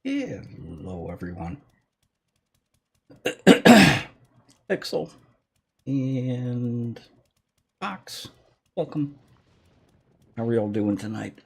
Hello, everyone. Pixel and Fox, welcome. How are we all doing tonight?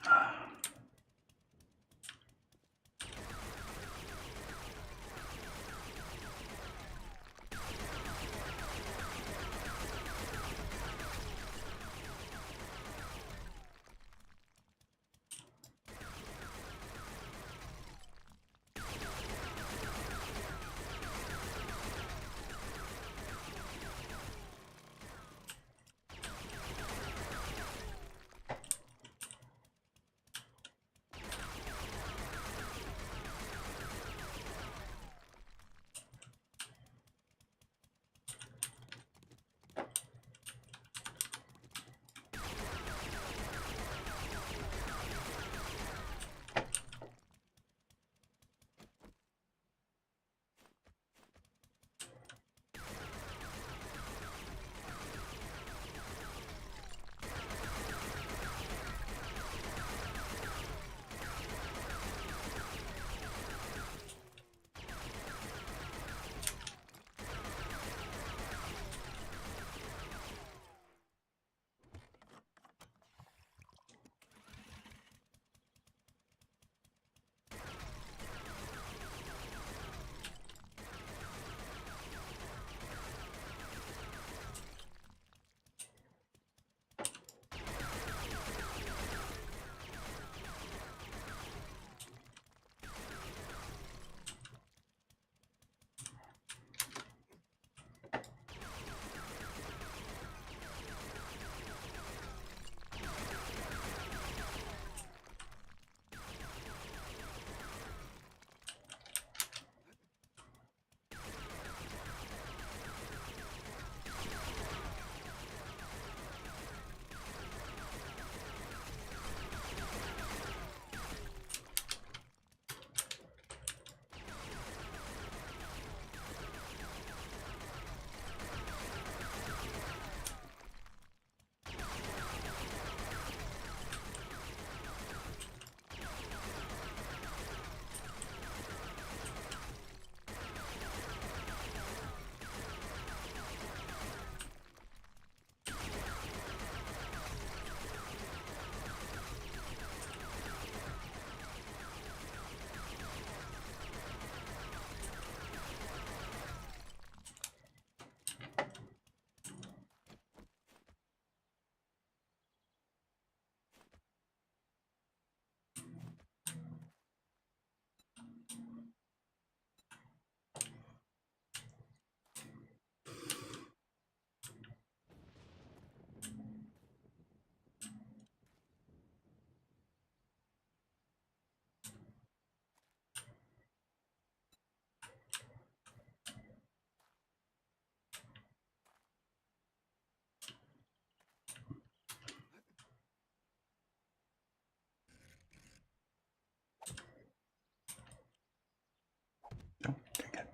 Oh, dang it.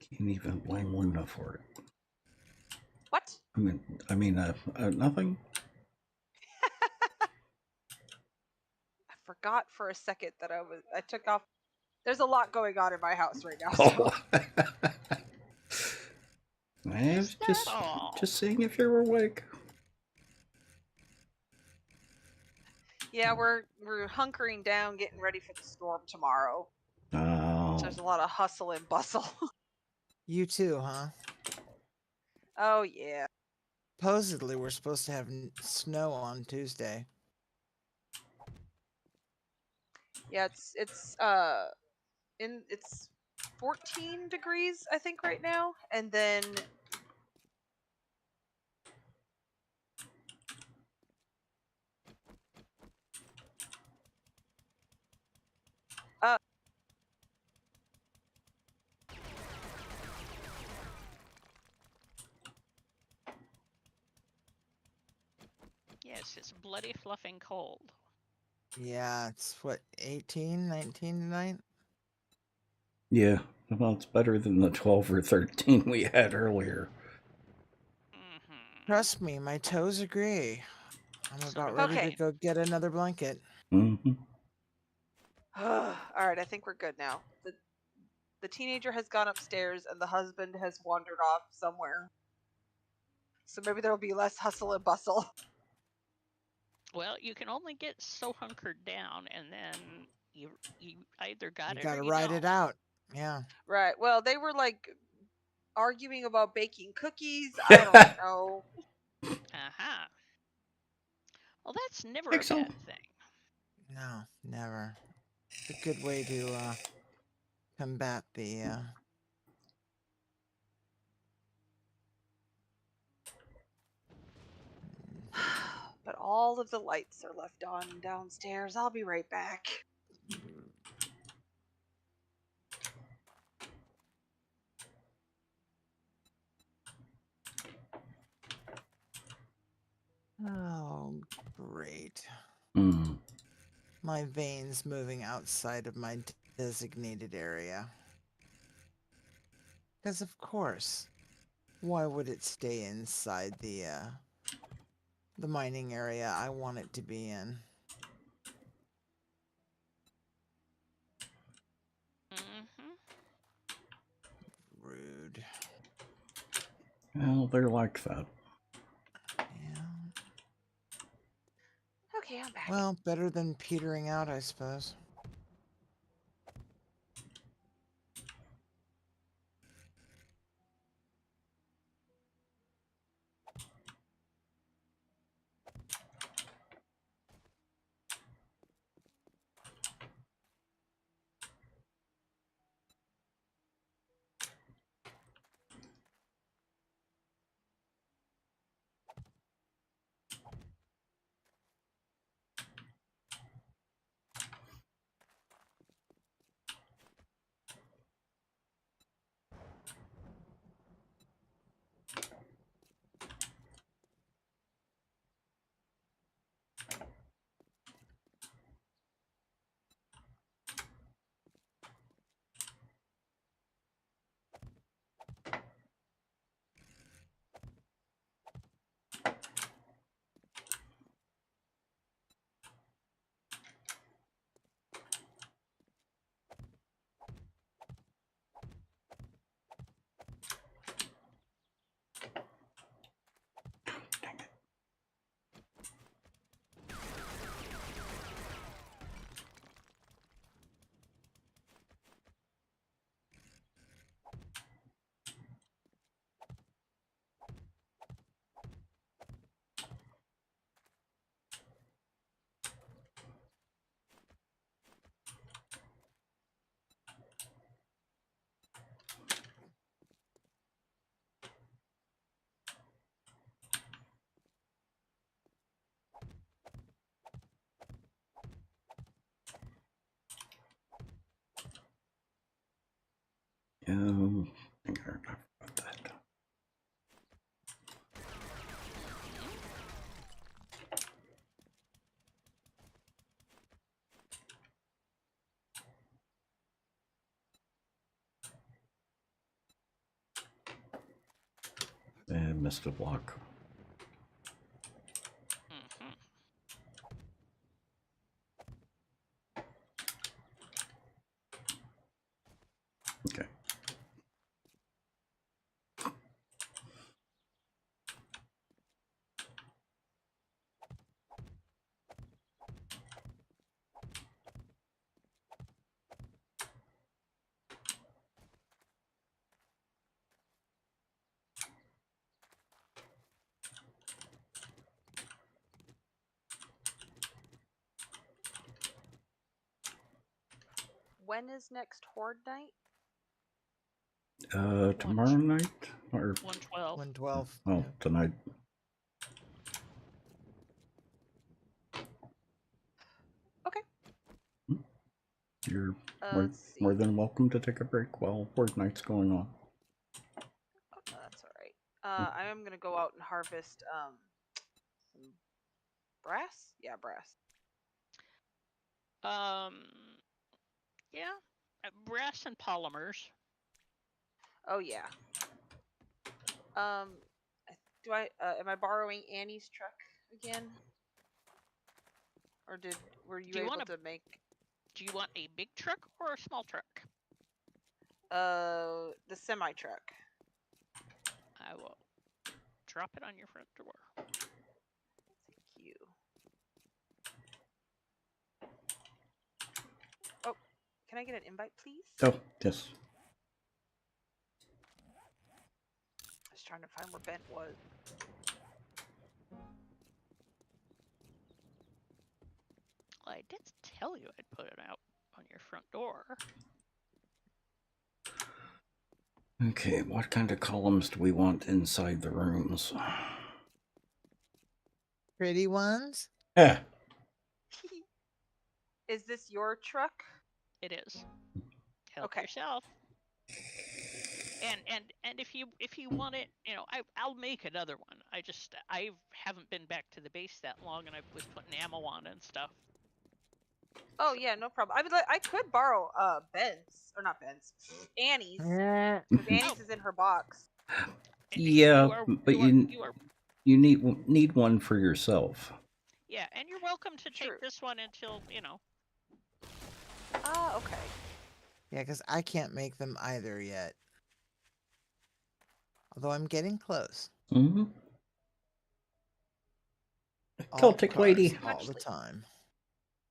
Can't even blame Luna for it. What? Nothing. I forgot for a second that I took off. There's a lot going on in my house right now. Oh. So. I was just seeing if you were awake. Yeah, we're hunkering down, getting ready for the storm tomorrow. Oh. So there's a lot of hustle and bustle. You too, huh? Oh yeah. Supposedly, we're supposed to have snow on Tuesday. Yeah, it's 14 degrees I think right now, and then Yes, it's bloody fluffing cold. Yeah, it's what, 18, 19 tonight? Yeah, well, it's better than the 12 or 13 we had earlier. Trust me, my toes agree. I'm So about do ready to Okay. go get another blanket. Mm-hmm. All right, I think we're good now. The teenager has gone upstairs and the husband has wandered off somewhere. So maybe there will be less hustle and bustle. Well, you can only get so hunkered down, and then you either got You it or gotta you ride don't. it out. Yeah. Right. Well, they were like arguing about baking cookies. I don't know. Aha. Well, that's never Think a so. bad thing. No, never. It's a good way to combat the But all of the lights are left on downstairs. I'll be right back. Oh, great. Mm. My veins moving outside of my designated area. Because of course, why would it stay inside the mining area I want it to be in? Mm-hmm. Rude. Well, they're like that. Yeah. Okay, I'm back. Well, better than petering out, I suppose. Dang it. I think I forgot that. And missed a block. Mm-hmm. Okay. When is next Horde night? Tomorrow night? Or, 112. 112. well, tonight. Okay. You're Let's see. more than welcome to take a break while Horde Night's going on. Oh, no, that's all right. I am gonna go out and harvest some brass. Yeah, brass. Yeah, brass and polymers. Oh yeah. Um, am I borrowing Annie's truck again? Or were you Do you able want to make Do you want a big truck or a small truck? the semi truck? I will drop it on your front door. Thank you. Oh, can I get an invite, please? Oh, yes. I was trying to find where Ben was. Well, I did tell you I'd put it out on your front door. Okay, what kind of columns do we want inside the rooms? Pretty ones? Yeah. Is this your truck? It is. Help Okay. yourself. And if you want it, I'll make another one. I haven't been back to the base that long, and I was putting ammo on and stuff. Oh yeah, no problem. I could borrow Ben's, or not Ben's, Annie's, Eh, because Annie's is in her box. Yeah, but you need one for yourself. Yeah, and you're welcome to True. take this one until Ah, okay. Yeah, because I can't make them either yet. Although I'm getting close. Mm-hmm. All Celtic cars, lady. all the Actually- time.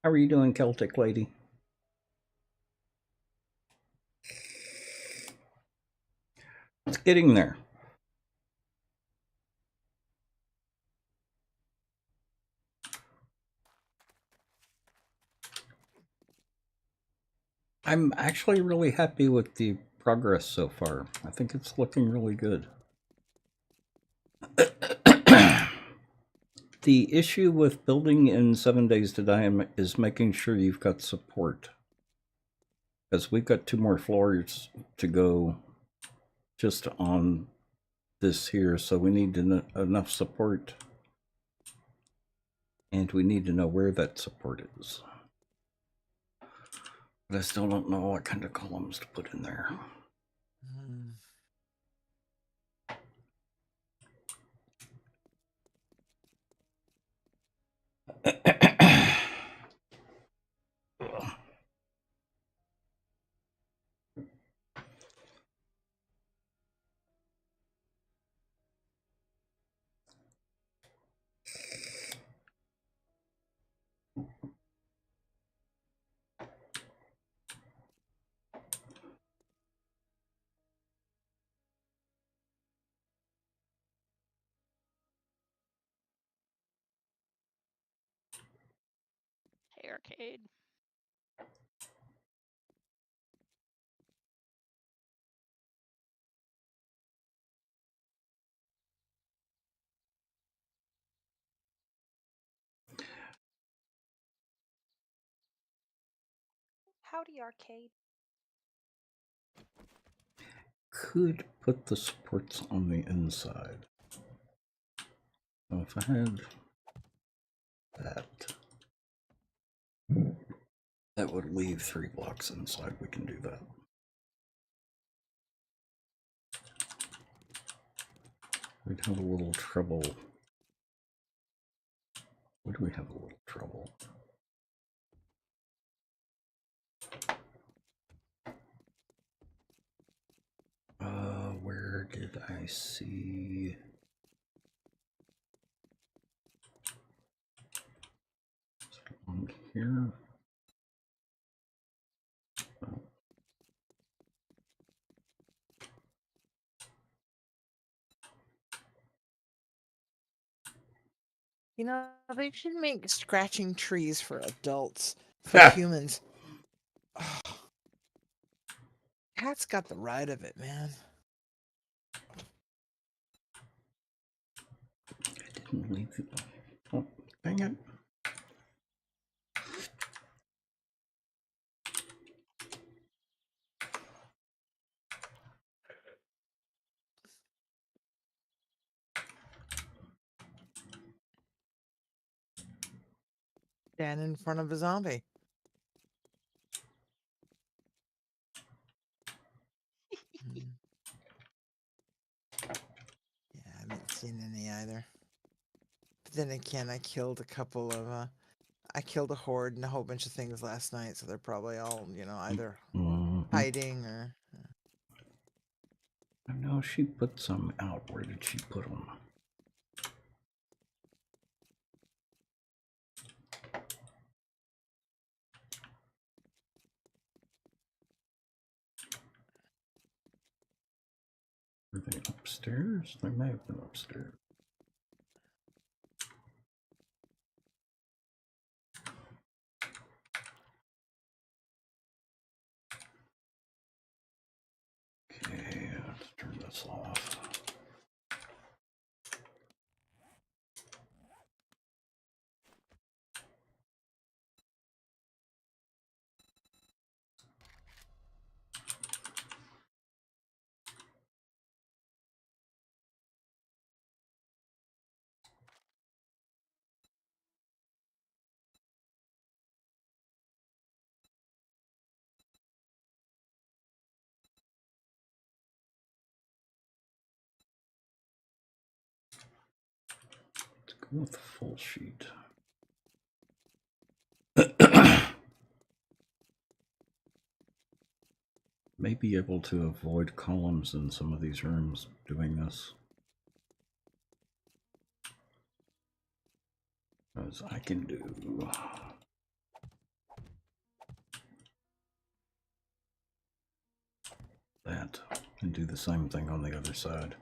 How are you doing, Celtic lady? It's getting there. I'm actually really happy with the progress so far. I think it's looking really good. The issue with building in 7 Days to Die is making sure you've got support. Because we've got 2 more floors to go just on this here, so we need enough support. And we need to know where that support is. But I still don't know what kind of columns to put in there. Hmm. hey, arcade. Howdy, arcade. Could put the supports on the inside. So if I had that would leave 3 blocks inside. We can do that. We'd have a little trouble. Would we have a little trouble? Where did I see? On here. You know, they should make scratching trees for adults. For Ah. humans. Oh, Cat's got the right of it, man. I didn't leave it. Oh, dang it. Stand in front of a zombie. Hmm. Yeah, I haven't seen any either. But then again, I killed a couple of I killed a horde and a whole bunch of things last night, so they're probably all, either Mhm. hiding or... I know she put some out. Where did she put them? Were they upstairs? They may have been upstairs. Okay, let's turn this off. Let's go with the full sheet. May be able to avoid columns in some of these rooms doing this. As I can do. That and do the same thing on the other side.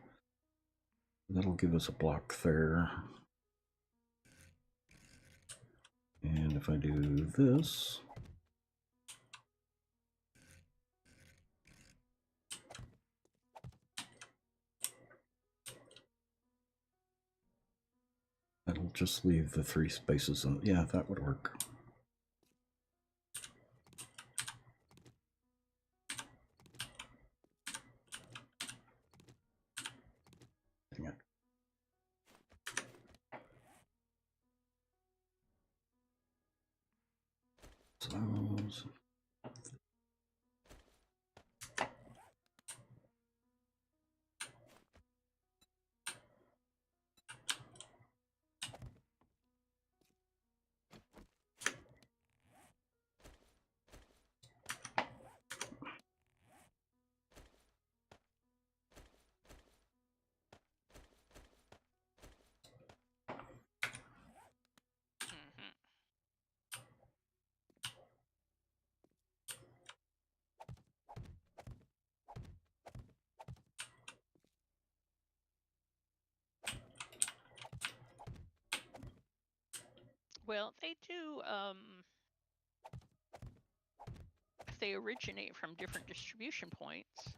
That'll give us a block there. And if I do this, that'll just leave the 3 spaces. Yeah, that would work. Dang it. So, Hmm. Well, they do. If they originate from different distribution points.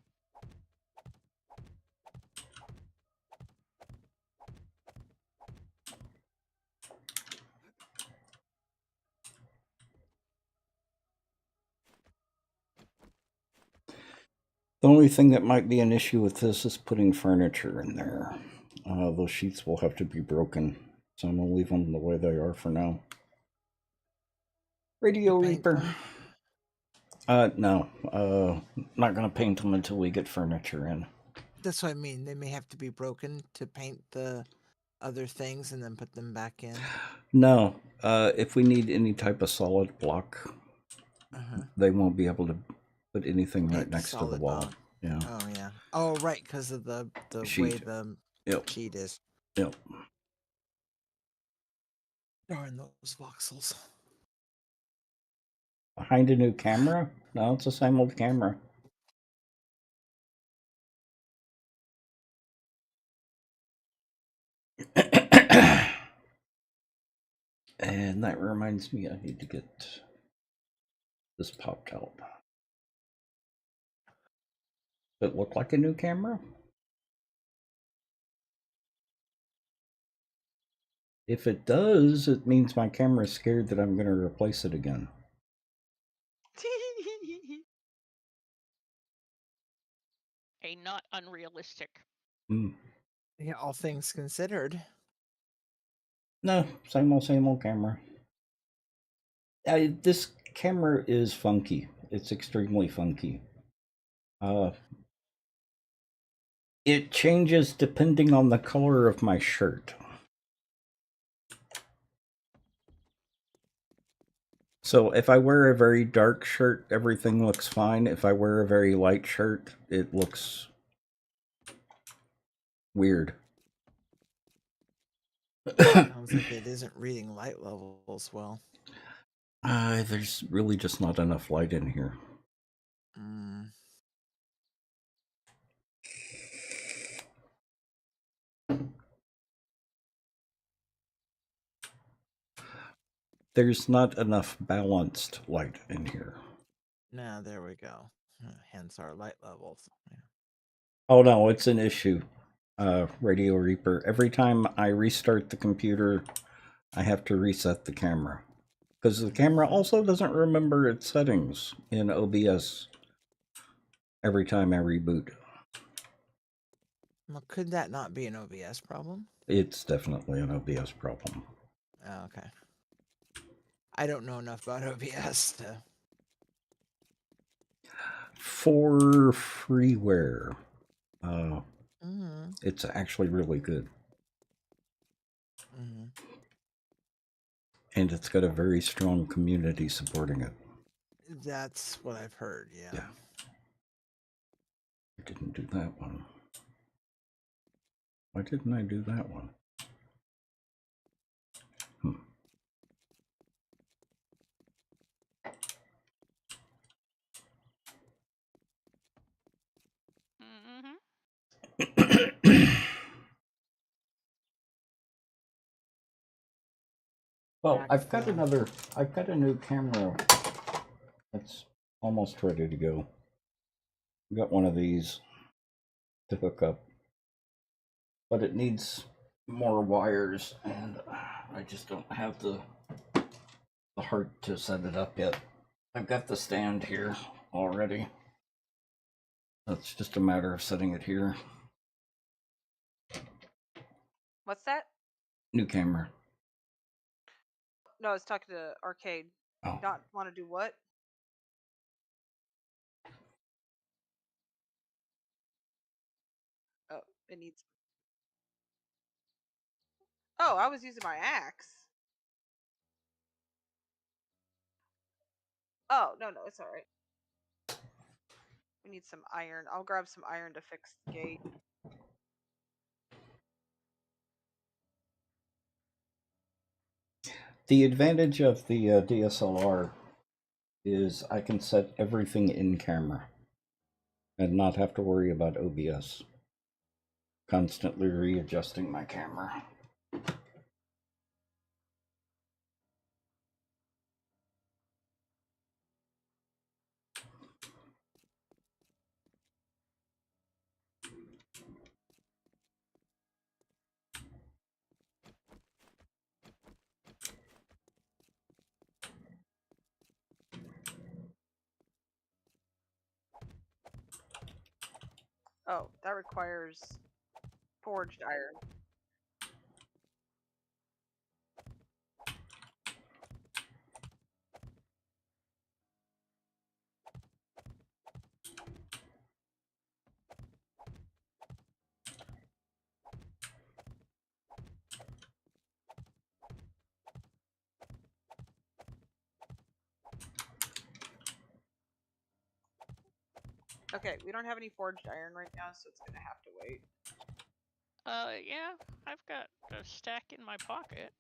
the only thing that might be an issue with this is putting furniture in there. Those sheets will have to be broken, so I'm gonna leave them the way they are for now. Radio paint Reaper. them? No. Not gonna paint them until we get furniture in. That's what I mean. They may have to be broken to paint the other things and then put them back in. No. If we need any type of solid block, they won't be able to put anything right Paint next to the solid wall. block. Yeah. Oh yeah. Oh right, because of the way Sheet. the Yep. sheet is. Yep. Darn those voxels. Behind a new camera? No, it's the same old camera. And that reminds me, I need to get this popped out. Does it look like a new camera? If it does, it means my camera is scared that I'm going to replace it again. A not unrealistic. Yeah, all things considered. No, same old camera. This camera is funky. It's extremely funky. It changes depending on the color of my shirt. So if I wear a very dark shirt, everything looks fine. If I wear a very light shirt, it looks weird. Sounds like it isn't reading light levels well. There's really just not enough light in here. Mm. There's not enough balanced light in here. Now there we go. Hence our light levels. Yeah. Oh no, it's an issue. Radio Reaper. Every time I restart the computer, I have to reset the camera. Because the camera also doesn't remember its settings in OBS every time I reboot. Well, could that not be an OBS problem? It's definitely an OBS problem. Oh, okay. I don't know enough about OBS to. For freeware, Mm-hmm. it's actually really good. Mm-hmm. And it's got a very strong community supporting it. That's what I've heard. Yeah. Yeah. I didn't do that one. Why didn't I do that one? Well, I've got a new camera that's almost ready to go. I've got one of these to hook up, but it needs more wires, and I just don't have the heart to set it up yet. I've got the stand here already. It's just a matter of setting it here. What's that? New camera. No, I was talking to Arcade. Oh. Not want to do what? Oh, it needs. Oh, I was using my axe. Oh, no, it's all right. We need some iron. I'll grab some iron to fix the gate. The advantage of the DSLR is I can set everything in camera and not have to worry about OBS. Constantly readjusting my camera. Oh, that requires forged iron. Okay, we don't have any forged iron right now, so it's gonna have to wait. Yeah, I've got a stack in my pocket.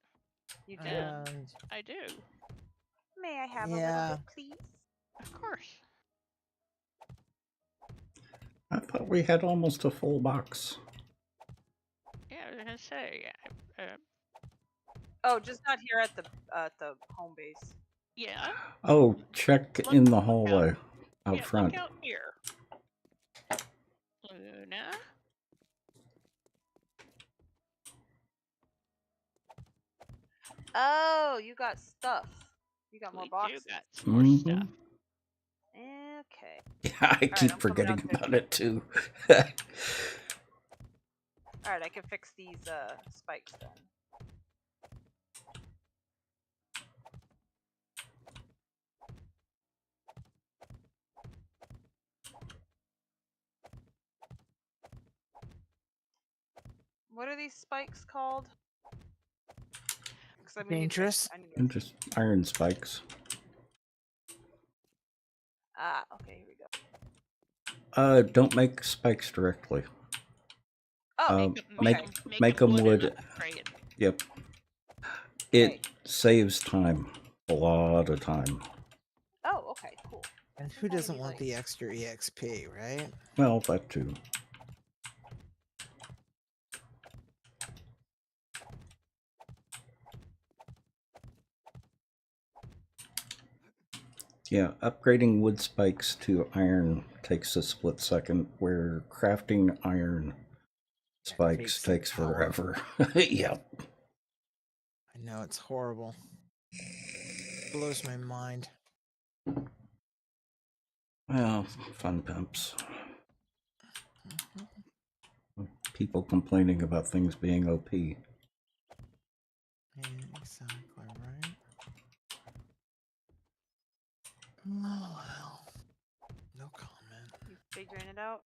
You do? I do. May I have a little bit, please? Of course. I thought we had almost a full box. Yeah, I was gonna say. Oh, just not here at the home base. Yeah. Oh, check in the hallway out front. Look out here. Luna. Oh, you got stuff. You got more boxes. You got some more stuff. Okay. Yeah, I keep I'm coming forgetting out there. about it too. Alright, I can fix these spikes then. What are these spikes called? Dangerous. And just iron spikes. Don't make spikes directly. Oh, Make okay. make 'em them wood. wood. And trade. Yep. Okay. It saves time. A lot of time. Oh, okay, cool. And That's who already doesn't want nice. the extra EXP, right? Well, that too. Yeah, upgrading wood spikes to iron takes a split second, where crafting iron spikes takes an hour. forever. Yep. I know, it's horrible. Blows my mind. Well, fun pimps. Mhm. People complaining about things being OP. Yeah, exactly, right? Oh, well. No comment. You figuring it out?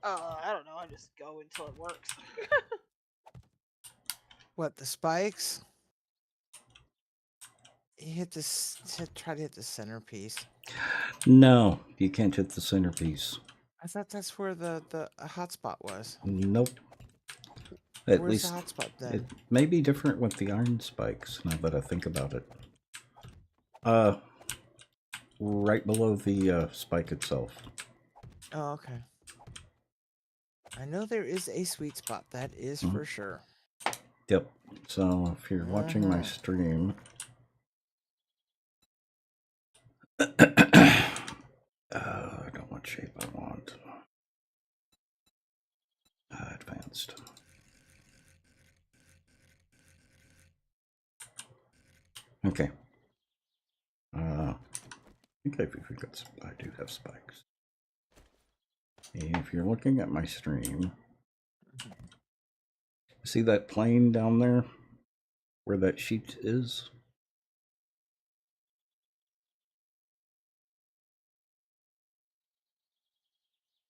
I don't know. I just go until it works. What, the spikes? You hit this. Try to hit the centerpiece. No, you can't hit the centerpiece. I thought that's where the hotspot was. Nope. At Where's least the hotspot it then? may be different with the iron spikes, now that I think about it. Right below the spike itself. Oh, okay. I know there is a sweet spot. That is for sure. Yep. So if you're watching my Uh-huh. stream, I don't want shape. I want advanced. Okay. I think I do have spikes. If you're looking at my stream, see that plane down there where that sheet is?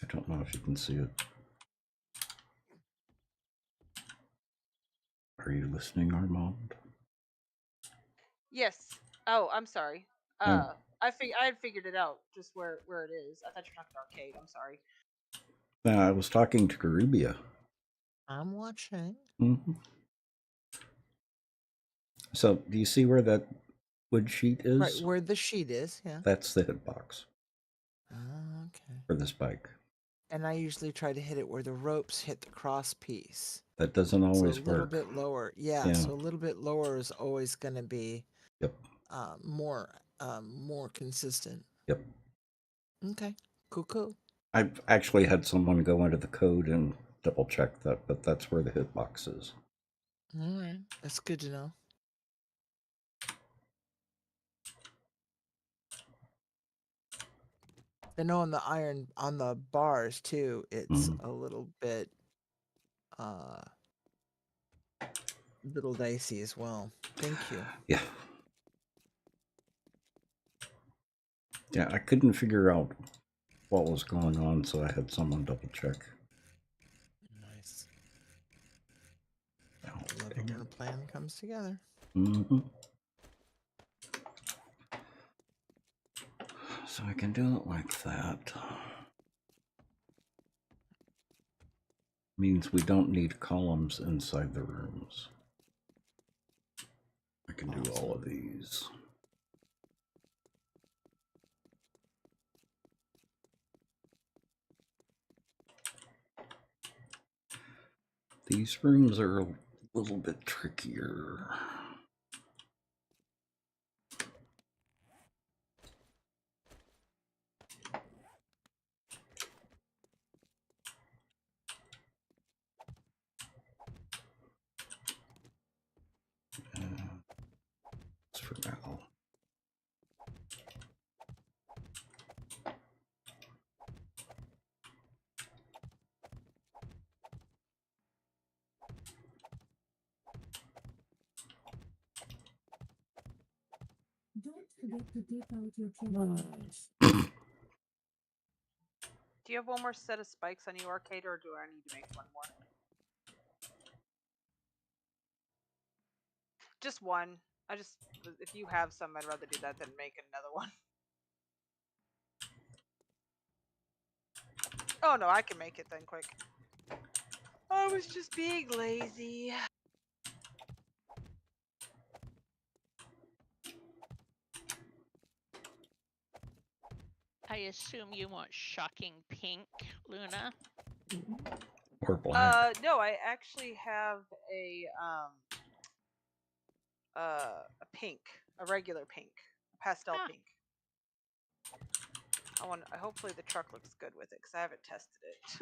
I don't know if you can see it. Are you listening, Armand? Yes. Oh, I'm sorry. Oh. I had figured it out just where it is. I thought you were talking arcade. I'm sorry. I was talking to Garubia. I'm watching. Mm-hmm. So, do you see where that wood sheet is? Right where the sheet is, yeah. That's the hitbox Okay. for this bike. And I usually try to hit it where the ropes hit the cross piece. That doesn't always So a little work. bit lower. Yeah, so a little bit lower is always going to be Yep. more consistent. Yep. Okay. Cool. I've actually had someone go into the code and double check that, but that's where the hitbox is. All right. That's good to know. I know on the iron, on the bars too, it's a little bit little dicey as well. Thank you. Yeah. Yeah, I couldn't figure out what was going on, so I had someone double check. Nice. I love it when a plan comes together. Mm-hmm. So I can do it like that. Means we don't need columns inside the rooms. I can do all of these. These rooms are a little bit trickier. That's for now. Don't forget to take out your trash. Do you have one more set of spikes on you, Arcade, or do I need to make one more? Just one. If you have some, I'd rather do that than make another one. Oh no, I can make it then quick. I was just being lazy. I assume you want shocking pink, Luna. Or black. No, I actually have a pink, a regular pink, a pastel pink. Hopefully the truck looks good with it because I haven't tested it.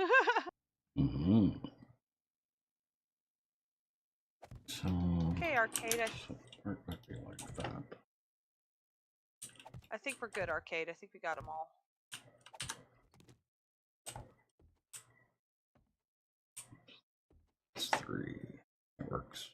Mm-hmm. So Okay, Arcade. support would be like that. I think we're good, Arcade. I think we got them all. It's 3. It works.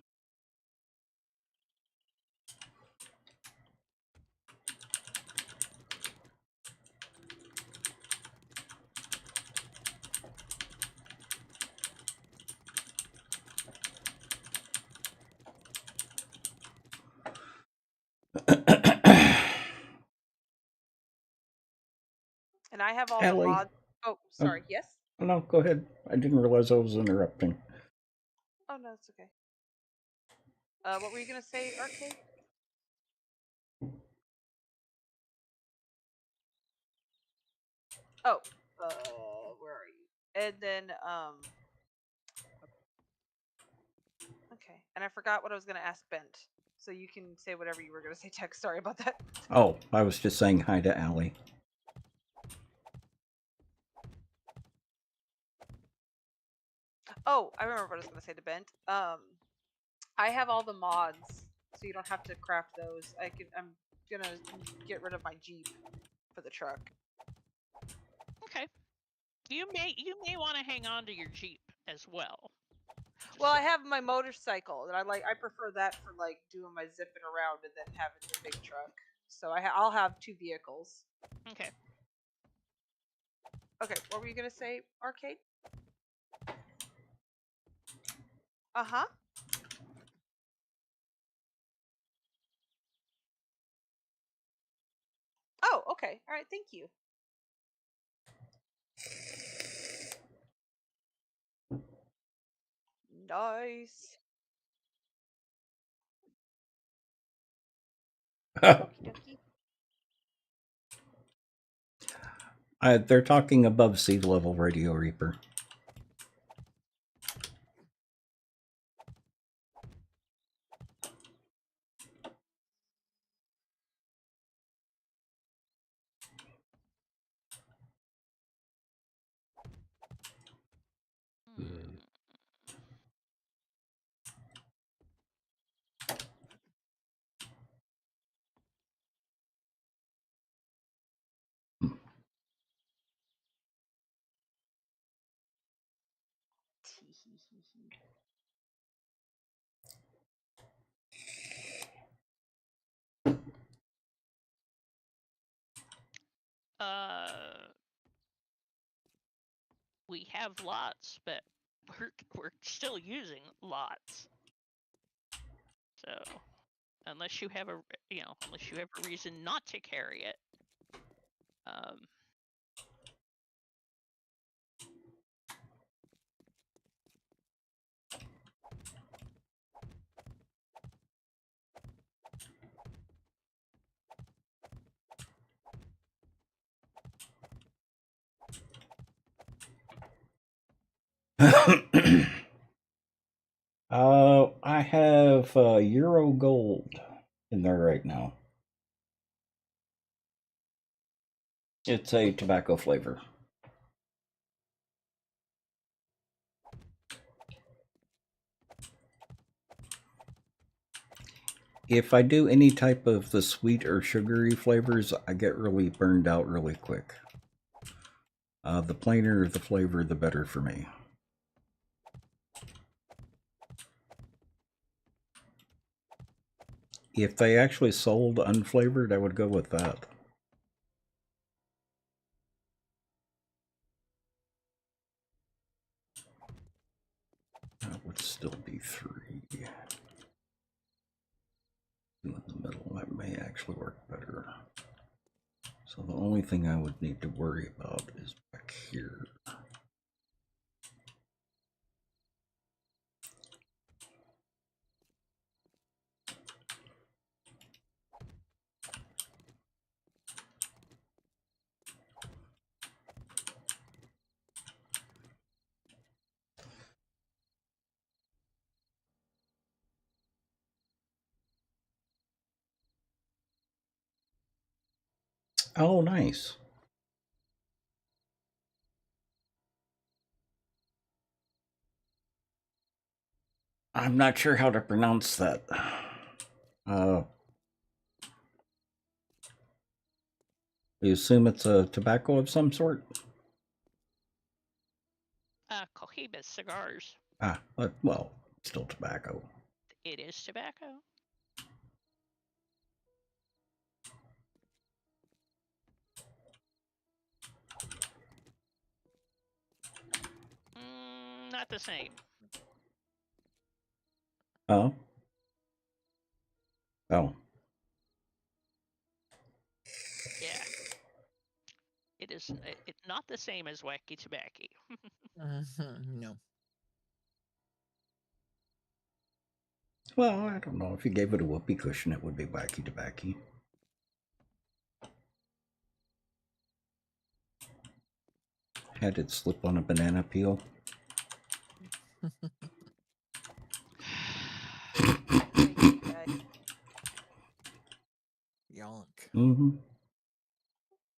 And I have all Ellie. the mods. Oh, sorry. Yes? No, go ahead. I didn't realize I was interrupting. Oh, no, it's okay. What were you going to say, Arcade? Oh, where are you? And then, okay. And I forgot what I was going to ask Bent. So you can say whatever you were going to say, Tex. Sorry about that. Oh, I was just saying hi to Allie. Oh, I remember what I was going to say to Bent. I have all the mods, so you don't have to craft those. I'm gonna get rid of my Jeep for the truck. Okay. You may want to hang on to your Jeep as well. Well, I have my motorcycle, and I prefer that for like doing my zipping around and then having the big truck. So I'll have 2 vehicles. Okay. Okay, what were you gonna say, Arcade? Uh-huh. Oh, okay. All right, thank you. Nice. Okie dokie. They're talking above sea level, Radio Reaper. We have lots, but we're still using lots. So, unless you have a reason not to carry it, I have Euro Gold in there right now. It's a tobacco flavor. If I do any type of the sweet or sugary flavors, I get really burned out really quick. The plainer the flavor, the better for me. If they actually sold unflavored, I would go with that. would still be 3. 2 in the middle, that may actually work better. So the only thing I would need to worry about is back here. Oh, nice. I'm not sure how to pronounce that. You assume it's a tobacco of some sort? Cohibas cigars. Ah, but, well, still tobacco. It is tobacco. Not the same. Oh? Oh. Yeah. It is it's not the same as wacky tobacco. No. Well, I don't know. If you gave it a whoopee cushion, it would be wacky tobacco. Had it slip on a banana peel. Yonk. Mm-hmm.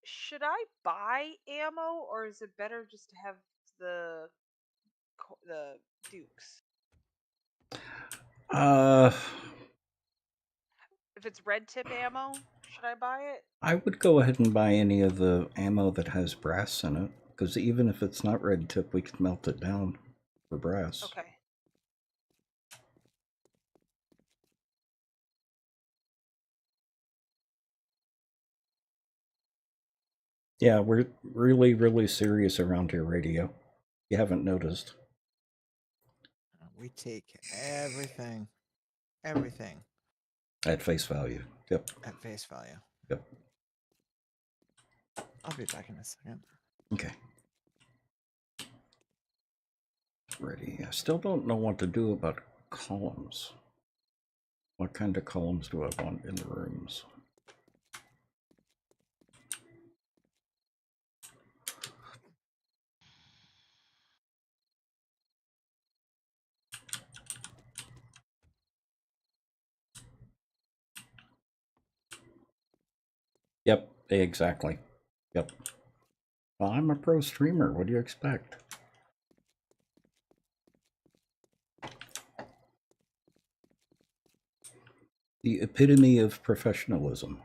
Should I buy ammo, or is it better just to have the dukes? If it's red tip ammo, should I buy it? I would go ahead and buy any of the ammo that has brass in it, because even if it's not red tip, we can melt it down for brass. Okay. Yeah, we're really, really serious around here, radio. You haven't noticed. We take everything. Everything. At face value. Yep. At face value. Yep. I'll be back in a second. Okay. Ready. I still don't know what to do about columns. What kind of columns do I want in the rooms? Yep, exactly. Yep. Well, I'm a pro streamer. What do you expect? The epitome of professionalism.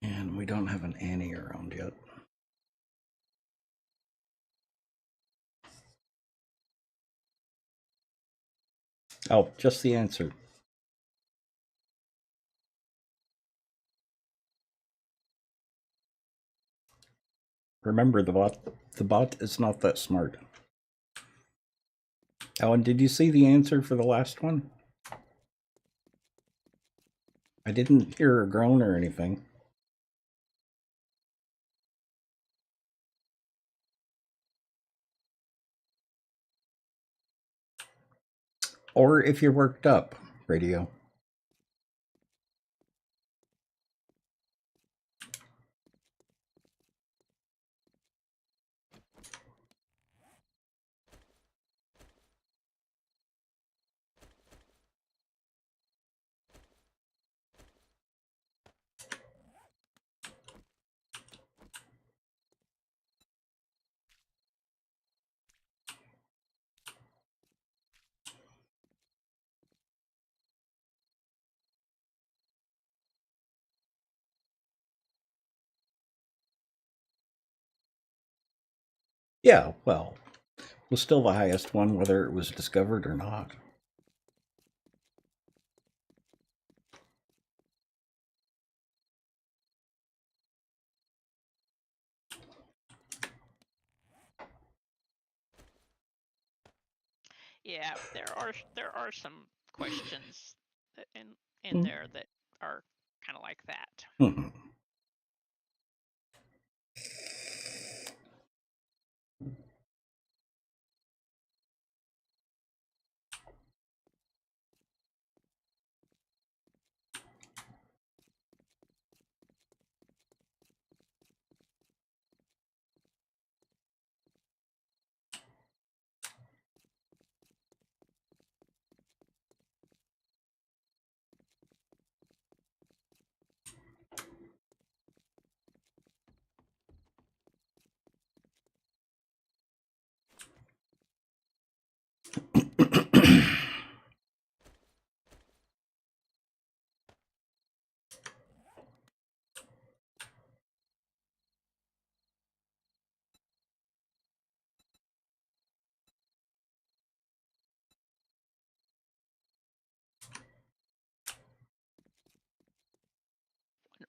And we don't have an Annie around yet. Oh, just the answer. Remember, the bot is not that smart. Alan, did you see the answer for the last one? I didn't hear a groan or anything. Or if you're worked up, radio. Yeah, well, was still the highest one, whether it was discovered or not. Yeah, there are some questions in Hmm. there that are kind of like that. Mhm.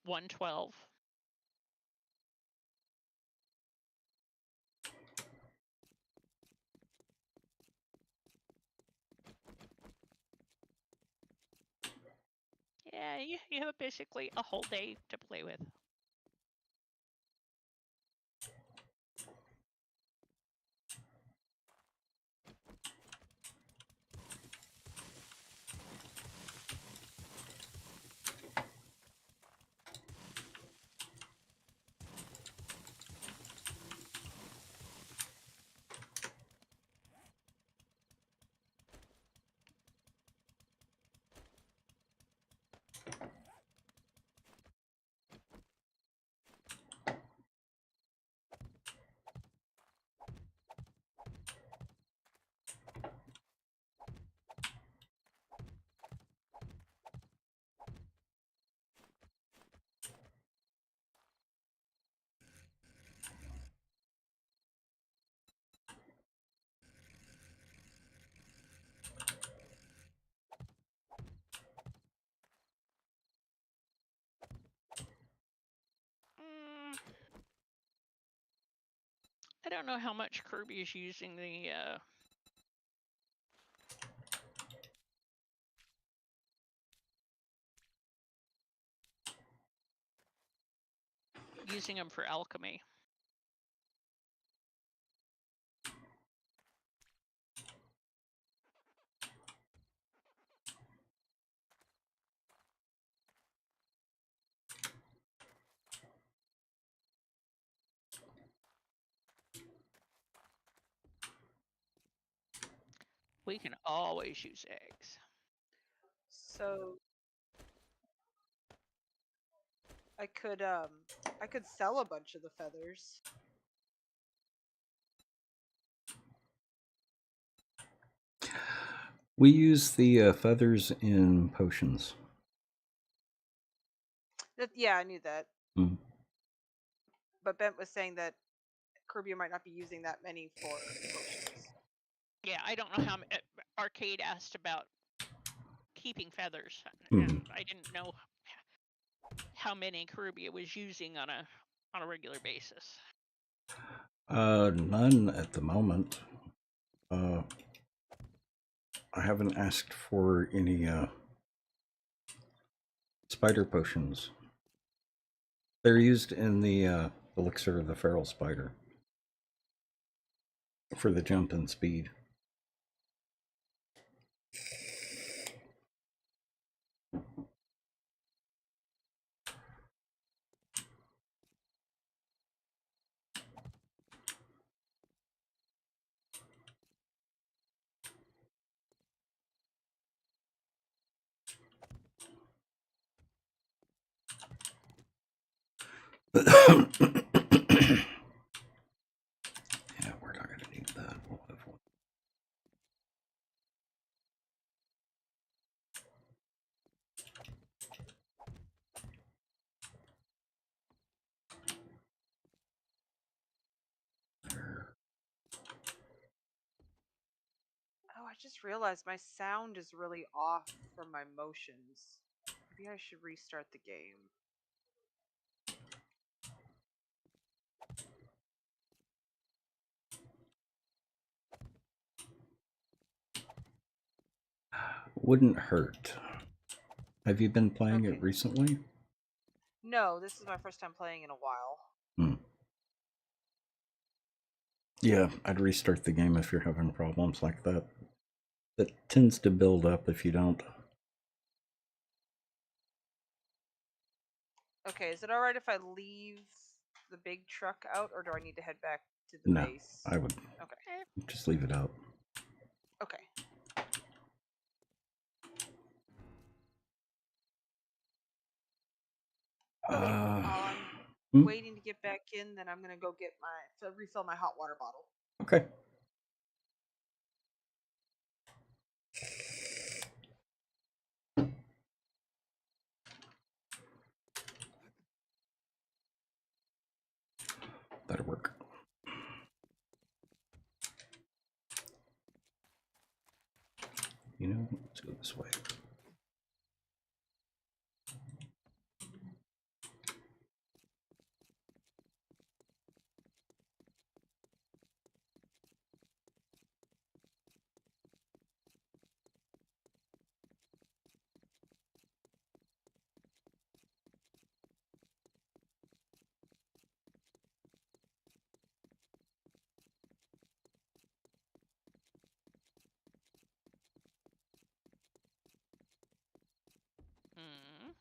$112. Yeah, you have basically a whole day to play with. Mm, I don't know how much Kirby is using the using them for alchemy. We can always use eggs. So I could sell a bunch of the feathers. We use the feathers in potions. Yeah, I knew that. Mm. But Bent was saying that Kirby might not be using that many for potions. Yeah, I don't know how Arcade asked about keeping feathers, Mhm. and I didn't know how many Kirby was using on a regular basis. None at the moment. I haven't asked for any spider potions. They're used in the elixir of the feral spider for the jump and speed. Yeah, we're not going to need that. We'll have one. just realized my sound is really off from my motions. Maybe I should restart the game. Wouldn't hurt. Have you been playing Okay. it recently? No, this is my first time playing in a while. Hmm. Yeah, I'd restart the game if you're having problems like that. It tends to build up if you don't. Okay, is it alright if I leave the big truck out, or do I need to head back to the No, base? I would Okay. just leave it out. Okay. Okay. While I'm hmm? waiting to get back in, then I'm gonna go get to refill my hot water bottle. Okay. That'll work. You know, let's go this way. Hmm.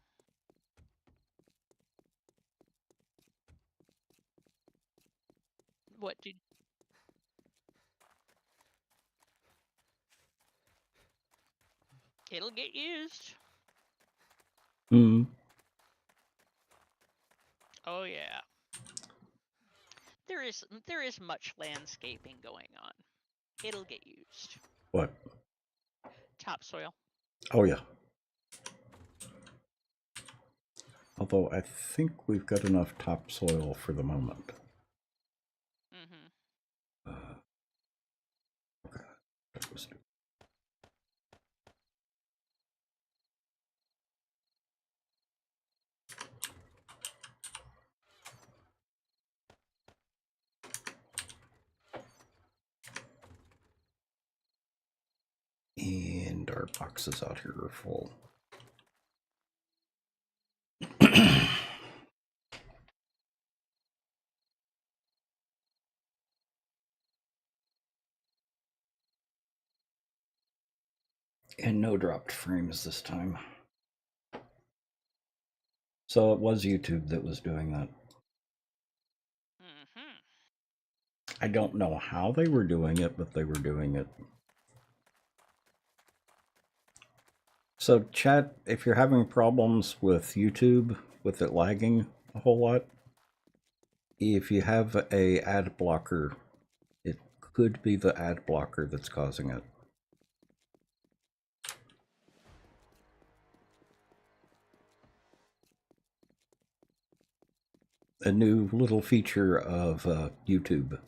What did? It'll get used. Hmm. Oh yeah. There is much landscaping going on. It'll get used. What? Topsoil. Oh, yeah. Although I think we've got enough topsoil for the moment. Mm-hmm. Okay. That was- And our boxes out here are full. And no dropped frames this time. So it was YouTube that was doing that. Mm-hmm. I don't know how they were doing it, but they were doing it. So chat, if you're having problems with YouTube, with it lagging a whole lot, if you have a ad blocker, it could be the ad blocker that's causing it. A new little feature of YouTube.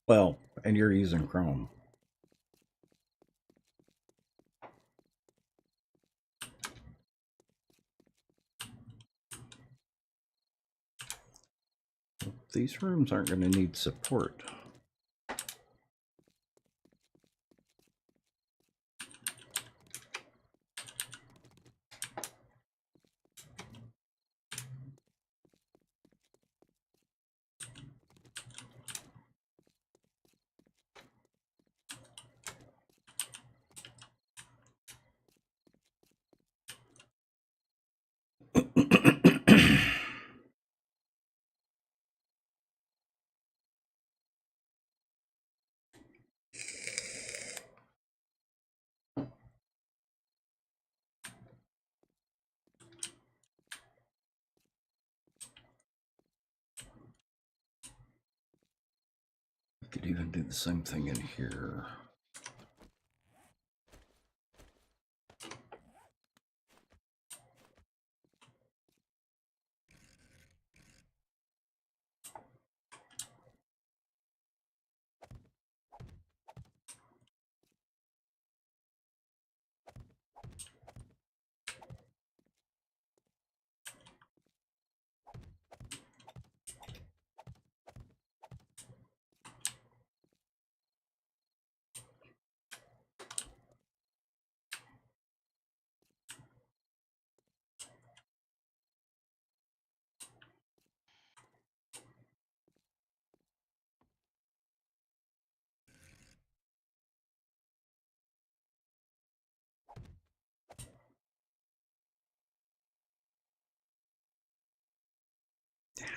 Well, and you're using Chrome. These rooms aren't going to need support. You could even do the same thing in here.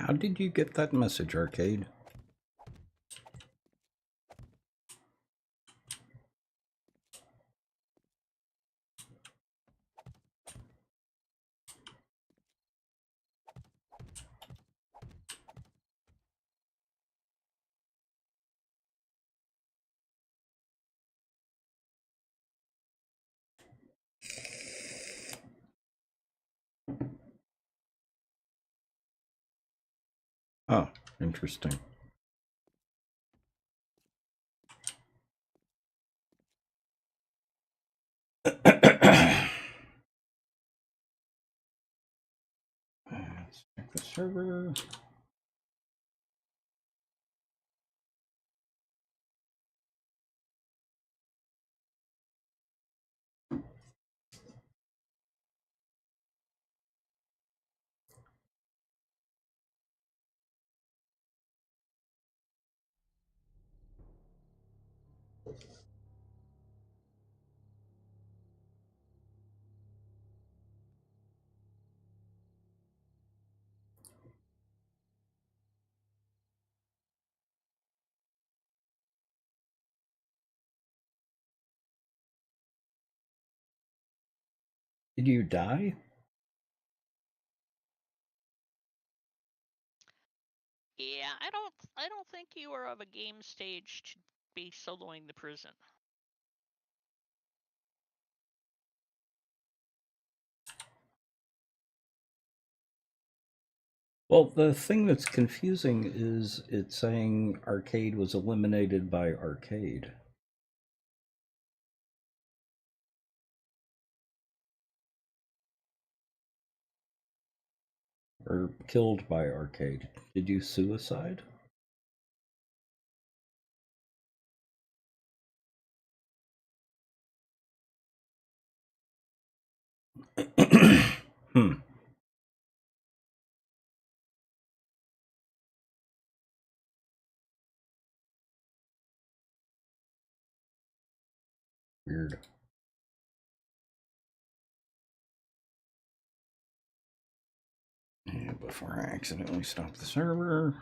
How did you get that message, Arcade? Oh, interesting. Let's check the server. Did you die? Yeah, I don't think you are of a game stage to be soloing the prison. Well, the thing that's confusing is it's saying Arcade was eliminated by Arcade. Or killed by Arcade. Did you suicide? Hmm. Weird. Yeah, before I accidentally stop the server.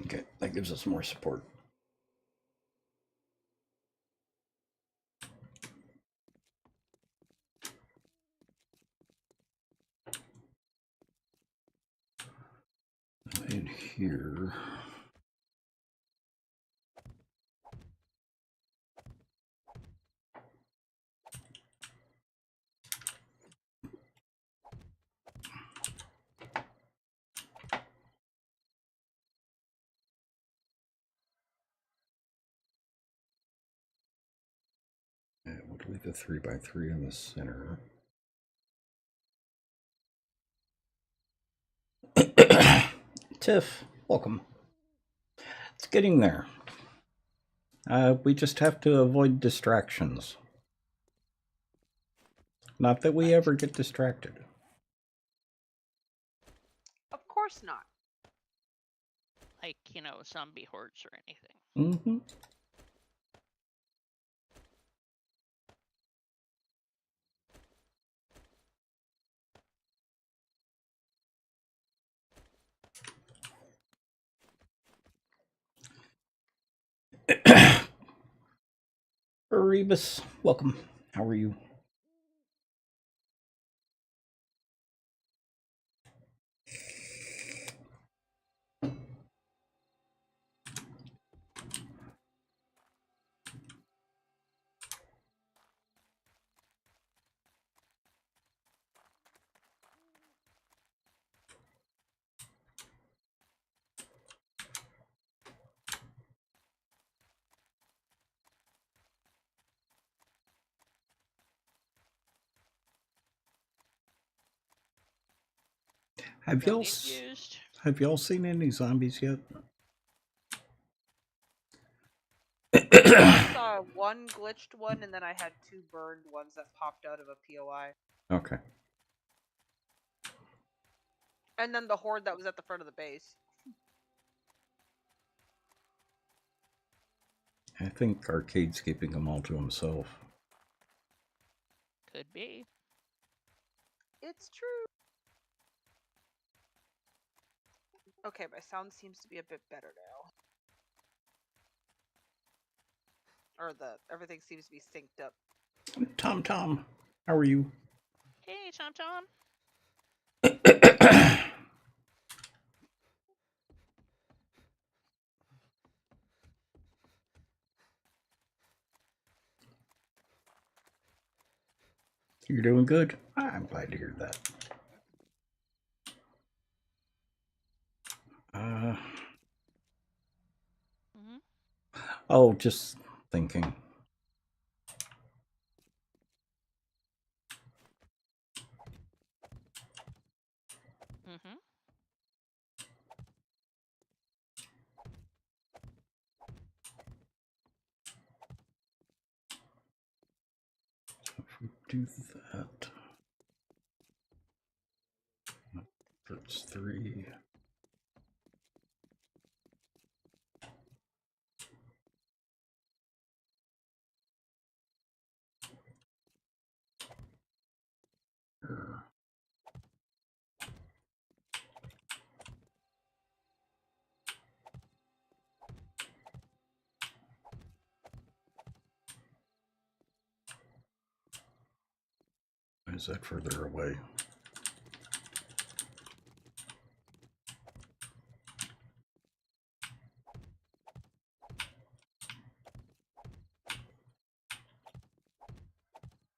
Okay, that gives us more support. In here. Yeah, we'll leave the 3x3 in the center. Tiff, welcome. It's getting there. We just have to avoid distractions. Not that we ever get distracted. Of course not. Like, you know, zombie hordes or anything. Mm-hmm. Erebus, welcome. How are you? Have They'll y'all get used. have y'all seen any zombies yet? I saw one glitched one, and then I had 2 burned ones that popped out of a POI. Okay. And then the horde that was at the front of the base. I think Arcade's keeping them all to himself. Could be. It's true. Okay, my sound seems to be a bit better now. Or everything seems to be synced up. Tom, how are you? Hey, Tom Tom. You're doing good? I'm glad to hear that. Mm-hmm. Oh, just thinking. Mm-hmm. If we do that, that's 3. Why is that further away?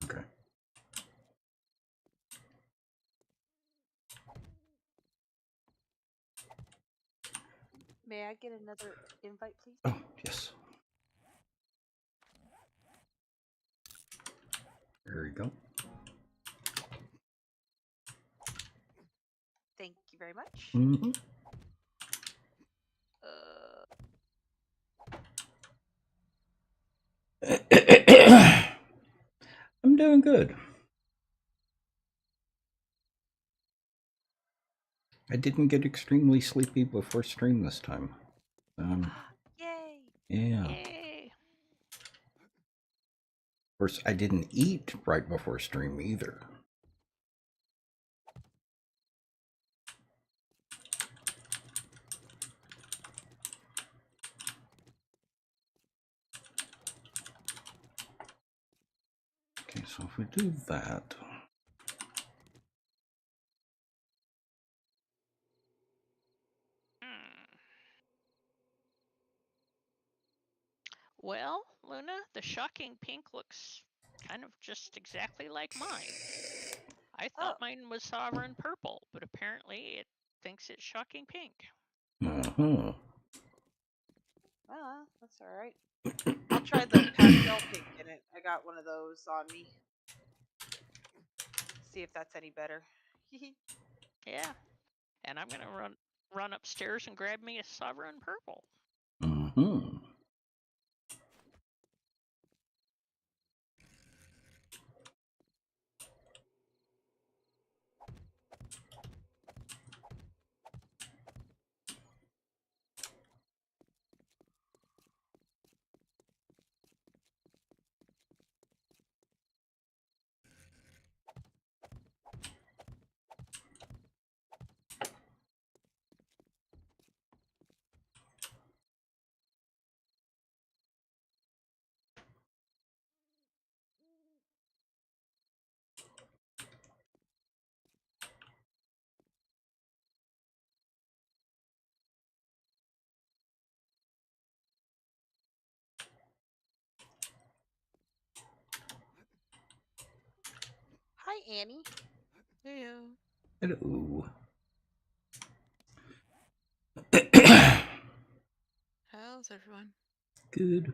Okay. May I get another invite, please? Oh, yes. There you go. Thank you very much. Mm-hmm. I'm doing good. I didn't get extremely sleepy before stream this time. Yay! Yeah. Yay. Of course, I didn't eat right before stream either. Okay, so if we do that, Well, Luna, the shocking pink looks kind of just exactly like mine. I thought mine was sovereign purple, but apparently it thinks it's shocking pink. uh-huh. Well, that's alright. I'll try the pastel pink in it. I got one of those on me. See if that's any better. Yeah. And I'm gonna run upstairs and grab me a sovereign purple. Mm-hmm. Hi, Annie. Heyo. Hello. How's everyone? Good.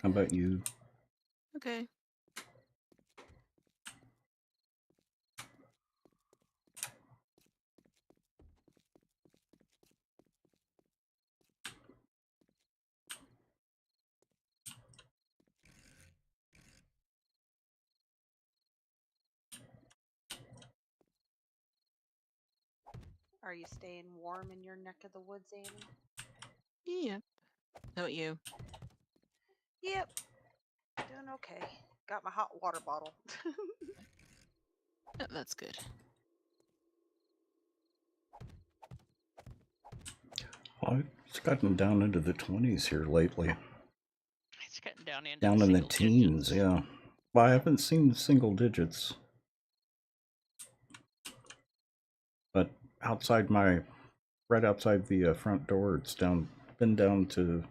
How about you? Okay. Are you staying warm in your neck of the woods, Annie? Yep. How about you? Yep. Doing okay. Got my hot water bottle. Oh, that's good. Well, it's gotten down into the 20s here lately. It's getting down into Down in the single teens, digits. yeah. Well, I haven't seen single digits. But right outside the front door, it's been down to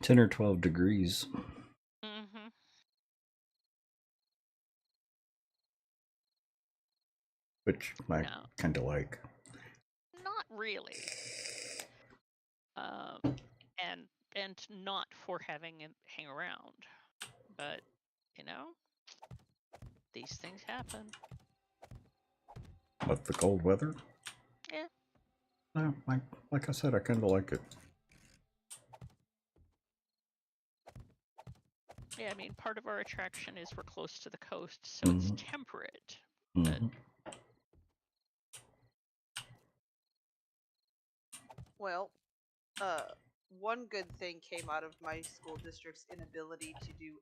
10 or 12 degrees. Mm-hmm. Which I No. kind of like. Not really. And not for having him hang around. But, these things happen. But the cold weather? Yeah. Like I said, I kind of like it. Yeah, I mean, part of our attraction is we're close to the coast, so it's temperate. But Well, one good thing came out of my school district's inability to do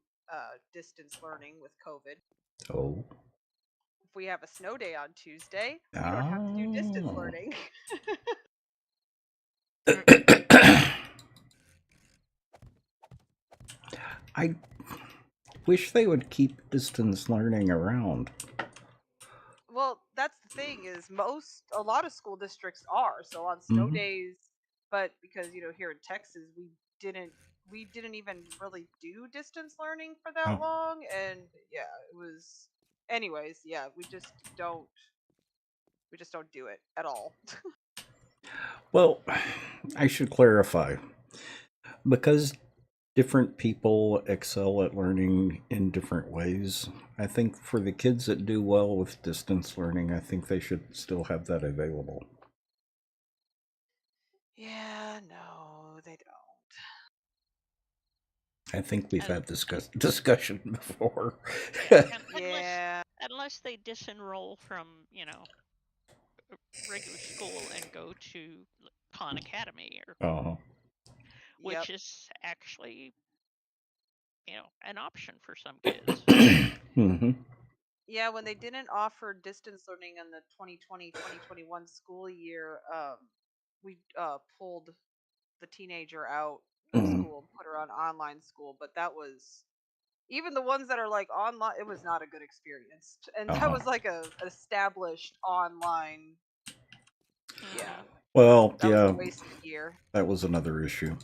distance learning with COVID. Oh. If we have a snow day on Tuesday, we don't have to do distance Oh. learning. I wish they would keep distance learning around. Well, that's the thing is a lot of school districts are. So on snow days, but because here in Texas we didn't even really do distance learning for that Oh. long, and yeah, it was anyways, yeah, we just don't do it at all. Well, I should clarify. Because different people excel at learning in different ways, I think for the kids that do well with distance learning, I think they should still have that available. Yeah, no, they don't. I think we've And- had this discussion before. Yeah. Unless they disenroll from, regular school and go to Khan Academy, or which is actually, an option for some kids. Yeah, when they didn't offer distance learning in the 2020-2021 school year, we pulled the teenager out of school and put her on online school, but that was even the ones that are like online, it was not a good experience. And that was like a established online. Yeah. Well, That was a wasted year. that was another issue.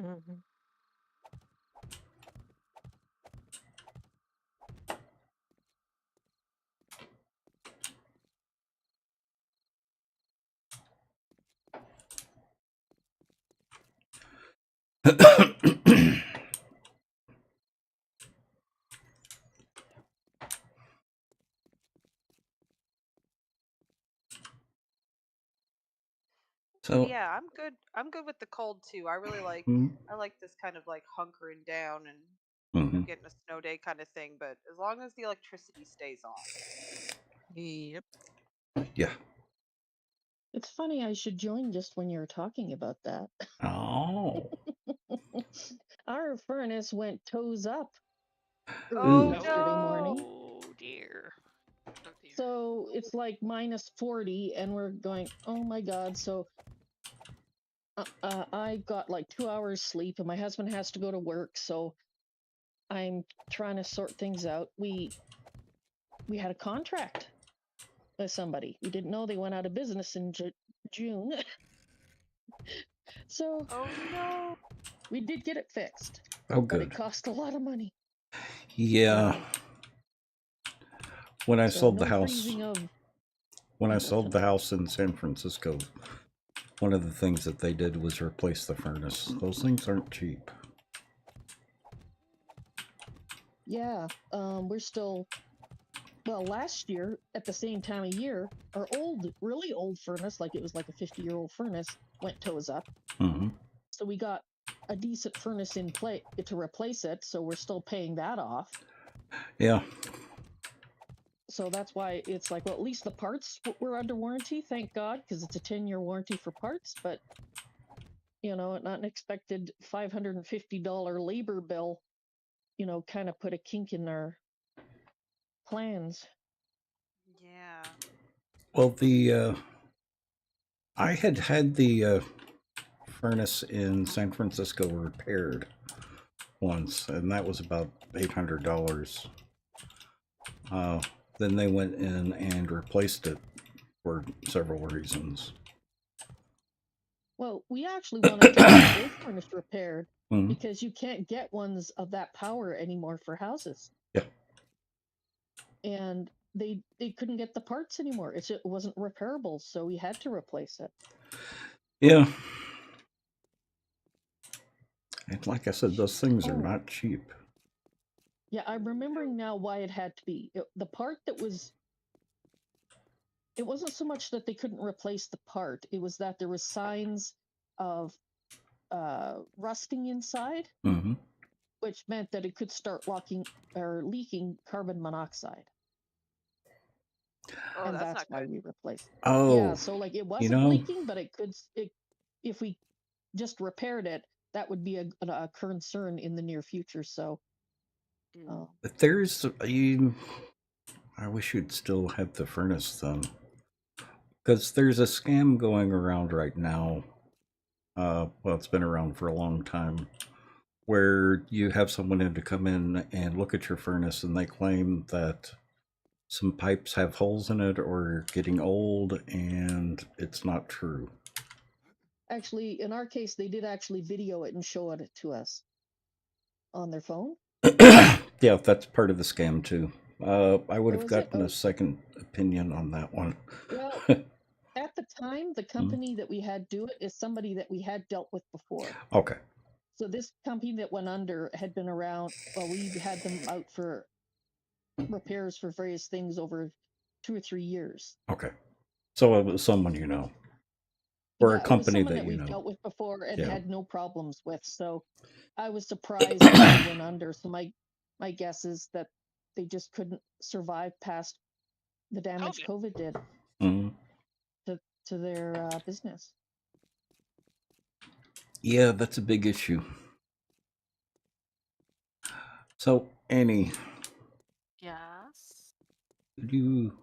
Mm-hmm. So Yeah, I'm good. I'm good with the cold too. I really like I like this kind of like hunkering down and getting a snow day kind of thing, but as long as the electricity stays on. Yep. yeah. It's funny I should join just when you're talking about that. Oh. Our furnace went toes up Oh yesterday morning. Oh dear. So it's like minus 40, and we're going, oh my God. So I got like 2 hours sleep, and my husband has to go to work. So I'm trying to sort things out. We had a contract with somebody. We didn't know they went out of business in June. So Oh no. we did get it fixed. Oh, But it good. cost a lot of money. Yeah. When I So sold the no house, freezing of when I diesel sold the tonight. house in San Francisco, one of the things that they did was replace the furnace. Those things aren't cheap. Yeah, we're still, well, last year at the same time of year, our really old furnace, like it was like a 50-year-old furnace, went toes up. So we got a decent furnace in place to replace it. So we're still paying that off. Yeah. So that's why it's like, well, at least the parts were under warranty, thank God, because it's a 10-year warranty for parts. But you know, an unexpected $550 labor bill, you know, kind of put a kink in our plans. Yeah. Well, the I had the furnace in San Francisco repaired once, and that was about $800. Then they went in and replaced it for several reasons. Well, we actually wanted to have both furnace repaired Mhm. because you can't get ones of that power anymore for houses. Yeah. And they couldn't get the parts anymore. It wasn't repairable, so we had to replace it. Yeah. And like I said, those things are Oh. not cheap. Yeah, I'm remembering now why it had to be. The part that was, it wasn't so much that they couldn't replace the part, it was that there was signs of rusting inside, Mm-hmm. which meant that it could start leaking carbon monoxide. Oh, And that's that's not why good. we replaced it. Oh, Yeah, so like it wasn't know- leaking, but if we just repaired it, that would be a concern in the near future. So there's I wish you'd still have the furnace then, because there's a scam going around right now. Well, it's been around for a long time, where you have someone in to come in and look at your furnace, and they claim that some pipes have holes in it or getting old, and it's not true. actually, in our case, they did actually video it and show it to us on their phone. Yeah, that's part of the scam too. I would Oh, have is it? gotten Oh. a second opinion on that one. Well, at the time, the company that we had do it is somebody that we had dealt with before. Okay. So this company that went under had been around. Well, we had them out for repairs for various things over 2 or 3 years. Okay. So it was someone you know, or Yeah, a it was company someone that that you we've know. dealt with before and Yeah. had no problems with. So I was surprised that they went under. So my guess is that they just couldn't survive past the damage COVID did Mhm. to their business. Yeah, that's a big issue. So, Annie, Yes. could you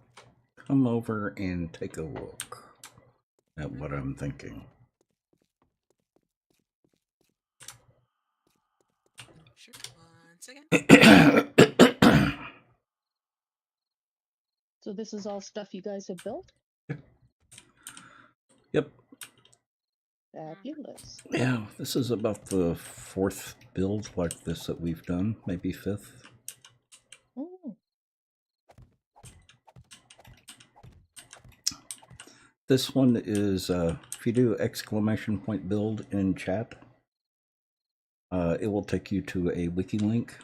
come over and take a look at what I'm thinking? Sure. 1 second. So this is all stuff you guys have built? Yep. Fabulous. Yeah, this is about the 4th build like this that we've done, maybe 5th. Oh. This one is, if you do ! build in chat, it will take you to a wiki link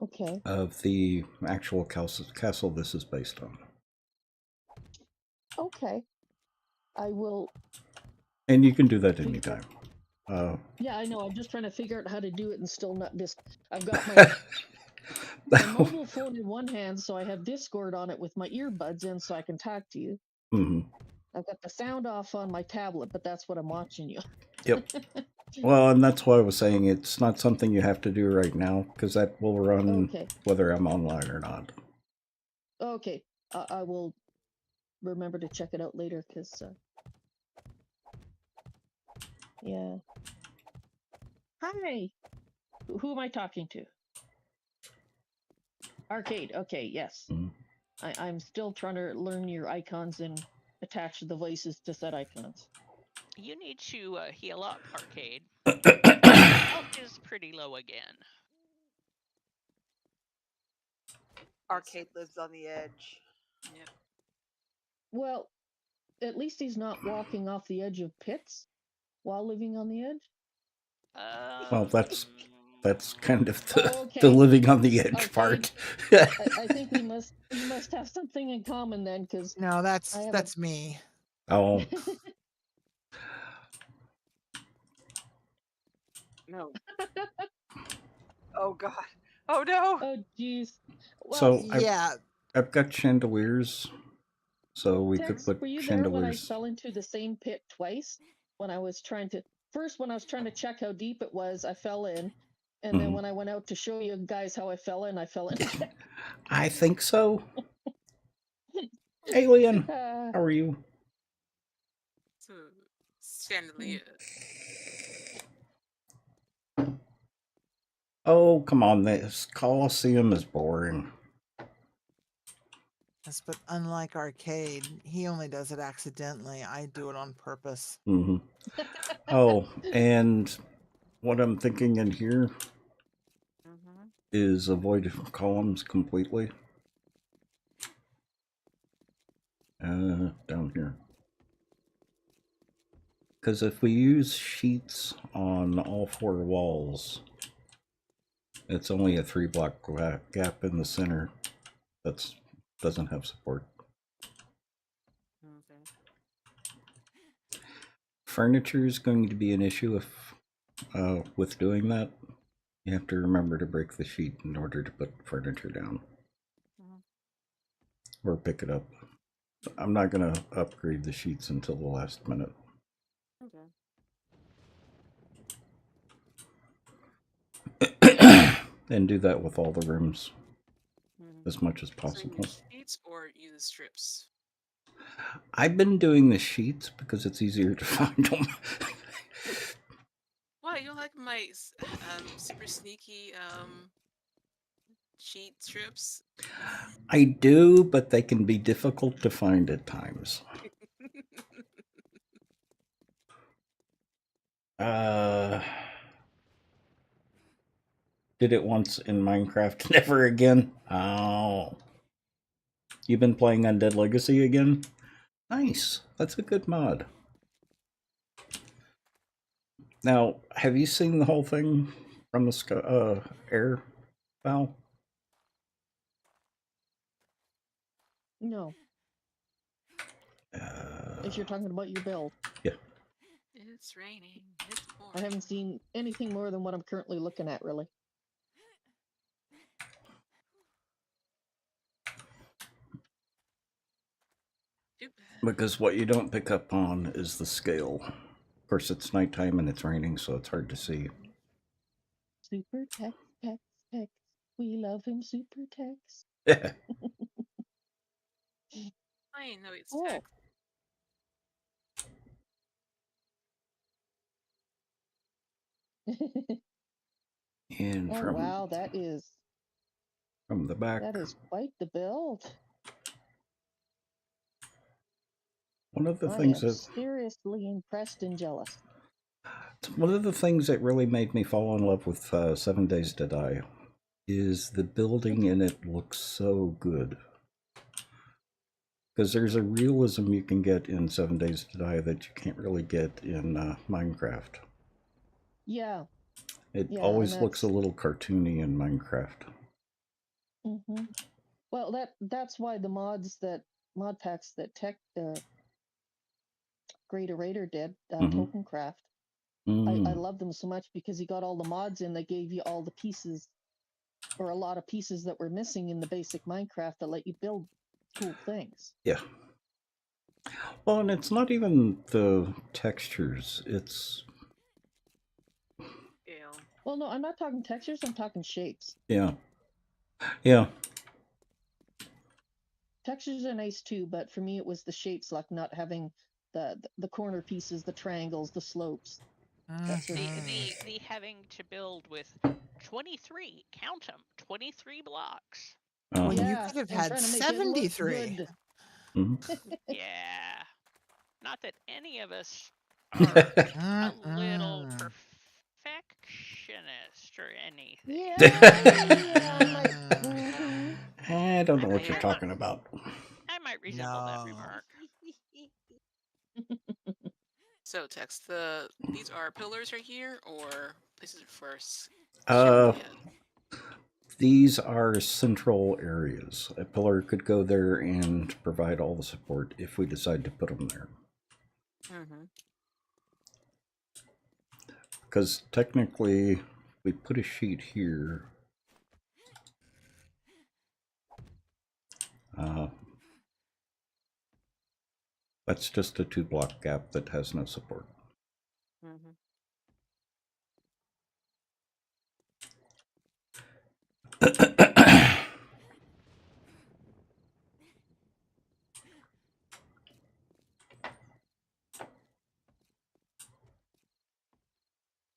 Okay. of the actual castle this is based on. Okay. I will. And you can do that anytime. Yeah, I know. I'm just trying to figure out how to do it and still not just. I've got my mobile phone in one hand, so I have Discord on it with my earbuds in so I can talk to you. Mm-hmm. I've got the sound off on my tablet, but that's what I'm watching you. Yep. Well, and that's why I was saying it's not something you have to do right now, because that will run Okay. whether I'm online or not. Okay. I will remember to check it out later, because, yeah. Hi! Who am I talking to? Arcade. Okay, yes. Mhm. I'm still trying to learn your icons and attach the voices to set icons. You need to heal up, Arcade. Health is pretty low again. Arcade lives on the edge. Yep. Well, at least he's not walking off the edge of pits while living on the edge. Well, that's kind of the, Oh, okay. the living on the edge Arcade. part. I think we must have something in common then, because No, that's me. Oh, No. Oh God. Oh no! Oh, jeez. Well, So Yeah, I've got chandeliers, so we could Tex, put were you there when I chandeliers. fell into the same pit twice? When I was trying to when I was trying to check how deep it was, I fell in, and then Mhm. when I went out to show you guys how I fell in again. I think so. Alien, Uh, how are you? So, chandelier. Oh, come on, this Coliseum is boring. yes, but unlike arcade, he only does it accidentally. I do it on purpose. Hmm. Oh, and what I'm thinking in here Mm-hmm. is avoid columns completely. Down here. Because if we use sheets on all 4 walls, it's only a 3-block gap in the center that doesn't have support. Okay. Furniture is going to be an issue if with doing that. You have to remember to break the sheet in order to put furniture down Mhm. or pick it up. I'm not going to upgrade the sheets until the last minute. Okay. And do that with all the rooms Mhm. as much as So you possible. use sheets or use strips? I've been doing the sheets because it's easier to find them. Why, you don't like my super sneaky sheet strips? I do, but they can be difficult to find at times. Did it once in Minecraft, never again. Oh. You've been playing Undead Legacy again? Nice. That's a good mod. Now, have you seen the whole thing from the sky, air, Val? no, if you're talking about your build, Yeah. It's raining. It's I pouring. haven't seen anything more than what I'm currently looking at, really. Oop. Because what you don't pick up on is the scale. Of course, it's nighttime and it's raining, so it's hard to see. Super Tex, Tex, Tex. We love him, Super Tex. I know it's Oh, tech. And oh wow, that is from the back, quite the build. one of the I things am that seriously impressed and jealous. really made me fall in love with 7 Days to Die is the building in it looks so good. Because there's a realism you can get in 7 Days to Die that you can't really get in Minecraft. Yeah, It yeah, and always looks a that's little cartoony in Minecraft. hmm well that's why the mod packs that Greater Raider did, Mm-hmm. Tokencraft. I Mm. love them so much because he got all the mods in that gave you all the pieces or a lot of pieces that were missing in the basic Minecraft that let you build cool things. Yeah. Well, and it's not even the textures. It's Scale. Well, no, I'm not talking textures, I'm talking shapes. yeah. Yeah. Textures are nice too, but for me it was the shapes, like not having the corner pieces, the triangles, the slopes. That sort of The thing. the having to build with 23, count them, 23 blocks. Well, you Yeah, could have and had trying to make it look 73. good. Mm-hmm. Yeah. Not that any of us are a little Mm-mm. perfectionist or anything. Yeah, like mhm. I don't know I what might, you're I, talking about. I might resemble that No. remark. So text these are pillars right here or places for Uh, chandelier. these are central areas. A pillar could go there and provide all the support if we decide to put them there. Mm-hmm. Because technically, we put a sheet here, That's just a 2-block gap that has no support. Mm-hmm.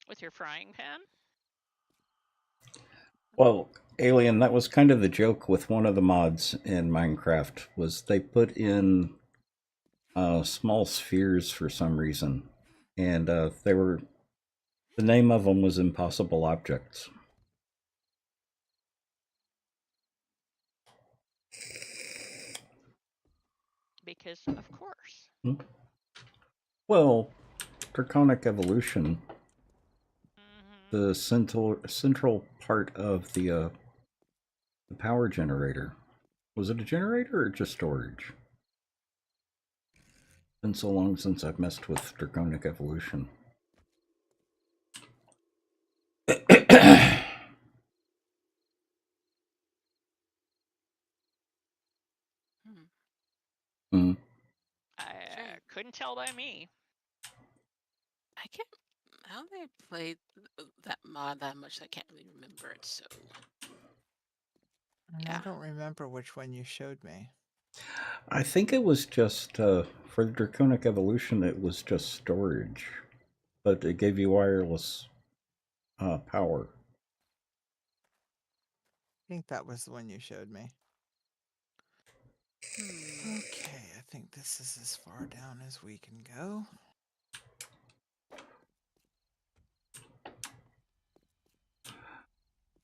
With your frying pan? Well, Alien, that was kind of the joke with one of the mods in Minecraft, was they put in small spheres for some reason, and they were, the name of them was Impossible Objects. Because of course. Well, Draconic Evolution, Mhm. the central part of the power generator. Was it a generator or just storage? Been so long since I've messed with Draconic Evolution. Mm. I couldn't tell by me. I can't. How they played that mod that much? I can't really remember it. So And yeah. I don't remember which one you showed me. I think it was just, for the Draconic Evolution, it was just storage. But it gave you wireless power. I think that was the one you showed me. Hmm. Okay, I think this is as far down as we can go.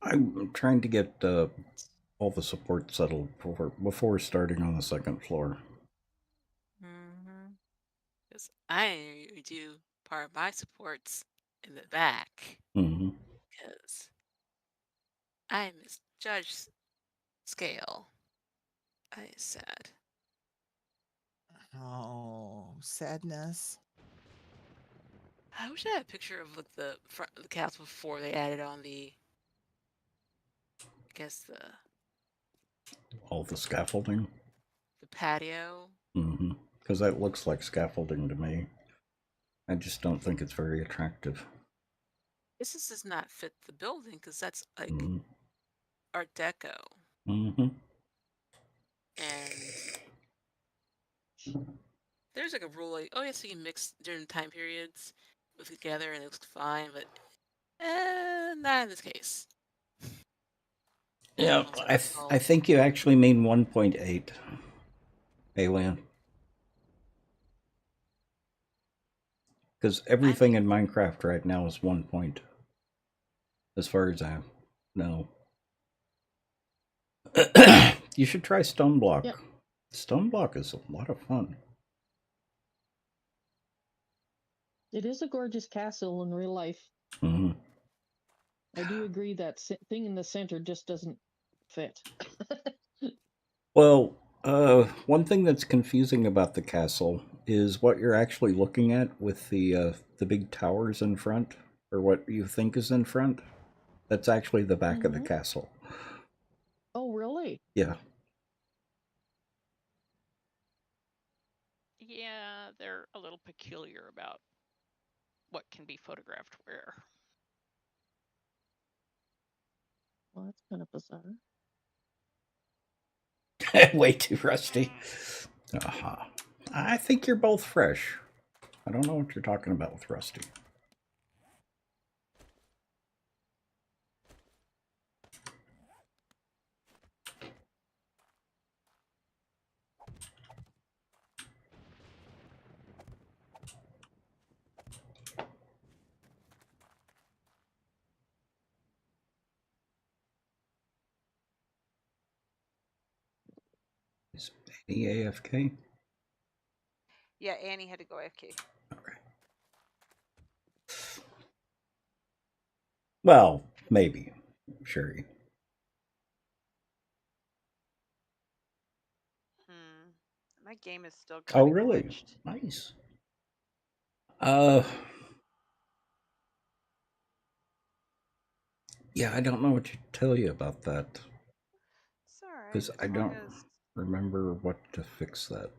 I'm trying to get all the support settled before starting on the second floor. Because I do part of my supports in the back Mm-hmm. because I misjudged scale. I said. Oh, sadness. I wish I had a picture of like the front of the castle before they added on the. I guess All the scaffolding. the patio. Mm-hmm. Because that looks like scaffolding to me. I just don't think it's very attractive. This does not fit the building because that's like Mm-hmm. Art Deco, Mm-hmm. and there's like a rule like, oh yes, you can mix different time periods with together and it looks fine, but not in this case. Yeah, What's it I called? think you actually mean 1.8, Alien. Because I everything think in Minecraft right now is 1 point, as far as I know. You should try Stone Block. Yep. Stone Block is a lot of fun. It is a gorgeous castle in real life. Mm-hmm. I do agree that thing in the center just doesn't fit. Well, one thing that's confusing about the castle is what you're actually looking at with the big towers in front, or what you think is in front. That's actually the back of the Mhm. castle. Oh, really? Yeah. Yeah, they're a little peculiar about what can be photographed where. Well, that's kind of bizarre. Way too rusty. Uh-huh. I think you're both fresh. I don't know what you're talking about with rusty. Is Annie AFK? Yeah, Annie had to go AFK. Okay. Well, maybe. Sherry. My game is still Oh, kind of really? glitched. Nice. Yeah, I don't know what to tell you about that It's all right because as I long don't. as remember what to fix that.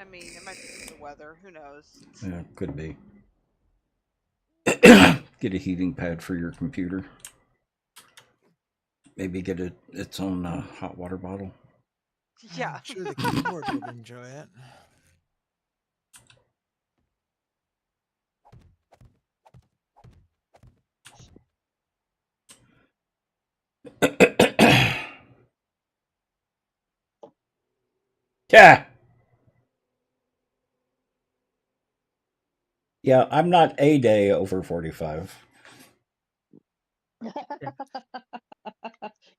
I mean, it might be the weather. Who knows? Yeah, could be. Get a heating pad for your computer. Maybe get its own hot water bottle. Yeah. I'm sure the keyboard would enjoy it. Yeah. Yeah, I'm not a day over 45.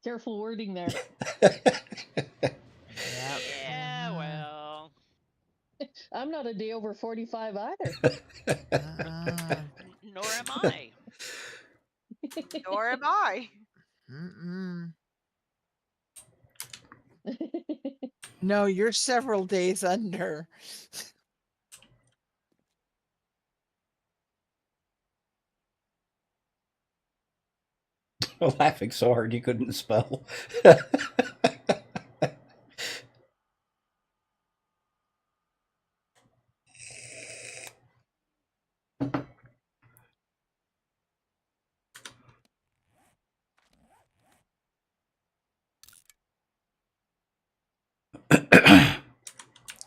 Careful wording there. Yep. Yeah, well, I'm not a day over 45 either. nor am I. Nor am I. Mm-mm. No, you're several days under. Laughing so hard you couldn't spell.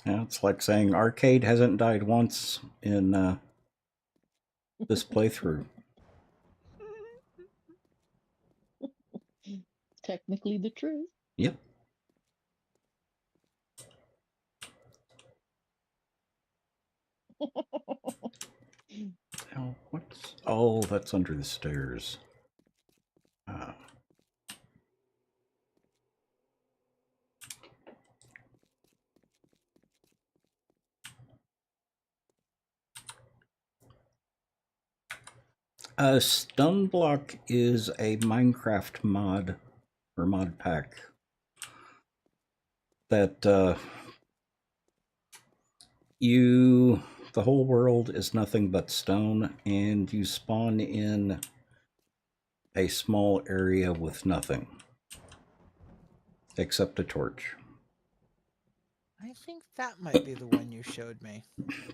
Yeah, it's like saying arcade hasn't died once in this playthrough. Technically the truth. Yep. Oh, what's? Oh, that's under the stairs. Stoneblock is a Minecraft mod or mod pack that the whole world is nothing but stone, and you spawn in a small area with nothing except a torch. I think that might be the one you showed me.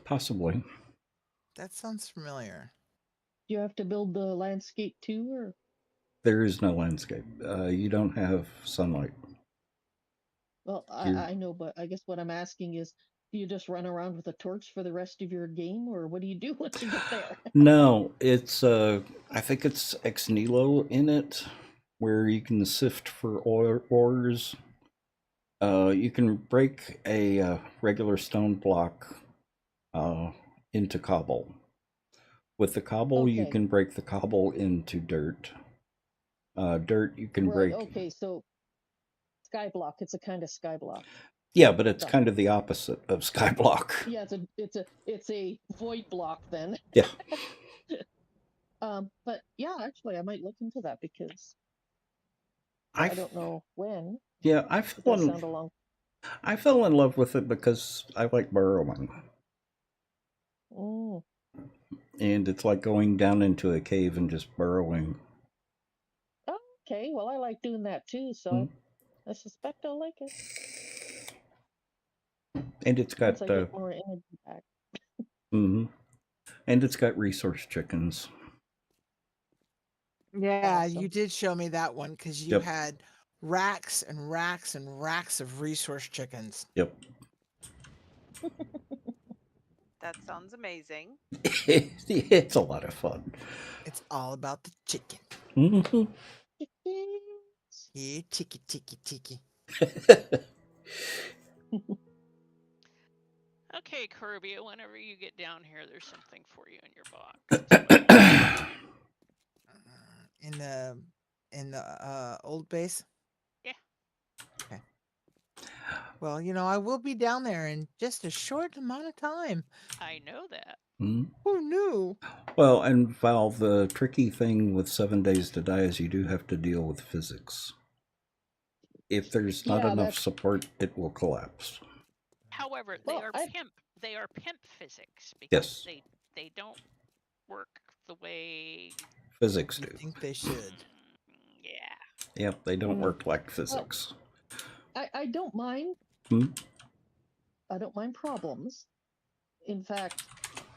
Possibly. That sounds familiar. Do you have to build the landscape too, or? There is no landscape. You don't have sunlight. Well, I know, but I guess what I'm asking is, do you just run around with a torch for the rest of your game, or what do you do once you get there? No, it's I think it's ex nihilo in it, where you can sift for ores. You can break a regular stone block into cobble. With the cobble, you Okay. can break the cobble into dirt. Dirt, you can Right. break. Okay. So skyblock. It's a kind of skyblock. Yeah, but it's Stuff. kind of the opposite of skyblock. Yeah, it's a void block then. Yeah. But yeah, actually, I might look into that because I don't know when. Yeah, It does sound a long. I fell in love with it because I like burrowing. Mm. And it's like going down into a cave and just burrowing. Okay, well, I like doing that too, so Mm. I suspect I'll like it. And it's got Once I get more energy back. and it's got resource chickens. Yeah, Awesome. you did show me that one because you Yep. had racks and racks and racks of resource chickens. Yep. That sounds amazing. It's a lot of fun. It's all about the chicken. Mm-hmm. Yeah, chicky, chicky, chicky. Okay, Kirby, whenever you get down here, there's something for you in your box. In the old base? Yeah. Okay. Well, I will be down there in just a short amount of time. I know that. Mm. Who knew? Well, and Val, the tricky thing with 7 Days to Die is you do have to deal with physics. If there's not enough support, it will collapse. However, Well, they are pimp physics because Yes. they don't work the way Physics You do. think they should? Yeah. Yep, they don't Mm. work like physics. I don't mind. Hmm? I don't mind problems. In fact,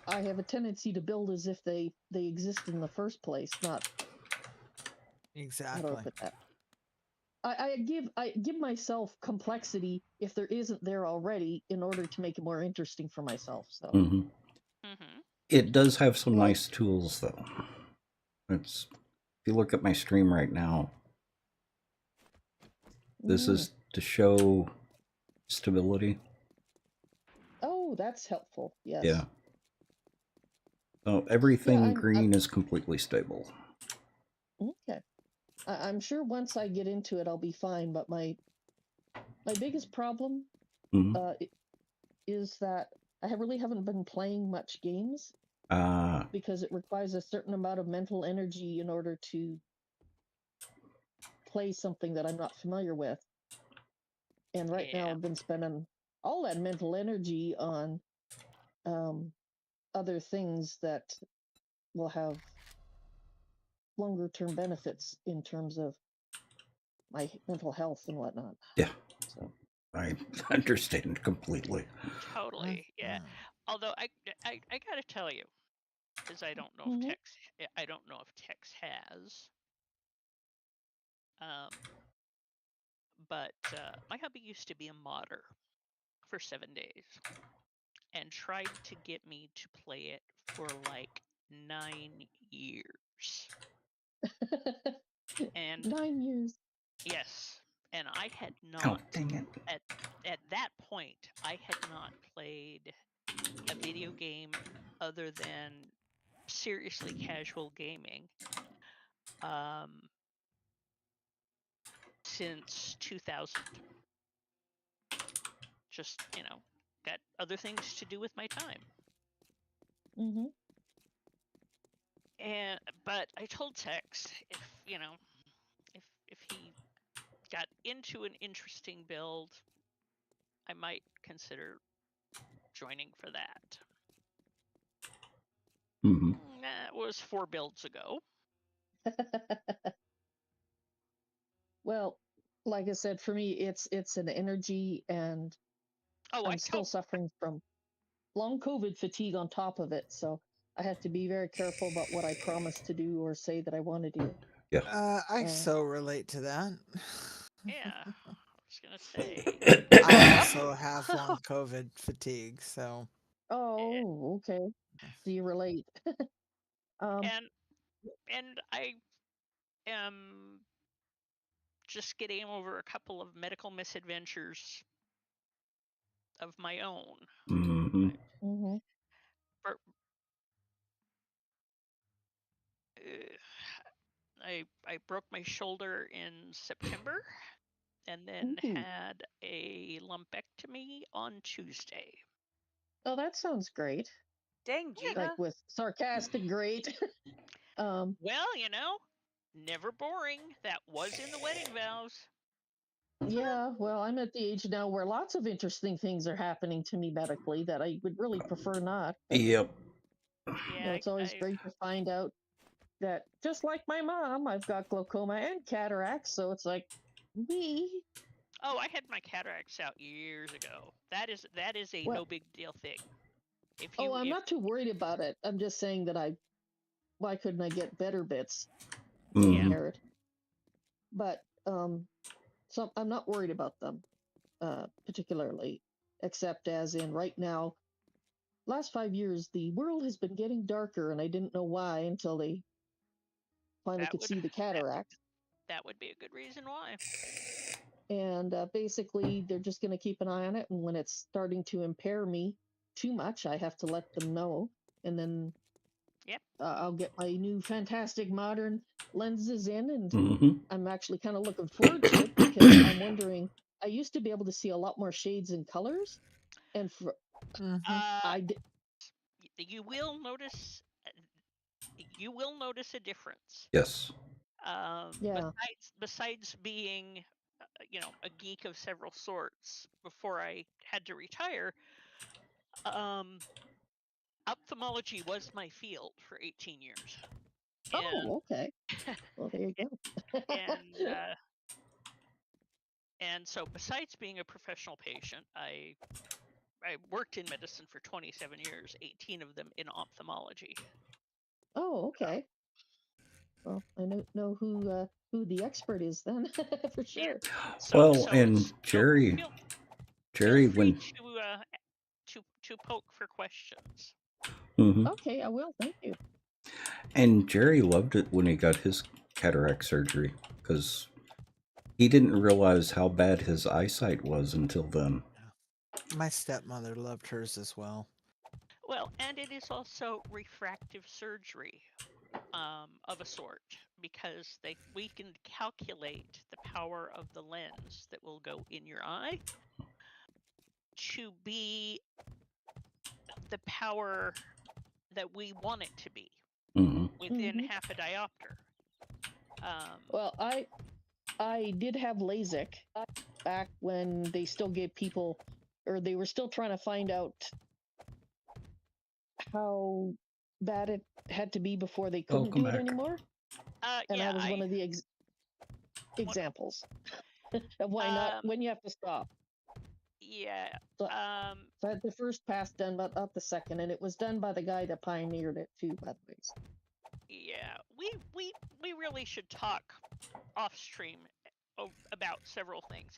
I have a tendency to build as if they exist in the first place, not how do I Exactly. put that? I give myself complexity if there isn't there already in order to make it more interesting for myself. So Hmm. Mm-hmm. It does have some Well- nice tools, though. It's if you look at my stream right now, this Mm. is to show stability. Oh, that's helpful. Yes. Yeah. So everything I'm green is completely stable. okay. I'm sure once I get into it, I'll be fine. But my biggest problem Hmm. is that I really haven't been playing much games Ah, because it requires a certain amount of mental energy in order to play something that I'm not familiar with. And right now, Yeah. I've been spending all that mental energy on other things that will have longer term benefits in terms of my mental health and whatnot. yeah, So I understand completely. Totally. Yeah. Mhm. Although I gotta tell you, because I don't know if Mhm. Tex has. But my hubby used to be a modder for 7 days and tried to get me to play it for like 9 years. And 9 years. yes, and I had Oh, not dang it. at that point I had not played a video game other than seriously casual gaming since 2000. Just, got other things to do with my time. Mm-hmm. But I told Tex if he got into an interesting build, I might consider joining for that. Hmm. That was 4 builds ago. Well, like I said, for me, it's an energy, and Oh, I'm still suffering from long COVID fatigue on top of it. So I have to be very careful about what I promise to do or say that I want to do. Yeah. I so relate to that. Yeah, I was gonna say. I also have long COVID fatigue, so. Oh, okay. So you relate. And I am just getting over a couple of medical misadventures of my own. Hmm. Mm-hmm. I broke my shoulder in September and then Ooh. had a lumpectomy on Tuesday. Oh, that sounds great. Dang, Gina. Like with sarcastic great. Well, never boring. That was in the wedding vows. Yeah, well, I'm at the age now where lots of interesting things are happening to me medically that I would really prefer not. But, Yep. Yeah, it's always great to find out that just like my mom, I've got glaucoma and cataracts. So it's like me. Oh, I had my cataracts out years ago. That is a Well, no big deal thing. I'm not too worried about it. I'm just saying that why couldn't I get better bits to Mhm. inherit? But so I'm not worried about them particularly, except as in right now, last 5 years, the world has been getting darker, and I didn't know why until they finally that could would see the cataracts. that would be a good reason why. And basically, they're just going to keep an eye on it. And when it's starting to impair me too much, I have to let them know. And then Yep. I'll get my new fantastic modern lenses in. And Hmm. I'm actually kind of looking forward to it because I'm wondering, I used to be able to see a lot more shades and colors. And I did. You will notice a difference. Yes. Yeah. Besides being a geek of several sorts before I had to retire, ophthalmology was my field for 18 years. Oh, okay. Well, there you go. And And so, besides being a professional patient, I worked in medicine for 27 years, 18 of them in ophthalmology. Oh, okay. Well, I know who the expert is then for sure. Well, and Jerry, feel Jerry, free when to poke for questions. Mhm. Okay, I will. Thank you. And Jerry loved it when he got his cataract surgery because he didn't realize how bad his eyesight was until then. My stepmother loved hers as well. Well, and it is also refractive surgery of a sort, because we can calculate the power of the lens that will go in your eye to be the power that we want it to be Hmm within Mhm. half a diopter. Well, I did have LASIK back when they still gave people, or they were still trying to find out how bad it had to be before they couldn't Welcome do it back. anymore. And Yeah, I was one of the examples of why not, when you have to stop. Yeah. So, so I had the first pass done, but not the second, and it was done by the guy that pioneered it too, by the way. Yeah, we really should talk off stream about several things,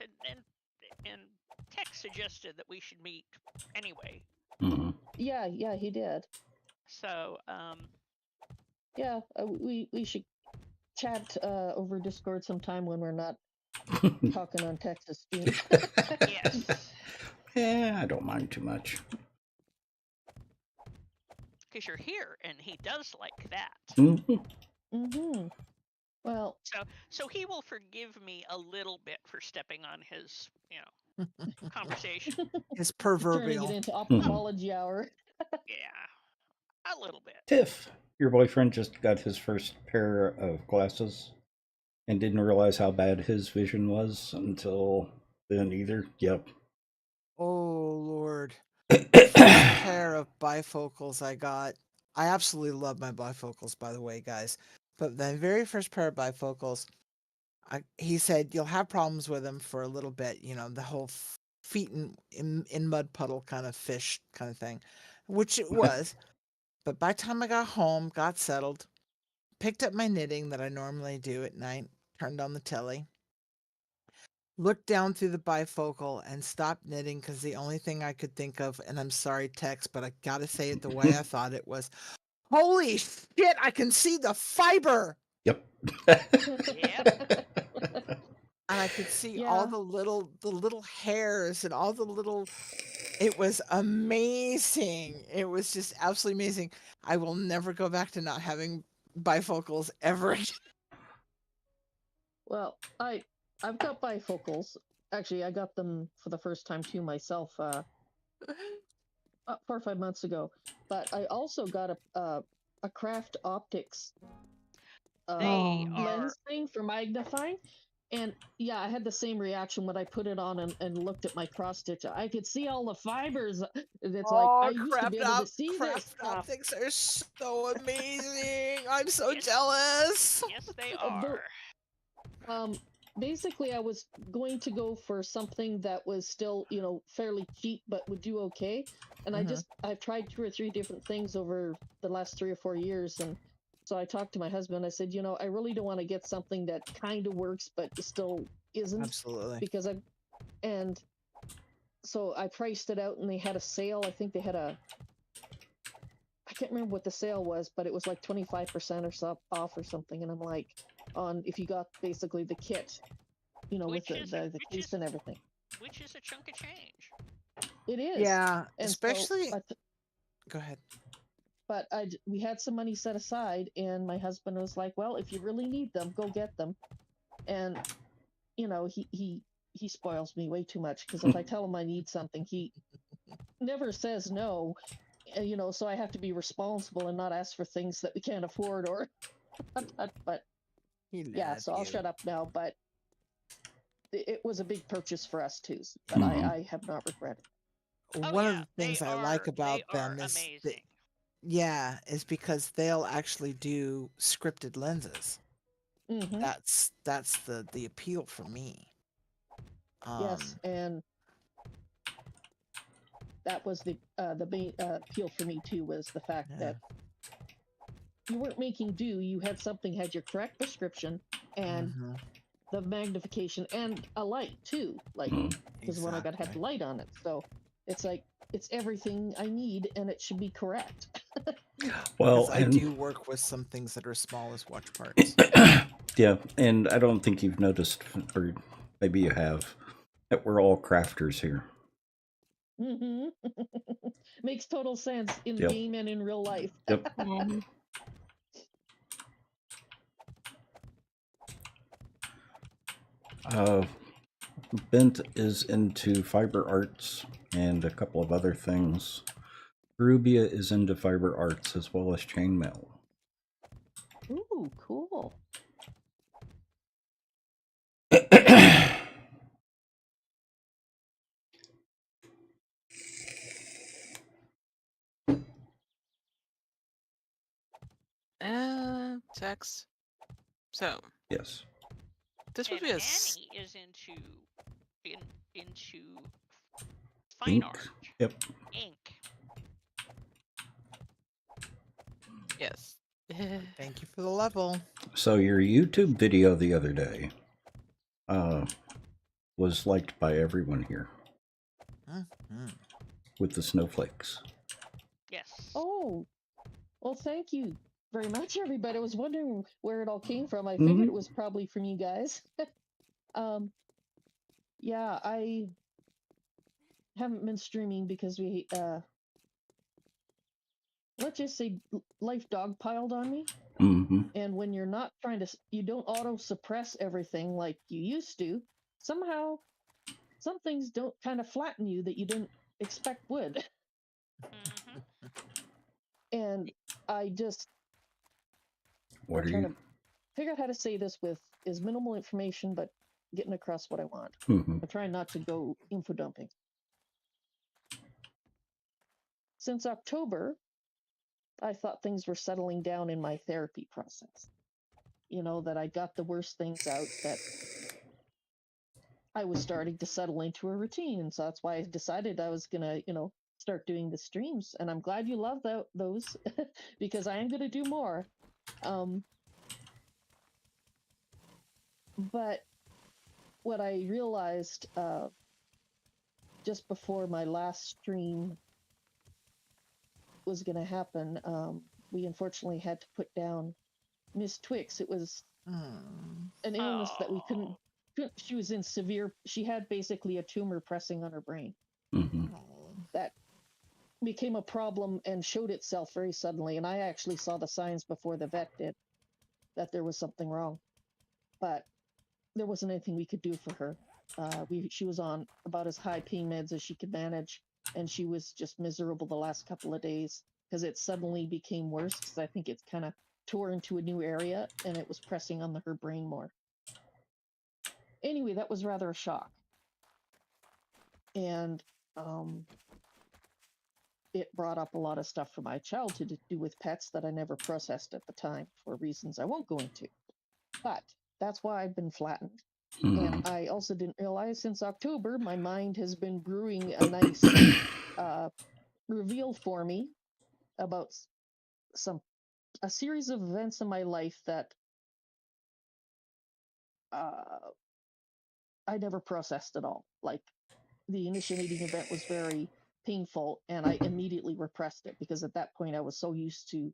and Tech suggested that we should meet anyway. Hmm Yeah, he did. So Yeah, we should chat over Discord sometime when we're not talking on Texas stream. yes, Yeah, I don't mind too much. because you're here, and he does like that. Mm-hmm. Well, So he will forgive me a little bit for stepping on his, conversation. His turning proverbial. it into ophthalmology hour. Yeah, a little bit. Tiff, your boyfriend just got his first pair of glasses and didn't realize how bad his vision was until then either. Yep. Oh Lord. The first pair of bifocals I got, I absolutely love my bifocals, by the way, guys. But the very first pair of bifocals, he said you'll have problems with them for a little bit. The whole feet in mud puddle kind of fish kind of thing, which it was. But by the time I got home, got settled, picked up my knitting that I normally do at night, turned on the telly, looked down through the bifocal and stopped knitting because the only thing I could think of, and I'm sorry, Tex, but I gotta say it the way I thought it was, holy shit, I can see the fiber. Yep. Yep. And I could see Yeah. all the little hairs and all the little, it was amazing. It was just absolutely amazing. I will never go back to not having bifocals ever again. Well, I've got bifocals. Actually, I got them for the first time too myself 4 or 5 months ago. But I also got a Craft Optics They are lens thing for magnifying. And yeah, I had the same reaction when I put it on and looked at my cross stitch. I could see all the fibers. It's like I used to be able to see this Craft stuff. Optics are so amazing. I'm so Yes. jealous. Yes, they are. Basically, I was going to go for something that was still, fairly cheap, but would do okay. And I've tried 2 or 3 different things over the last 3 or 4 years. And so I talked to my husband. I said, I really don't want to get something that kind of works, but still isn't. Absolutely. Because and so I priced it out and they had a sale. I think they had I can't remember what the sale was, but it was like 25% or so off or something. And I'm like, if you got basically the kit, with the case and everything. Which is a chunk of change. It is. Yeah, and especially. So, go ahead. But we had some money set aside, and my husband was like, "Well, if you really need them, go get them." And he spoils me way too much because if I tell him I need something, he never says no. So I have to be responsible and not ask for things that we can't afford or. But yeah, so I'll shut up now. But it was a big purchase for us too. But I have not regretted. One of the things I like about them is is because they'll actually do scripted lenses. Mm-hmm. That's the appeal for me. Yes, and that was the main appeal for me too, was the fact Yeah. that you weren't making do. You had something, had your correct prescription and Mhm. the magnification and a light too, like Mm. because when I got had the Exactly. light on it, so it's like it's everything I need and it should be correct. Well, Because I and do work with some things that are small as watch parts. yeah, and I don't think you've noticed, or maybe you have, that we're all crafters here. Hmm Makes total sense in Yep. game and in real life. Yep. Mhm. Bent is into fiber arts and a couple of other things. Rubia is into fiber arts as well as chainmail. Ooh, cool. Text. So Yes. this would And be Annie is into fine Ink. art, Yep. ink. yes. Thank you for the level. So your YouTube video the other day was liked by everyone here Mhm. with the snowflakes. Yes. Oh, well, thank you very much, everybody. I was wondering where it all came from. I Mhm. figured it was probably from you guys. Yeah, I haven't been streaming because we, let's just say life dogpiled on me. Mm-hmm. And when you're not trying to, you don't auto suppress everything like you used to, somehow some things don't kind of flatten you that you didn't expect would. Hmm. And I just, What I'm are trying you? to figure out how to say this with as minimal information, but getting across what I want. Mm-hmm. I'm trying not to go info dumping. Since October, I thought things were settling down in my therapy process. You know, that I got the worst things out, that I was starting to settle into a routine. And so that's why I decided I was going to, start doing the streams. And I'm glad you love those because I am going to do more. But what I realized just before my last stream was going to happen, we unfortunately had to put down Miss Twix. It was an illness that we couldn't, she was in severe, she had basically a tumor pressing on her brain Mm-hmm. that became a problem and showed itself very suddenly. And I actually saw the signs before the vet did that there was something wrong, but there wasn't anything we could do for her. She was on about as high pain meds as she could manage, and she was just miserable the last couple of days because it suddenly became worse because I think it kind of tore into a new area and it was pressing on her brain more. Anyway, that was rather a shock. And it brought up a lot of stuff from my childhood to do with pets that I never processed at the time for reasons I won't go into. But that's why I've been flattened. Mm-hmm. And I also didn't realize since October, my mind has been brewing a nice reveal for me about a series of events in my life that I never processed at all. Like the initiating event was very painful, and I immediately repressed it because at that point I was so used to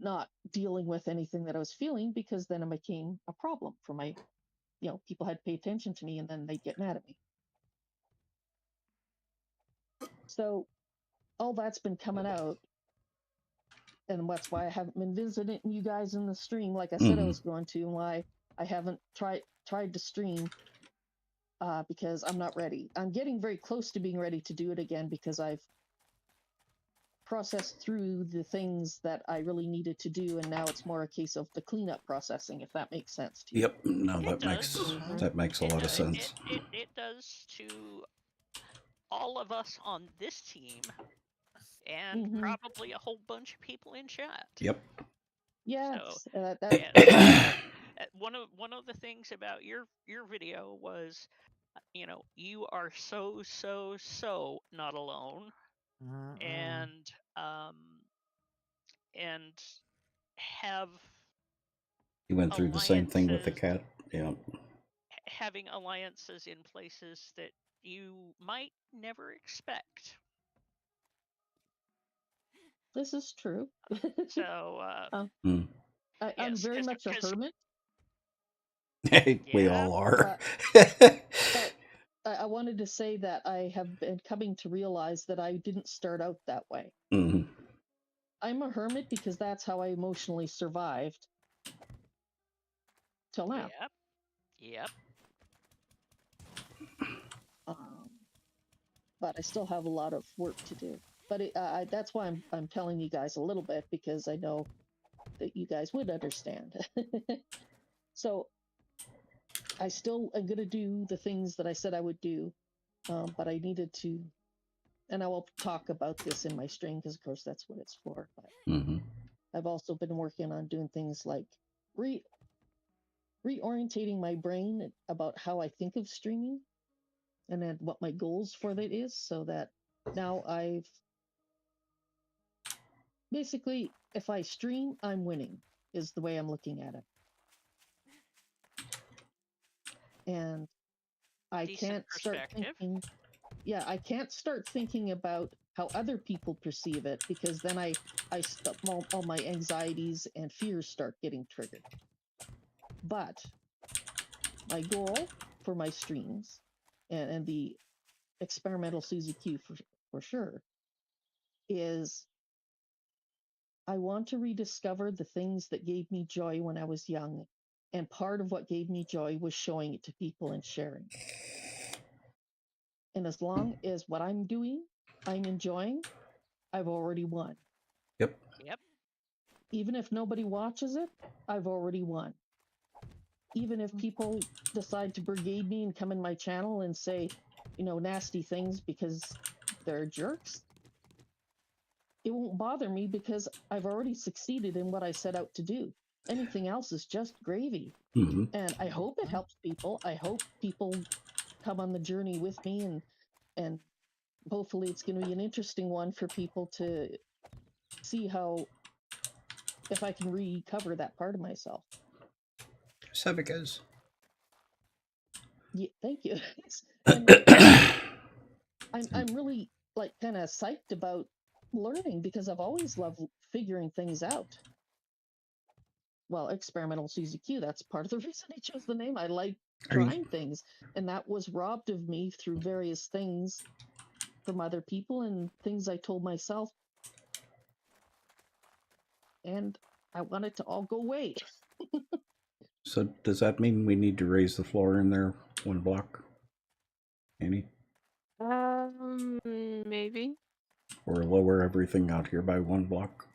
not dealing with anything that I was feeling, because then it became a problem for my, people had to pay attention to me and then they'd get mad at me. So all that's been coming out, and that's why I haven't been visiting you guys in the stream like I said I was going to, and why I haven't tried to stream, because I'm not ready. I'm getting very close to being ready to do it again because I've processed through the things that I really needed to do, and now it's more a case of the cleanup processing, if that makes sense to you. Yep. No, It does. that makes a lot of sense. It does to all of us on this team, and probably a whole bunch of people in chat. Yep. Yes, one of the things about your video was you know, you are so not alone, and have You went through the same thing with the alliances, cat. Yeah. having alliances in places that you might never expect. This is true. So, Mm. I'm yes, very much a because hermit, We yeah, all are. but I wanted to say that I have been coming to realize that I didn't start out that way. Mhm. I'm a hermit because that's how I emotionally survived till now. yep. But I still have a lot of work to do. But that's why I'm telling you guys a little bit, because I know that you guys would understand. So I still am going to do the things that I said I would do, but I needed to, and I will talk about this in my stream because, of course, that's what it's for. But Mhm. I've also been working on doing things like reorientating my brain about how I think of streaming, and then what my goals for that is, so that now I've basically, if I stream, I'm winning, is the way I'm looking at it. And I Decent can't start perspective. thinking, I can't start thinking about how other people perceive it, because then all my anxieties and fears start getting triggered. But my goal for my streams and the experimental Susie Q for sure is I want to rediscover the things that gave me joy when I was young. And part of what gave me joy was showing it to people and sharing. And as long as what I'm doing, I'm enjoying, I've already won. Yep. Even if nobody watches it, I've already won. Even if people decide to brigade me and come in my channel and say, nasty things because they're jerks, it won't bother me because I've already succeeded in what I set out to do. Anything else is just gravy. Mhm. And I hope it helps people. I hope people come on the journey with me, and hopefully it's going to be an interesting one for people to see how, if I can recover that part of myself. Savicas. Yeah, thank you. And I'm really kind of psyched about learning, because I've always loved figuring things out. Well, experimental Susie Q, that's part of the reason I chose the name. I like trying things, and that was robbed of me through various things from other people and things I told myself, and I want it to all go away. So does that mean we need to raise the floor in there 1 block? Annie? Maybe. Or lower everything out here by 1 block?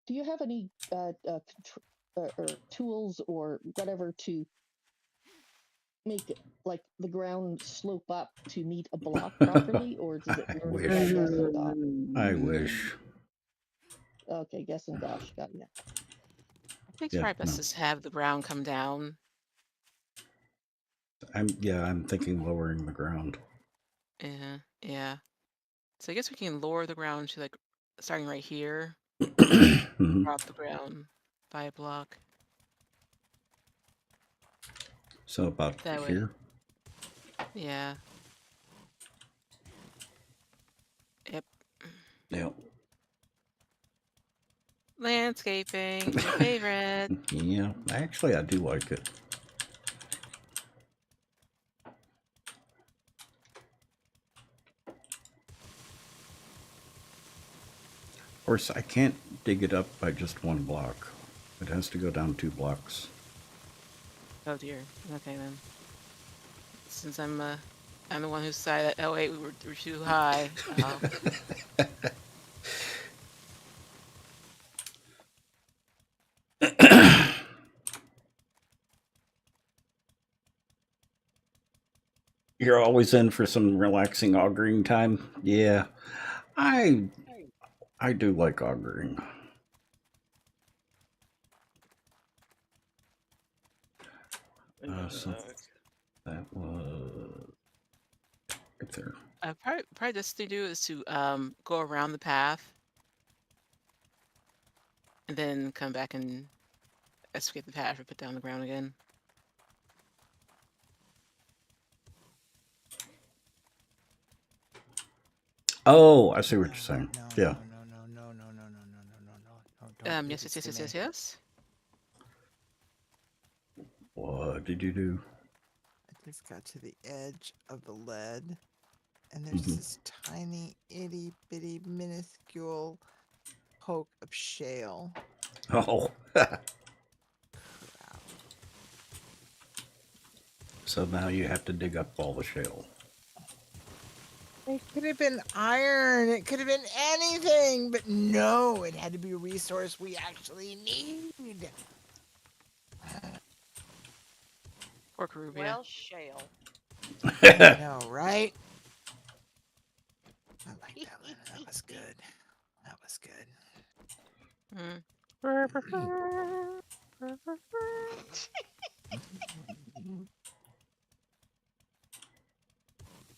Do you have any or tools or whatever to make it like the ground slope up to meet a block properly, or does it learn wish. by guess and gosh? I wish. Okay, guess and gosh, got ya. I think it's Yeah, probably best to have the ground come down. I'm thinking lowering the ground. Yeah. So I guess we can lower the ground to starting right here, Mhm. drop the ground by a block. So about That way. here. Yeah. Yep. Yep. Landscaping, my favorite. Yeah, actually I do like it. Of course, I can't dig it up by just 1 block. It has to go down 2 blocks. Oh dear. Okay then. Since I'm the one who decided that, oh wait, we're too high. You're always in for some relaxing augering time. Yeah, I do like augering. In the So dark. there. Probably best thing to do is to go around the path and then come back and escape the path and put down the ground again. Oh, I see what you're saying. No, Yeah. no, don't do Yes, this yes, to yes, yes, me. yes, yes. What did you do? I just got to the edge of the lead, and there's Mhm. this tiny, itty bitty, minuscule poke of shale. Oh. Crap. So now you have to dig up all the shale. It could have been iron. It could have been anything, but no, it had to be a resource we actually need. Or Caribbean. Well, shale. I know, right? I like that one. That was good. That was good.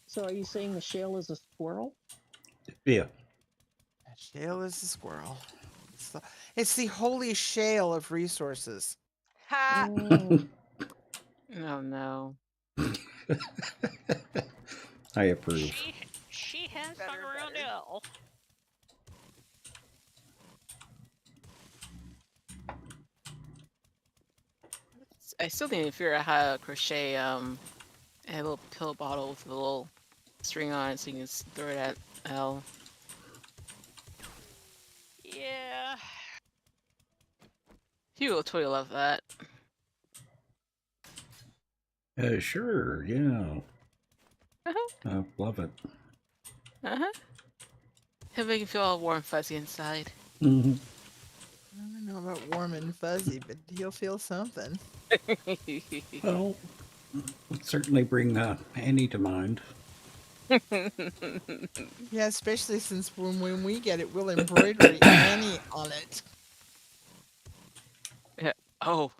So are you saying the shale is a squirrel? Yeah. That shale is a squirrel. It's the holy shale of resources. Ha! Mm, Oh no. I approve. She has Better, hung around better. hell. I still need to figure out how to crochet a little pill bottle with a little string on it so you can throw it at L. Yeah. He will totally love that. Sure, yeah. Uh-huh. Love it. Uh-huh. He'll make you feel all warm and fuzzy inside. Hmm. I don't know about warm and fuzzy, but he'll feel something. Well, certainly bring Annie to mind. Yeah, especially since when we get it, we'll embroider Annie on it. Yeah. Oh.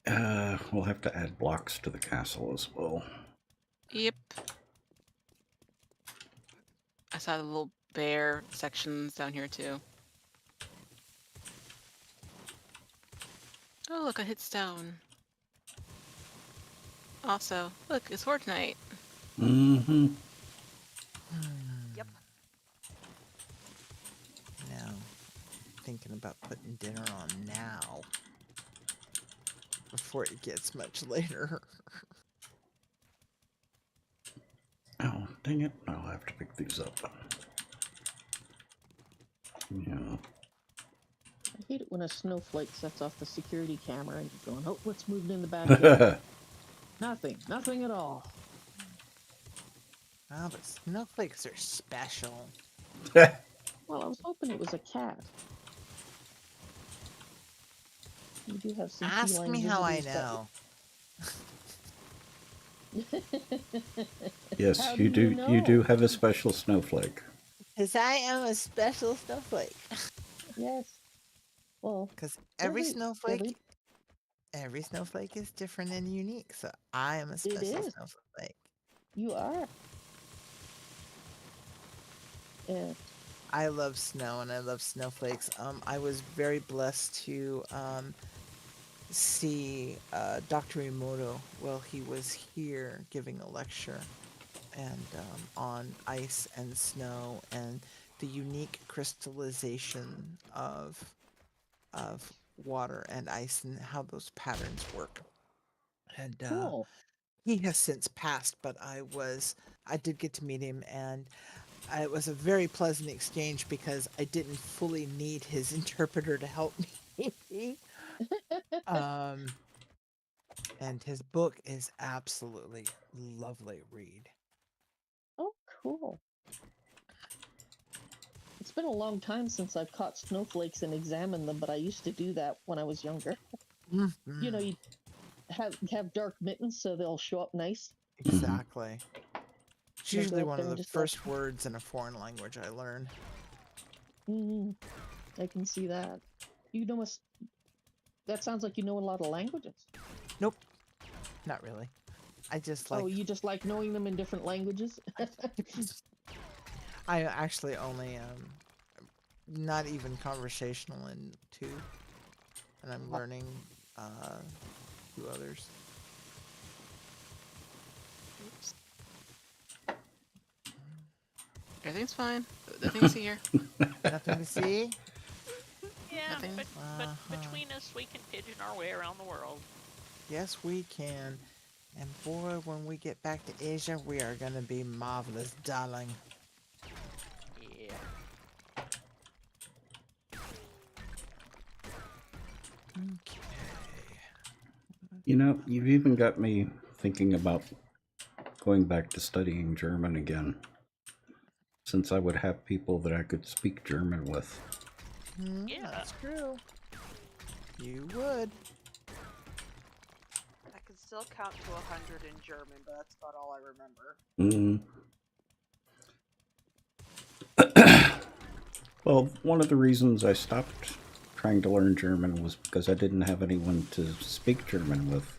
Okay. We'll have to add blocks to the castle as well. Yep. I saw the little bear sections down here too. Oh, look, I hit stone. Also, look, it's Fortnite. Mm-hmm. Yep. Now, thinking about putting dinner on now. Before it gets much later. Oh, dang it. I'll have to pick these up. Yeah. I hate it when a snowflake sets off the security camera and you're going, oh, what's moving in the backyard? Nothing at all. Oh, but snowflakes are special. Well, I was hoping it was a cat. You do have some Ask feline me how I visitors, know. Yes, How you do you do. You do know? have a special snowflake. Because I am a special snowflake. Yes. Well, Because every every- snowflake is different and unique. So I am a special is. snowflake. you are. Yeah. I love snow and I love snowflakes. I was very blessed to see Dr. Emoto while he was here giving a lecture and on ice and snow and the unique crystallization of water and ice and how those patterns work. And Cool. he has since passed, but I did get to meet him, and it was a very pleasant exchange because I didn't fully need his interpreter to help me. And his book is absolutely lovely read. Oh, cool. It's been a long time since I've caught snowflakes and examined them, but I used to do that when I was younger. Mhm. You know, you have dark mittens so they'll show up nice. Exactly. It's They go usually up one there of and the just go, first words in a foreign language I learn. I can see that. You know, that sounds like you know a lot of languages. Nope, not really. I just like. Oh, you just like knowing them in different languages? I actually only not even conversational in 2, and I'm learning 2 others. Oops. Everything's fine. Nothing to see here. Nothing to see. Yeah, Nothing. but Uh-huh. between us, we can pigeon our way around the world. Yes, we can. And boy, when we get back to Asia, we are gonna be marvelous, darling. Yeah. Okay. You know, you've even got me thinking about going back to studying German again, since I would have people that I could speak German with. Yeah. That's true. You would. I can still count to 100 in German, but that's about all I remember. Well, one of the reasons I stopped trying to learn German was because I didn't have anyone to speak German with.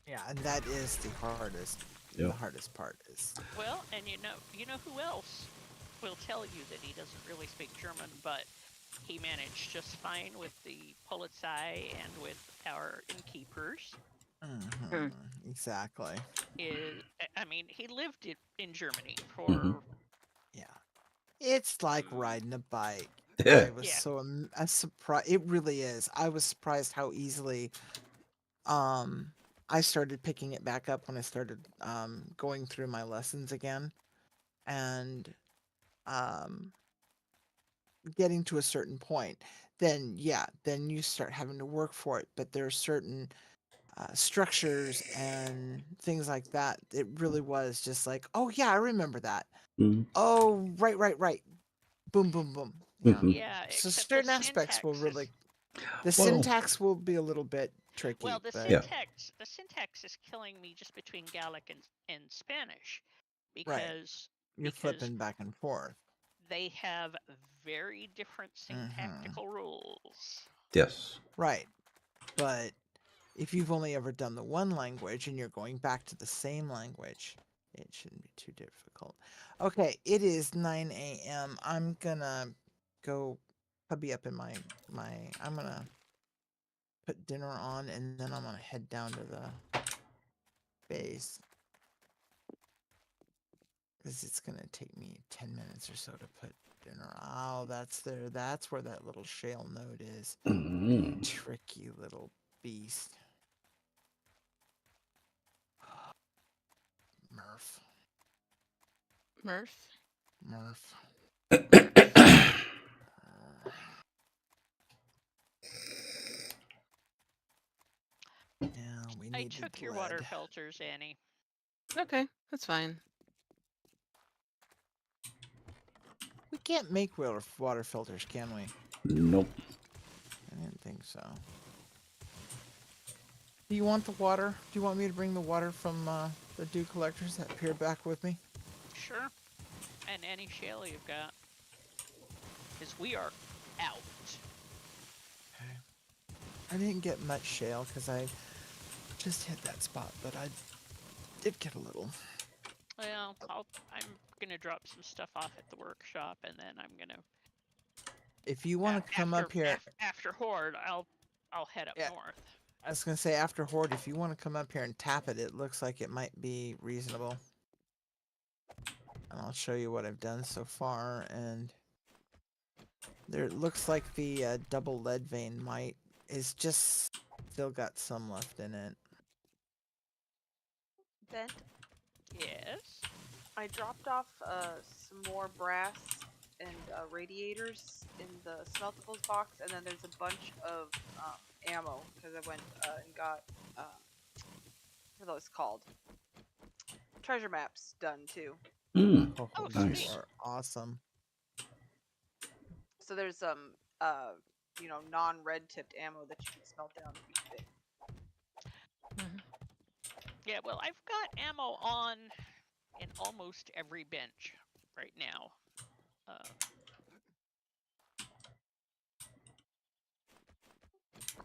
Yeah, and that is the hardest. Yep. The hardest part is. Well, and you know who else will tell you that he doesn't really speak German, but he managed just fine with the Polizei and with our innkeepers. Exactly. I mean, he lived in Germany for. Yeah. It's like riding a bike. Yeah. I was so surprised. It really is. I was surprised how easily I started picking it back up when I started going through my lessons again, and getting to a certain point. Then then you start having to work for it. But there are certain structures and things like that. It really was just like, oh yeah, I remember that. Mhm. Oh right. Boom, boom, boom. Yeah. Mhm. Yeah, So except the certain aspects will syntax really. is. The Well, syntax will be a little bit tricky, Well, the but Yeah. syntax is killing me just between Gallic and Spanish, right, because you're flipping back and forth. they have very different Mm-hmm. syntactical rules. yes. Right, but if you've only ever done the one language and you're going back to the same language, it shouldn't be too difficult. Okay, it is 9 a.m. I'm gonna go hubby up in my. I'm gonna put dinner on and then I'm gonna head down to the base. Because it's gonna take me 10 minutes or so to put dinner. Oh, that's there. That's where that little shale node is. Mhm. Tricky little beast. Murph. Murph. Murph. Yeah, we I needed took your lead. water filters, Annie. Okay, that's fine. We can't make water filters, can we? Nope. I didn't think so. Do you want the water? Do you want me to bring the water from the dew collectors that appear back with me? Sure. And any shale you've got. Because we are out. Okay. I didn't get much shale because I just hit that spot, but I did get a little. Well, I'm gonna drop some stuff off at the workshop, and then I'm gonna. If you want to come up here, after Horde, I'll head up north. I was gonna say after Horde, if you want to come up here and tap it, it looks like it might be reasonable. And I'll show you what I've done so far. And there looks like the double lead vein is just still got some left in it. Bent, Yes. I dropped off some more brass and radiators in the smeltables box, and then there's a bunch of ammo because I went and got what are those called? Treasure maps done too. Mm. Oh, Oh, you nice. are awesome. So there's some non-red tipped ammo that you can smelt down if you think. Yeah, well, I've got ammo on in almost every bench right now.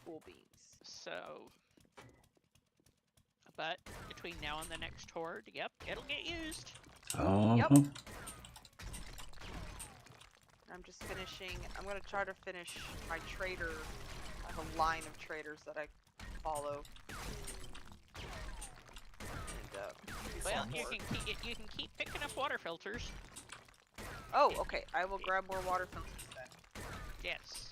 cool beans. So, but between now and the next horde, yep, it'll get used. Uh-huh. I'm just finishing. I'm gonna try to finish my trader. I have a line of traders that I follow. And, Well, some you horde. can keep picking up water filters. Oh, okay. I will grab more water filters then. Yes.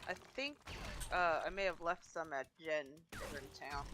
I think I may have left some at Jen there in town.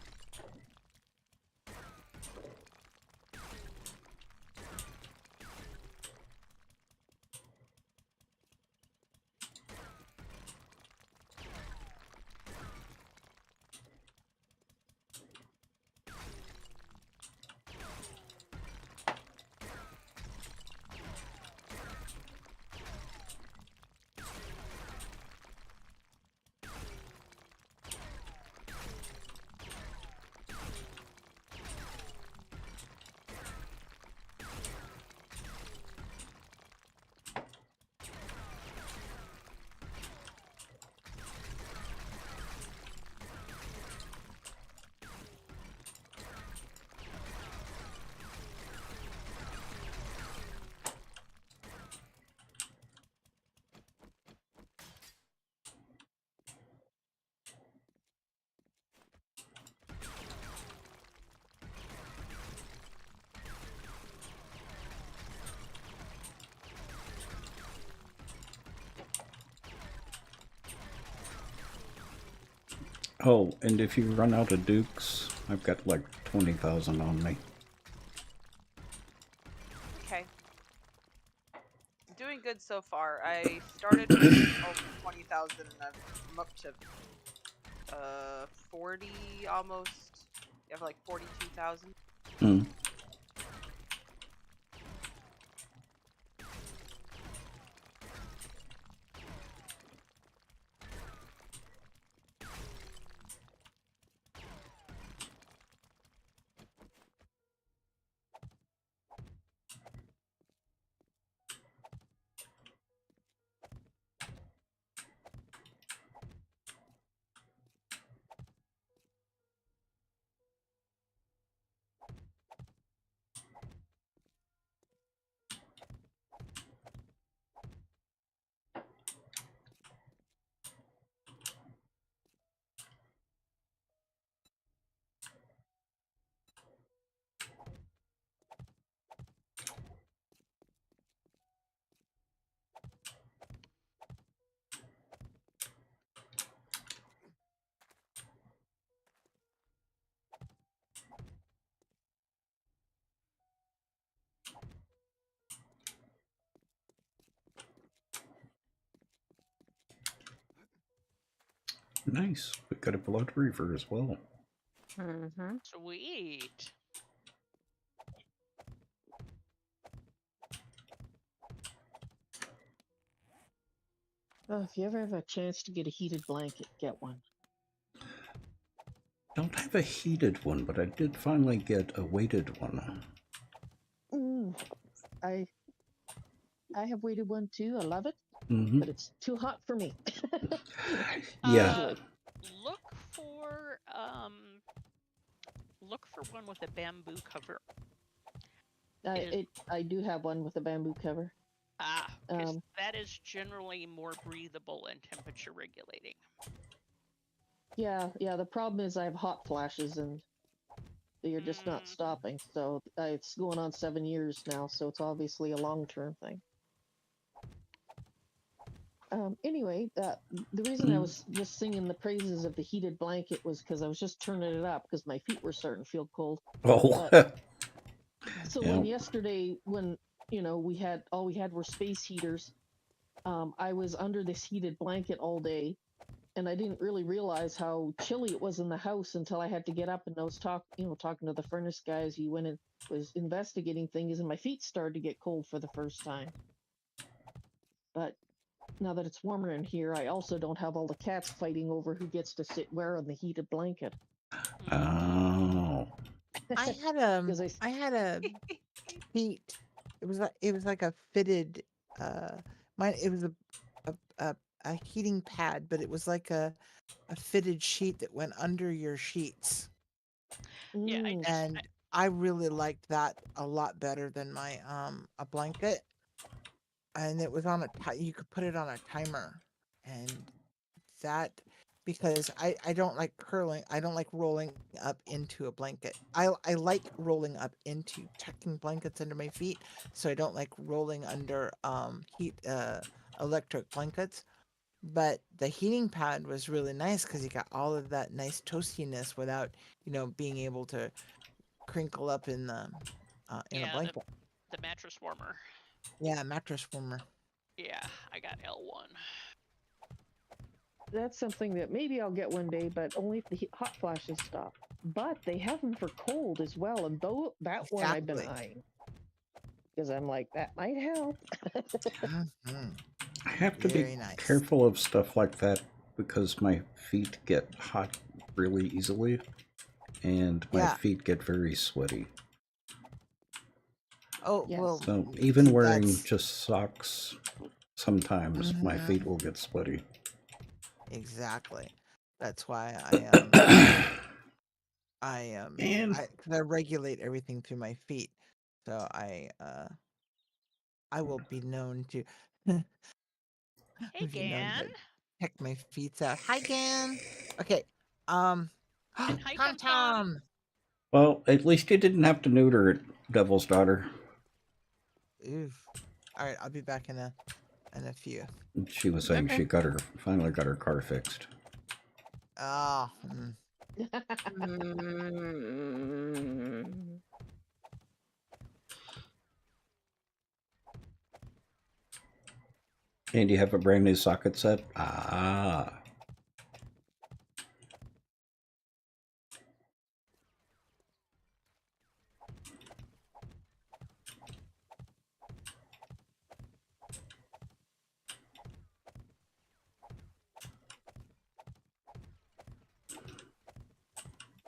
Oh, and if you run out of dukes, I've got like 20,000 on me. Okay. Doing good so far. I started with 20,000 and I'm up to 40 almost. You have like 42,000. Hmm. Nice. We got a blood reaver as well. Mm-hmm. Sweet. Oh, if you ever have a chance to get a heated blanket, get one. Don't have a heated one, but I did finally get a weighted one. I have weighted one too. I love it, Mm-hmm. but it's too hot for me. Yeah. Usually. Look for one with a bamboo cover. I do have one with a bamboo cover. Because that is generally more breathable and temperature regulating. Yeah. The problem is I have hot flashes and they're just not stopping. So it's going on 7 years now. So it's obviously a long-term thing. Anyway, the reason I was just singing the praises of the heated blanket was because I was just turning it up because my feet were starting to feel cold. Oh. So Yeah. when yesterday, when we had were space heaters, I was under this heated blanket all day, and I didn't really realize how chilly it was in the house until I had to get up and I was talking to the furnace guys. He went and was investigating things, and my feet started to get cold for the first time. But now that it's warmer in here, I also don't have all the cats fighting over who gets to sit where on the heated blanket. Oh. I had a heat it was like a fitted mine it was a heating pad, but it was like a fitted sheet that went under your sheets. Yeah, Mm. And I really liked that a lot better than my a blanket. And it was on you could put it on a timer. And that because I don't like I don't like rolling up into a blanket. I like rolling up into tucking blankets under my feet, so I don't like rolling under heat electric blankets. But the heating pad was really nice because you got all of that nice toastiness without, being able to crinkle up in a yeah, blanket. the mattress warmer. Yeah, mattress warmer. Yeah, I got L1. That's something that maybe I'll get one day, but only if the hot flashes stop. But they have them for cold as well, and though that one I've been Exactly. eyeing because I'm like that might help. Mhm. I have to Very be nice. careful of stuff like that because my feet get hot really easily and my Yeah. feet get very sweaty. Oh Yes. well. So even wearing that's just socks, sometimes my Mhm. feet will get sweaty. Exactly. That's why And 'cause I regulate everything through my feet. So I will be known to Hey, be known Gan. to check my feet out. Hi, Gan. Okay. And hi, Tom Tom Tom. Tom. well, at least you didn't have to neuter it, Devil's Daughter. Oof. All right, I'll be back in a few. She was saying Okay. she finally got her car fixed. Ah. Mm. And you have a brand new socket set? Ah.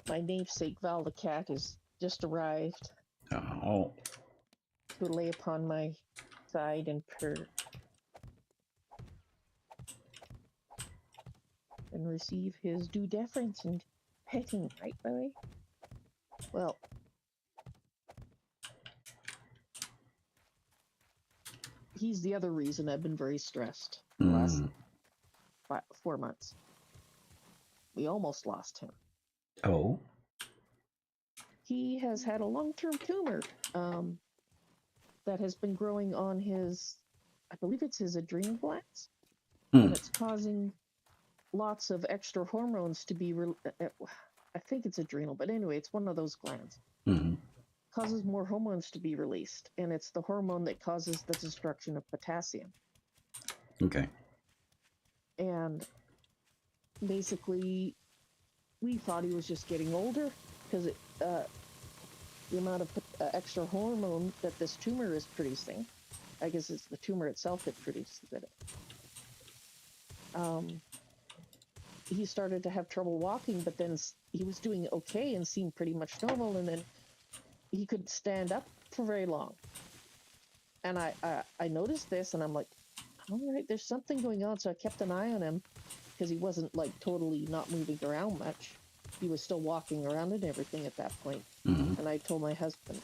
My namesake Val the cat has just arrived Oh. to lay upon my side and purr and receive his due deference and petting, right, Billy? Well, he's the other reason I've been very stressed the last 4 months. We almost lost him. Oh. He has had a long-term tumor that has been growing on I believe it's his adrenal glands, and it's causing lots of extra hormones to be. I think it's adrenal, but anyway, it's one of those glands. Mm-hmm. Causes more hormones to be released, and it's the hormone that causes the destruction of potassium. Okay. And basically, we thought he was just getting older because the amount of extra hormone that this tumor is producing. I guess it's the tumor itself that produces it. He started to have trouble walking, but then he was doing okay and seemed pretty much normal, and then he couldn't stand up for very long. And I noticed this, and I'm like, all right, there's something going on. So I kept an eye on him because he wasn't like totally not moving around much. He was still walking around and everything at that point. Mm-hmm. And I told my husband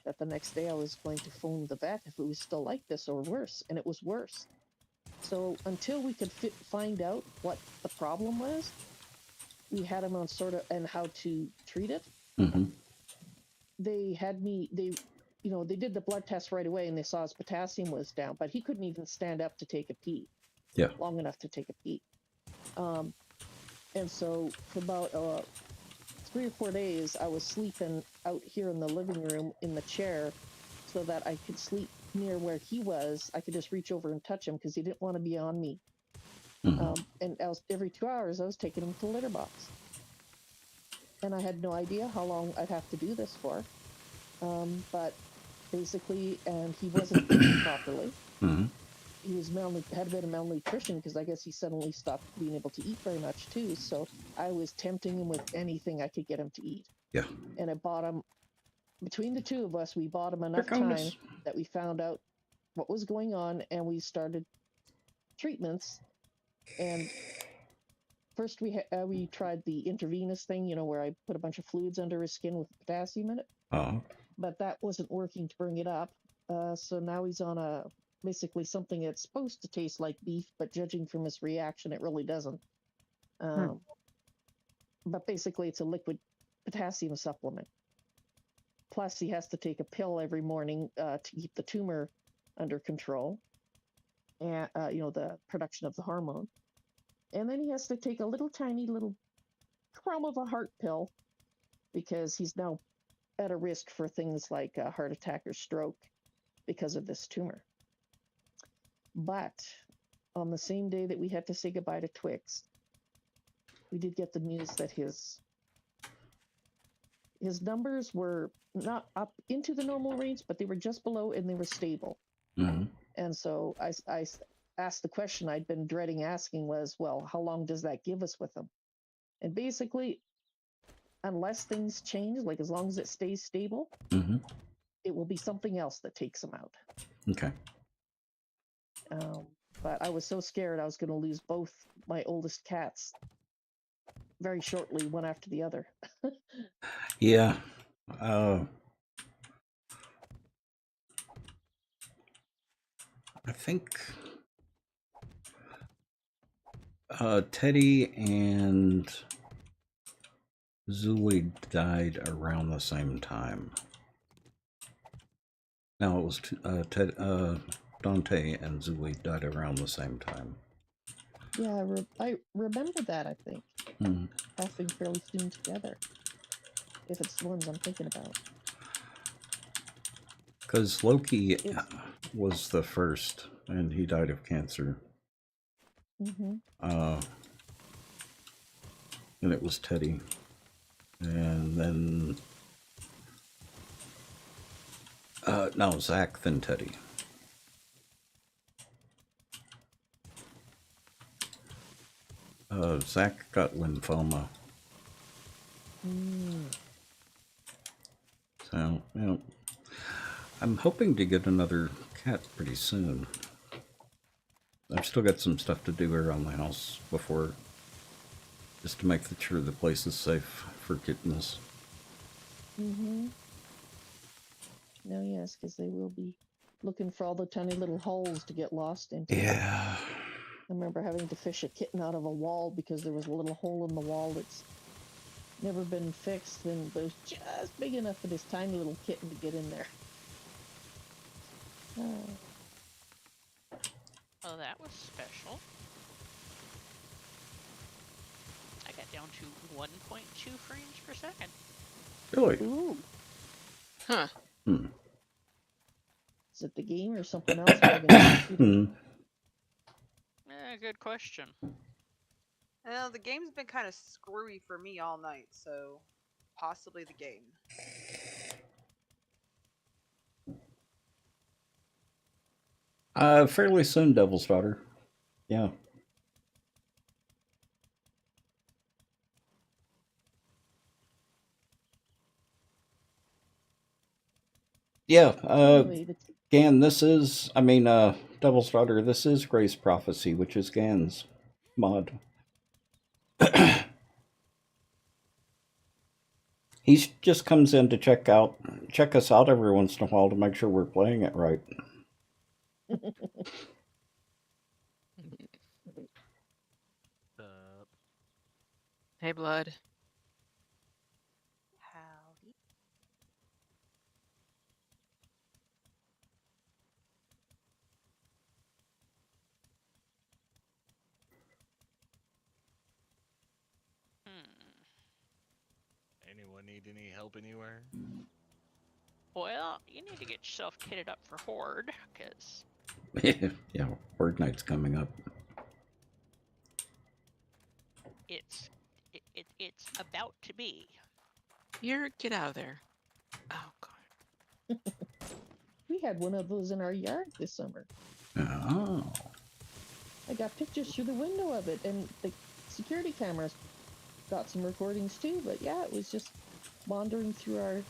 that the next day I was going to phone the vet if it was still like this or worse, and it was worse. So until we could find out what the problem was, we had him on and how to treat it. Mm-hmm. They did the blood test right away, and they saw his potassium was down, but he couldn't even stand up to take a pee. Yeah. Long enough to take a pee. And so for about 3 or 4 days, I was sleeping out here in the living room in the chair so that I could sleep near where he was. I could just reach over and touch him because he didn't want to be on me. Mm-hmm. And every 2 hours, I was taking him to the litter box. And I had no idea how long I'd have to do this for. But basically, and he wasn't eating properly. Mm-hmm. He was had a bit of malnutrition because I guess he suddenly stopped being able to eat very much too. So I was tempting him with anything I could get him to eat. Yeah. And it bought him Between the two of us, we bought him Here enough time comes. that we found out what was going on, and we started treatments. And first, we tried the intravenous thing, where I put a bunch of fluids under his skin with potassium in it, but that wasn't working to bring it up. So now he's on basically something that's supposed to taste like beef, but judging from his reaction, it really doesn't. But basically, it's a liquid potassium supplement. Plus, he has to take a pill every morning to keep the tumor under control, and the production of the hormone. And then he has to take a little tiny little crumb of a heart pill because he's now at a risk for things like a heart attack or stroke because of this tumor. But on the same day that we had to say goodbye to Twix, we did get the news that his numbers were not up into the normal range, but they were just below and they were stable. Mm-hmm. And so I asked the question I'd been dreading asking was, well, how long does that give us with him? And basically, unless things change, like as long as it stays stable, Mm-hmm. it will be something else that takes him out. Okay. But I was so scared I was going to lose both my oldest cats very shortly, one after the other. Yeah. I think Teddy and Zooey died around the same time. No, it was Dante and Zooey died around the same time. Yeah, I remember that, I think. Happening fairly soon together. If it's the ones I'm thinking about. Because Loki was the first, and he died of cancer. Mm-hmm. And it was Teddy. And then... no, Zach, then Teddy. Zach got lymphoma. So, I'm hoping to get another cat pretty soon. I've still got some stuff to do around the house before, just to make sure the place is safe for kittens. Mm-hmm. No, yes, because they will be looking for all the tiny little holes to get lost into. Yeah. I remember having to fish a kitten out of a wall because there was a little hole in the wall that's never been fixed, and it was just big enough for this tiny little kitten to get in there. Oh, that was special. I got down to 1.2 frames per second. Really? Ooh. Huh. Is it the game or something else? Good question. Well, the game's been kind of screwy for me all night, so possibly the game. Fairly soon, Devil's Daughter. Yeah. Yeah, Gan, this is, Devil's Daughter, this is Grace Prophecy, which is Gan's mod. He just comes in to check us out every once in a while to make sure we're playing it right. Hey, Blood. Howdy. Anyone need any help anywhere? Well, you need to get yourself kitted up for Horde, because... Yeah, Horde Night's coming up. It's about to be. Get out of there. Oh, God. We had one of those in our yard this summer. Oh. I got pictures through the window of it, and the security cameras got some recordings too. But yeah, it was just wandering through our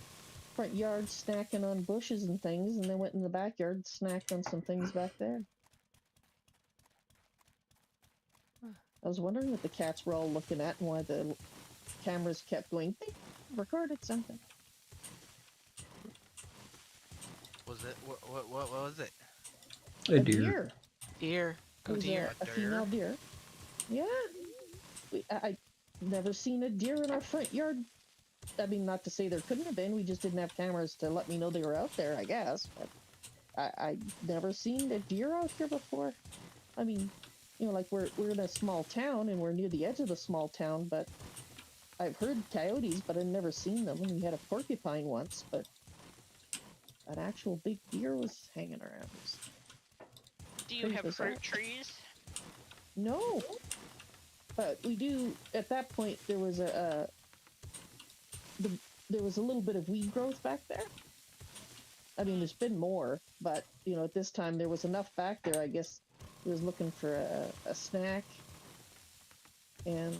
front yard snacking on bushes and things, and then went in the backyard and snacked on some things back there. I was wondering what the cats were all looking at and why the cameras kept going, "Beep, recorded something." Was it what was it? A deer. Deer. It Oh was deer. a female deer. Yeah. I never seen a deer in our front yard. I mean, not to say there couldn't have been. We just didn't have cameras to let me know they were out there, I guess. But I never seen a deer out here before. I mean, you know, like we're in a small town and we're near the edge of the small town, but I've heard coyotes, but I've never seen them. And we had a porcupine once, but an actual big deer was hanging around. Do you Pretty have bizarre. fruit trees? No, but we do. At that point, there was there was a little bit of weed growth back there. I mean, there's been more, but you know, at this time there was enough back there. I guess he was looking for a snack, and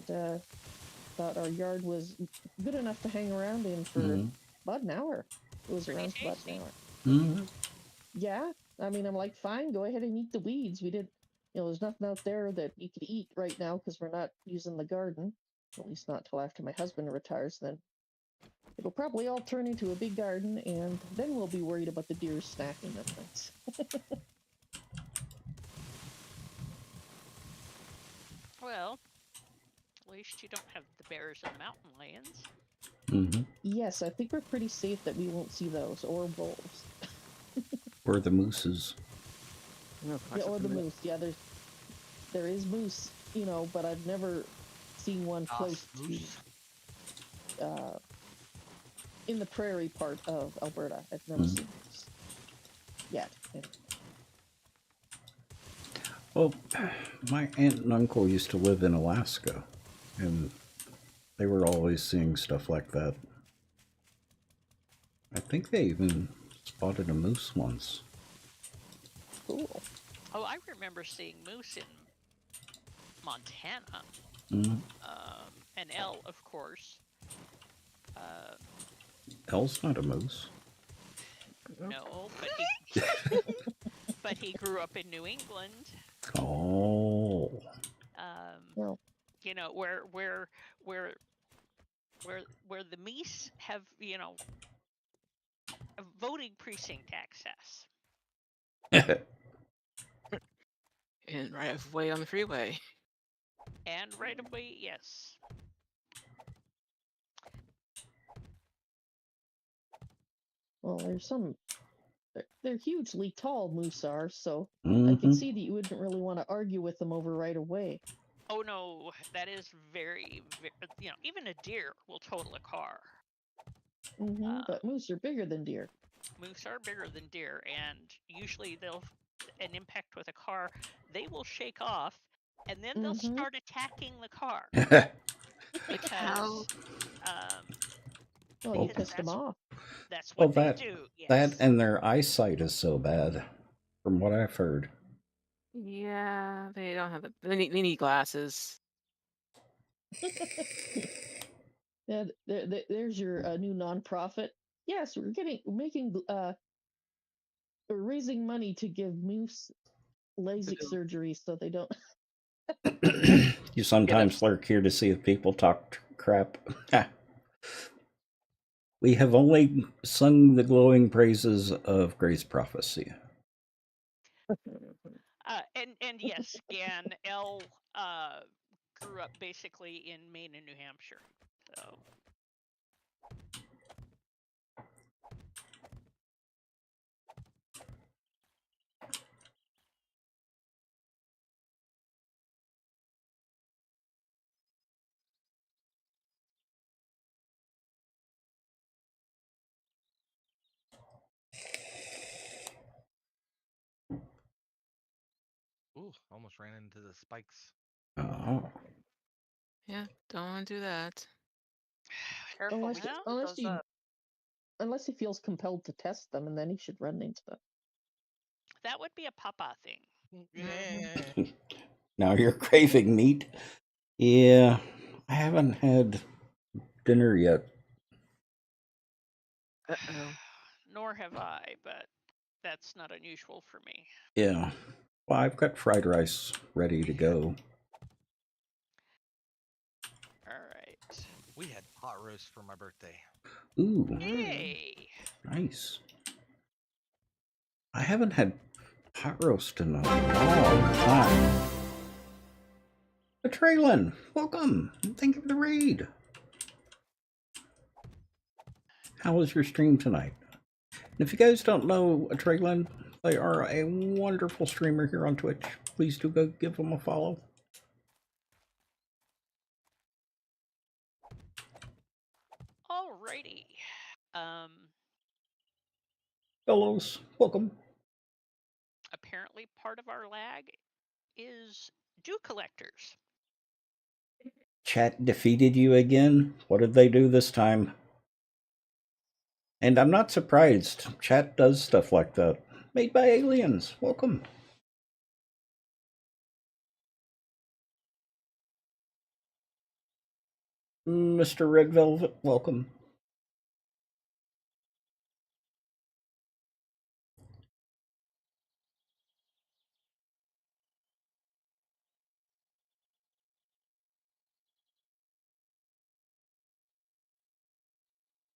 thought our yard was good enough to hang around in for about an hour. It was Pretty around for about an tasty. hour. Mm-hmm. Yeah, I mean, I'm like, fine, go ahead and eat the weeds. We did, you know, there's nothing out there that you could eat right now because we're not using the garden. At least not till after my husband retires. Then it'll probably all turn into a big garden, and then we'll be worried about the deer snacking on things. Well, at least you don't have the bears and mountain lions. Mm-hmm. Yes, I think we're pretty safe that we won't see those or wolves. Or the mooses. Yeah, or the moose. Yeah, there is moose, you know, but I've never seen one close Moose. to in the prairie part of Alberta. I've never seen moose yet. Anyway. Well, my aunt and uncle used to live in Alaska, and they were always seeing stuff like that. I think they even spotted a moose once. Cool. Oh, I remember seeing moose in Montana. Mm. An elk, of course. Elle's not a moose. No, but he grew up in New England. Oh. Well, You know, where the Meese have, you know, a voting precinct access. And right of way on the freeway. And right away, yes. well, there's some. They're hugely tall, moose are, so I Mm-hmm. could see that you wouldn't really want to argue with them over right away. Oh no, that is very, you know, even a deer will total a car. But moose are bigger than deer. Moose are bigger than deer, and usually they'll an impact with a car, they will shake off, and then they'll start attacking the car because Well, you because pissed them off. that's Well, what they that do. Yes. that and their eyesight is so bad, from what I've heard. Yeah, they don't have the. They need glasses. Yeah, there's your new nonprofit. Yes, we're raising money to give moose LASIK surgery so they don't. You sometimes lurk here to see if people talk crap. We have only sung the glowing praises of Grace Prophecy. And yes, Gan L grew up basically in Maine and New Hampshire. So Ooh, almost ran into the spikes. Oh. Yeah, don't want to do that. careful, we just put those up. Unless he feels compelled to test them, and then he should run into them. That would be a papa thing. Yeah. Now you're craving meat? Yeah, I haven't had dinner yet. Uh-oh. Nor have I, but that's not unusual for me. Yeah. Well, I've got fried rice ready to go. All right. We had pot roast for my birthday. Ooh, Yay! nice. I haven't had pot roast in a long time. Traylon, welcome. Thank you for the raid. How was your stream tonight? And if you guys don't know Traylon, they are a wonderful streamer here on Twitch. Please do go give them a follow. Alrighty. Fellows, welcome. Apparently part of our lag is dew collectors. Chat defeated you again? What did they do this time? And I'm not surprised. Chat does stuff like that. Made by aliens. Welcome. Mr. Red Velvet, welcome.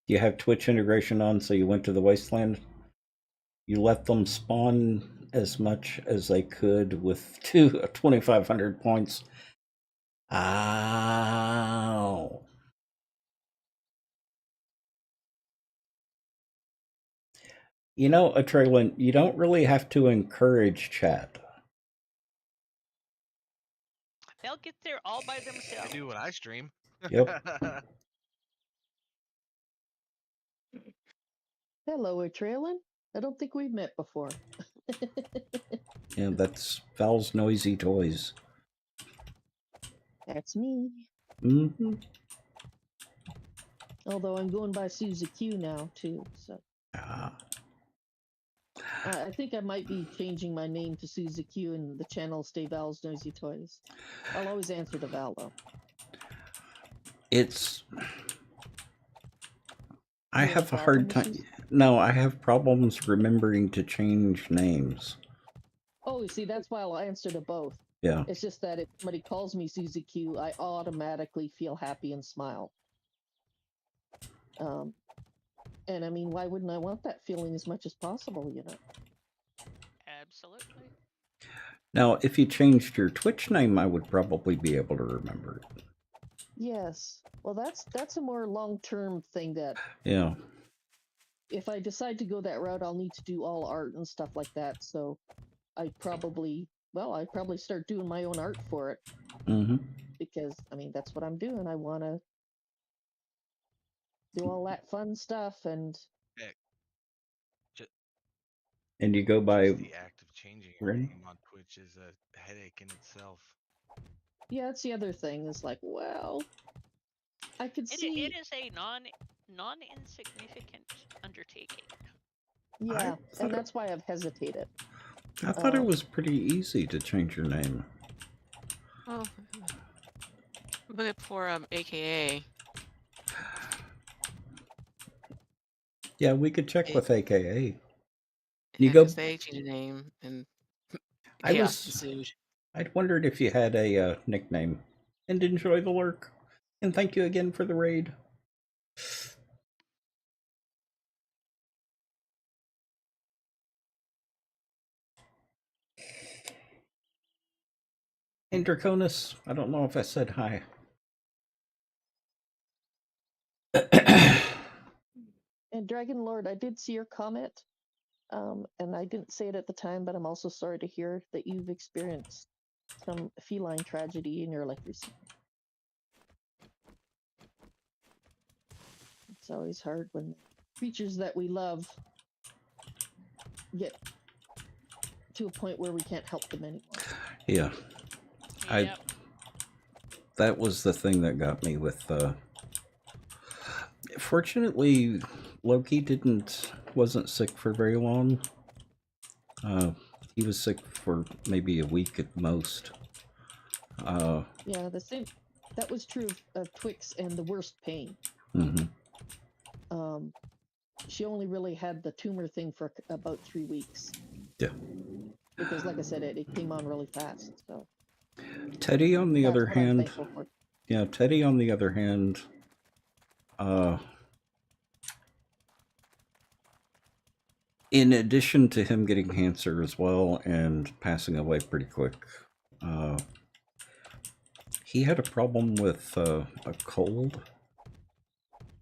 You have Twitch integration on, so you went to the Wasteland. You let them spawn as much as they could with 2,500 points. Ow. You know, Traylon, you don't really have to encourage chat. They'll get there all by I themselves. do when I stream. Yep. Hello, Traylon. I don't think we've met before. Yeah, that's Val's Noisy Toys. That's me. Mm-hmm. Although I'm going by Suzy Q now too, so Ah. I think I might be changing my name to Suzy Q and the channel stay Val's Noisy Toys. I'll always answer to Val though. It's... I You have a have a problem hard with time... Suzy? No, I have problems remembering to change names. Oh, you see, that's why I'll answer to both. Yeah. It's just that if somebody calls me Suzy Q, I automatically feel happy and smile. And I mean, why wouldn't I want that feeling as much as possible, you know? Absolutely. Now, if you changed your Twitch name, I would probably be able to remember it. Yes. Well, that's a more long-term thing that Yeah. if I decide to go that route, I'll need to do all art and stuff like that. So I'd probably start doing my own art for it Mm-hmm. because, I mean, that's what I'm doing. I want to do all that fun stuff and Heck, And you go by... just the act of changing your Ren? name on Twitch is a headache in itself. yeah, that's the other thing is like, well, I could It see, is a non-insignificant undertaking. yeah, thought and that's why I've hesitated. I thought it was pretty easy to change your name. Oh, look at for AKA. Yeah, we could check with AKA. You Yeah, go... because they changed the name and I chaos was... ensued. I'd wondered if you had a nickname. And enjoy the lurk. And thank you again for the raid. And Draconis, I don't know if I said hi. And Dragon Lord, I did see your comment, and I didn't say it at the time, but I'm also sorry to hear that you've experienced some feline tragedy in your life recently. It's always hard when creatures that we love get to a point where we can't help them anymore. Yeah. Yep. That was the thing that got me with... Fortunately, Loki wasn't sick for very long. He was sick for maybe a week at most. Yeah, the same. That was true of Twix and the worst pain. Mm-hmm. she only really had the tumor thing for about 3 weeks. Yeah. Because, like I said, it came on really fast. So Teddy, on the that's other what I'm hand, thankful for. yeah, Teddy, on the other hand, in addition to him getting cancer as well and passing away pretty quick, he had a problem with a cold.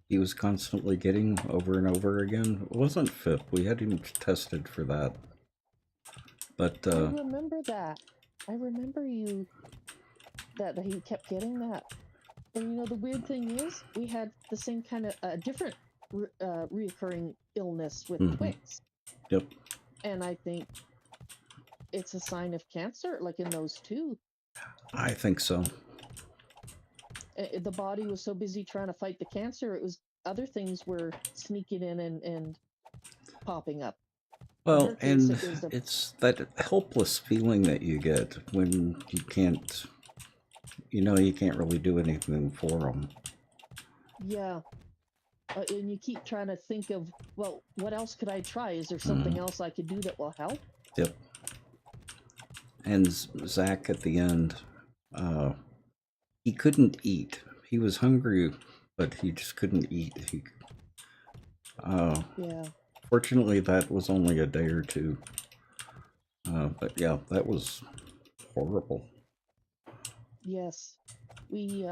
He was constantly getting over and over again. It wasn't FIP. We had him tested for that. But I remember that. I remember that he kept getting that. And you know, the weird thing is, we had the same kind of different reoccurring illness with twins. Yep. And I think it's a sign of cancer, like in those two. I think so. The body was so busy trying to fight the cancer, it was other things were sneaking in and popping up. Well, her case, and it was it's that helpless feeling that you get when you can't, you can't really do anything for them. Yeah. And you keep trying to think of, well, what else could I try? Is there something else I could do that will help? Yep. And Zach at the end, he couldn't eat. He was hungry, but he just couldn't eat. Yeah. Fortunately, that was only a day or two. But yeah, that was horrible. Yes. We,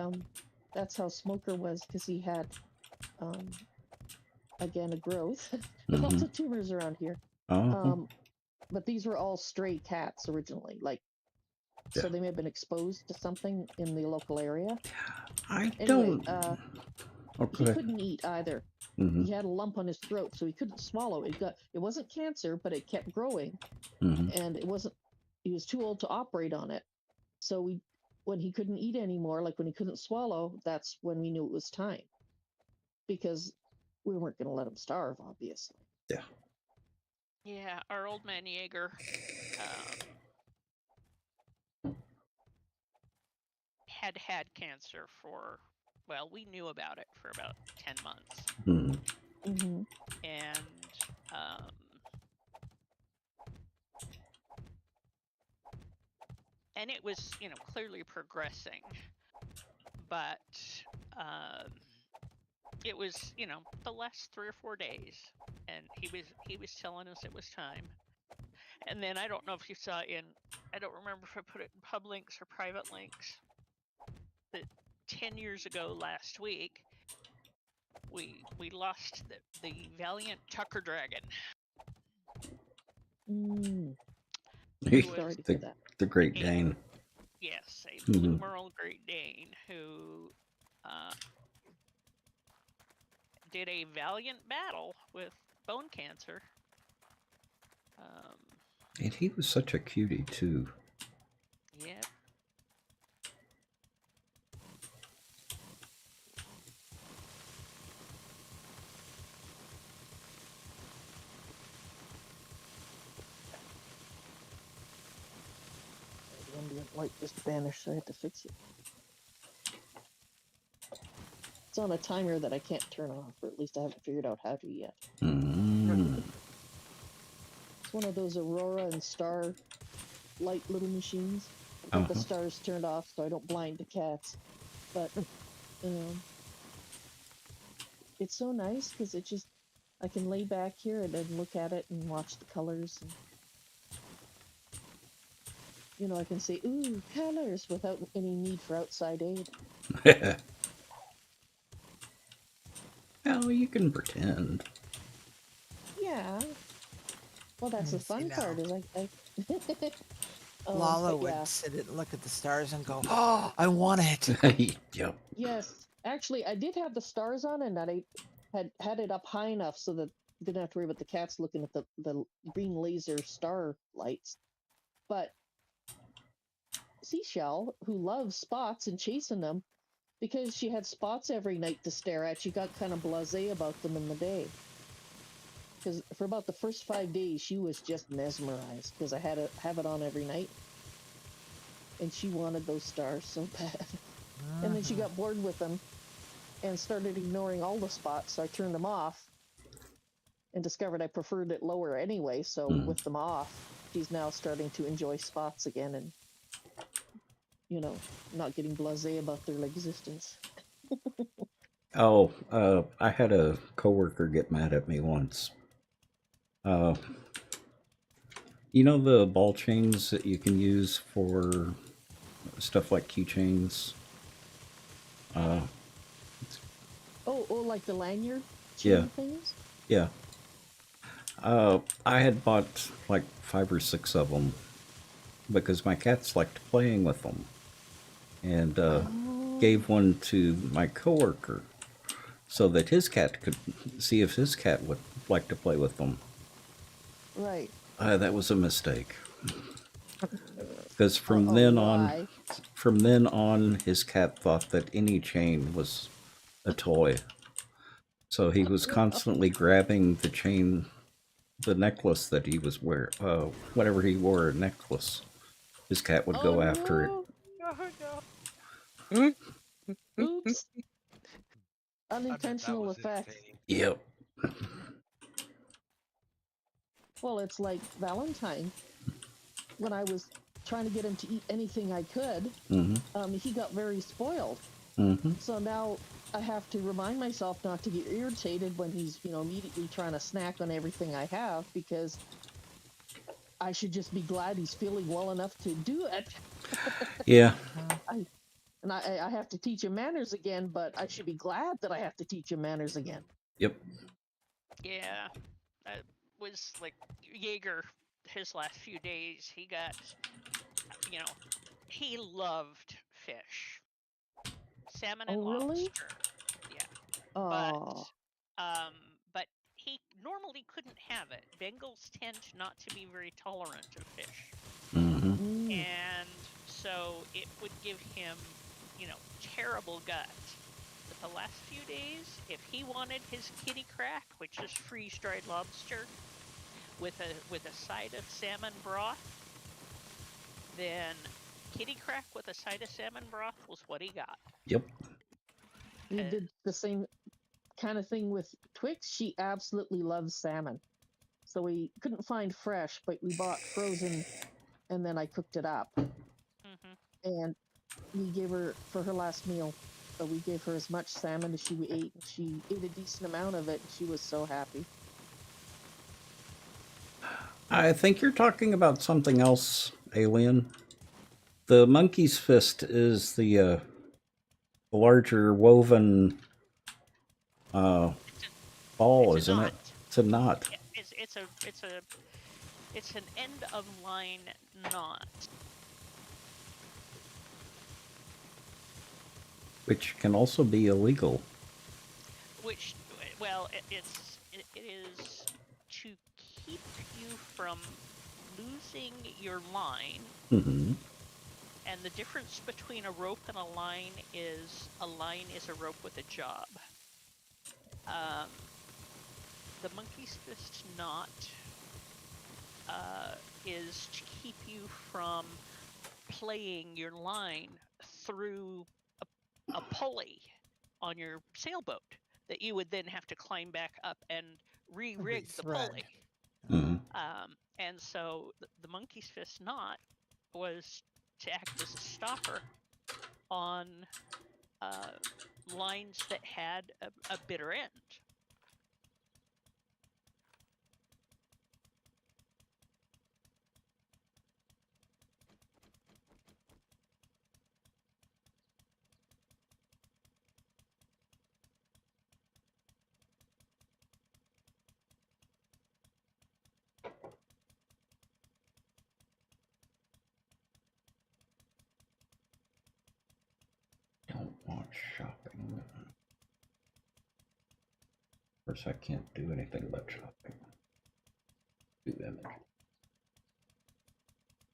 that's how Smoker was, because he had, again, a growth. There's lots of tumors around here. But these were all stray cats originally, so they may have been exposed to something in the local area. I Anyway, don't. he couldn't eat either. Mm-hmm. He had a lump on his throat, so he couldn't swallow. It wasn't cancer, but it kept growing, and he was too old to operate on it. So when he couldn't eat anymore, like when he couldn't swallow, that's when we knew it was time, because we weren't going to let him starve, obviously. Yeah. Yeah, our old man Jaeger had cancer for, well, we knew about it for about 10 months. And and it was, clearly progressing, but it was, the last 3 or 4 days, and he was telling us it was time. And then I don't know if you saw I don't remember if I put it in pub links or private links, that 10 years ago last week, we lost the valiant Tucker Dragon. Sorry to hear that. The Great Dane. Yes, a blue merle Great Dane who did a valiant battle with bone cancer. And he was such a cutie too. Yep. The ambient light just vanished, so I had to fix it. It's on a timer that I can't turn off, or at least I haven't figured out how to yet. It's one of those Aurora and Star light little machines. I've got the stars turned off so I don't blind the cats. But it's so nice because I can lay back here and then look at it and watch the colors. And, I can say, ooh, colors, without any need for outside aid. Oh, you can pretend. Yeah. Well, that's the fun part, is I Lala would sit and look at the stars and go, oh, I want it. Yep. Yes. Actually, I did have the stars on, and I had it up high enough so that I didn't have to worry about the cats looking at the green laser star lights. But Seashell, who loves spots and chasing them, because she had spots every night to stare at, she got kind of blasé about them in the day. Because for about the first 5 days, she was just mesmerized because I had to have it on every night. And she wanted those stars so bad. And then she got bored with them and started ignoring all the spots, so I turned them off. and discovered I preferred it lower anyway. So with them off, she's now starting to enjoy spots again and, you know, not getting blasé about their existence. Oh, I had a coworker get mad at me once. You know the ball chains that you can use for stuff like keychains? Oh, like the lanyard Yeah. chain things? Yeah. I had bought like 5 or 6 of them because my cats liked playing with them, and gave one to my coworker so that his cat could see if his cat would like to play with them. Right. That was a mistake. Because from Why? then on, his cat thought that any chain was a toy. So he was constantly grabbing the chain, the necklace that he was wearing, whatever he wore, a necklace. His cat would go after it. Oh no. Oops. I bet that Unintentional was effect. entertaining. Yep. Well, it's like Valentine. When I was trying to get him to eat anything I could, he got very spoiled. So now I have to remind myself not to get irritated when he's, immediately trying to snack on everything I have, because I should just be glad he's feeling well enough to do it. Yeah. I have to teach him manners again, but I should be glad that I have to teach him manners again. Yep. Yeah, that was like Jaeger. His last few days, he got, he loved fish, salmon and Oh, really? lobster. Yeah, Oh, but he normally couldn't have it. Bengals tend not to be very tolerant of fish, and so it would give him, terrible gut. But the last few days, if he wanted his kitty crack, which is freeze-dried lobster, with a side of salmon broth, then kitty crack with a side of salmon broth was what he got. Yep. we did the same kind of thing with Twix. She absolutely loves salmon. So we couldn't find fresh, but we bought frozen, and then I cooked it up. And we gave her, for her last meal, so we gave her as much salmon as she ate. And she ate a decent amount of it, and she was so happy. I think you're talking about something else, Alien. The monkey's fist is the larger woven ball, isn't it? It's a knot. It's an end of line knot, Which can also be illegal. which, well, it is to keep you from losing your line. And the difference between a rope and a line is a rope with a job. The monkey's fist knot is to keep you from playing your line through a pulley on your sailboat that you would then have to climb back up and re-rig the pulley. And so the monkey's fist knot was to act as a stopper on lines that had a bitter end. Don't want shopping. Of course, I can't do anything but shopping. Do image.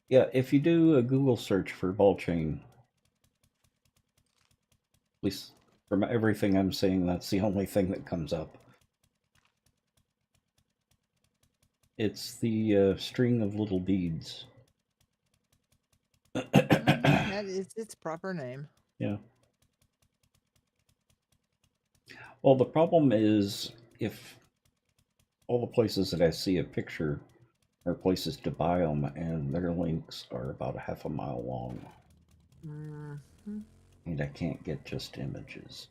Yeah, if you do a Google search for ball chain, at least from everything I'm seeing, that's the only thing that comes up. It's the string of little beads. That is its proper name. Yeah. Well, the problem is if all the places that I see a picture are places to buy them, and their links are about a half a mile long, Mhm. and I can't get just images.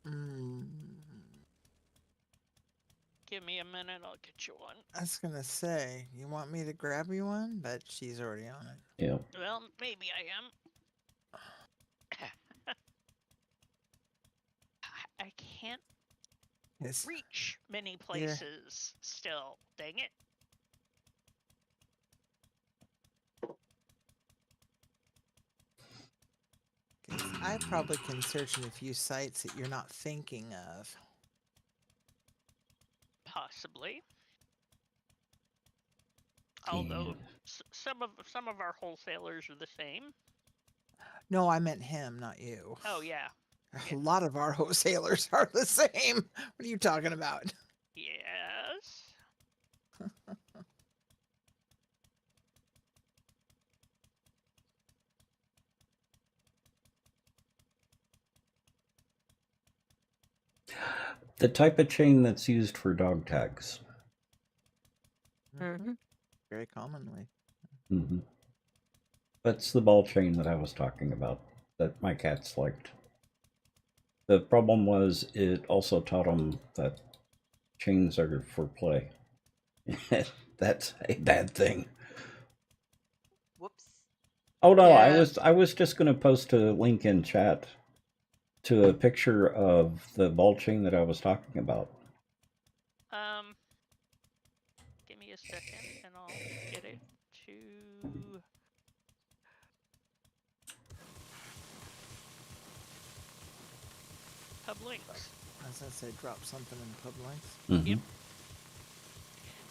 Mm. Give me a minute, I'll get you one. I was gonna say, you want me to grab you one, but she's already on it. Yeah. Well, maybe I am. I can't Yes. reach many places still. Dang it. I probably can search in a few sites that you're not thinking of. Possibly. Although some of our wholesalers are the same. No, I meant him, not you. Oh yeah. A lot of our wholesalers are the same. What are you talking about? Yes. The type of chain that's used for dog tags. Mhm. Very commonly. Mm-hmm. That's the ball chain that I was talking about, that my cats liked. The problem was it also taught them that chains are for play. That's a bad thing. Whoops. Oh no, Yeah. I was just going to post a link in chat to a picture of the ball chain that I was talking about. Give me a second and I'll get it to pub links. I was gonna say drop something in pub links. Mm-hmm. Yep.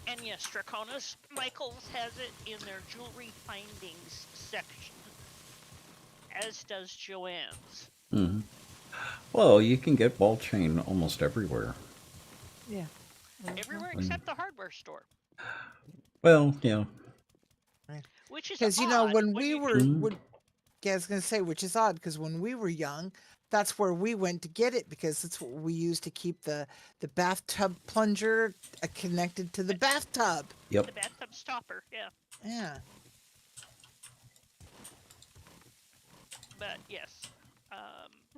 And yes, Draconis, Michaels has it in their jewelry findings section, as does Joanne's. Mm-hmm. Well, you can get ball chain almost everywhere. Yeah. Everywhere except the hardware store. Well, yeah. Which is Because odd you know when when we you were, Mhm. yeah, I was gonna say, which is odd because when we were young, that's where we went to get it because that's what we used to keep the bathtub plunger connected to the bathtub. the Yep. bathtub stopper, yeah. Yeah. But yes,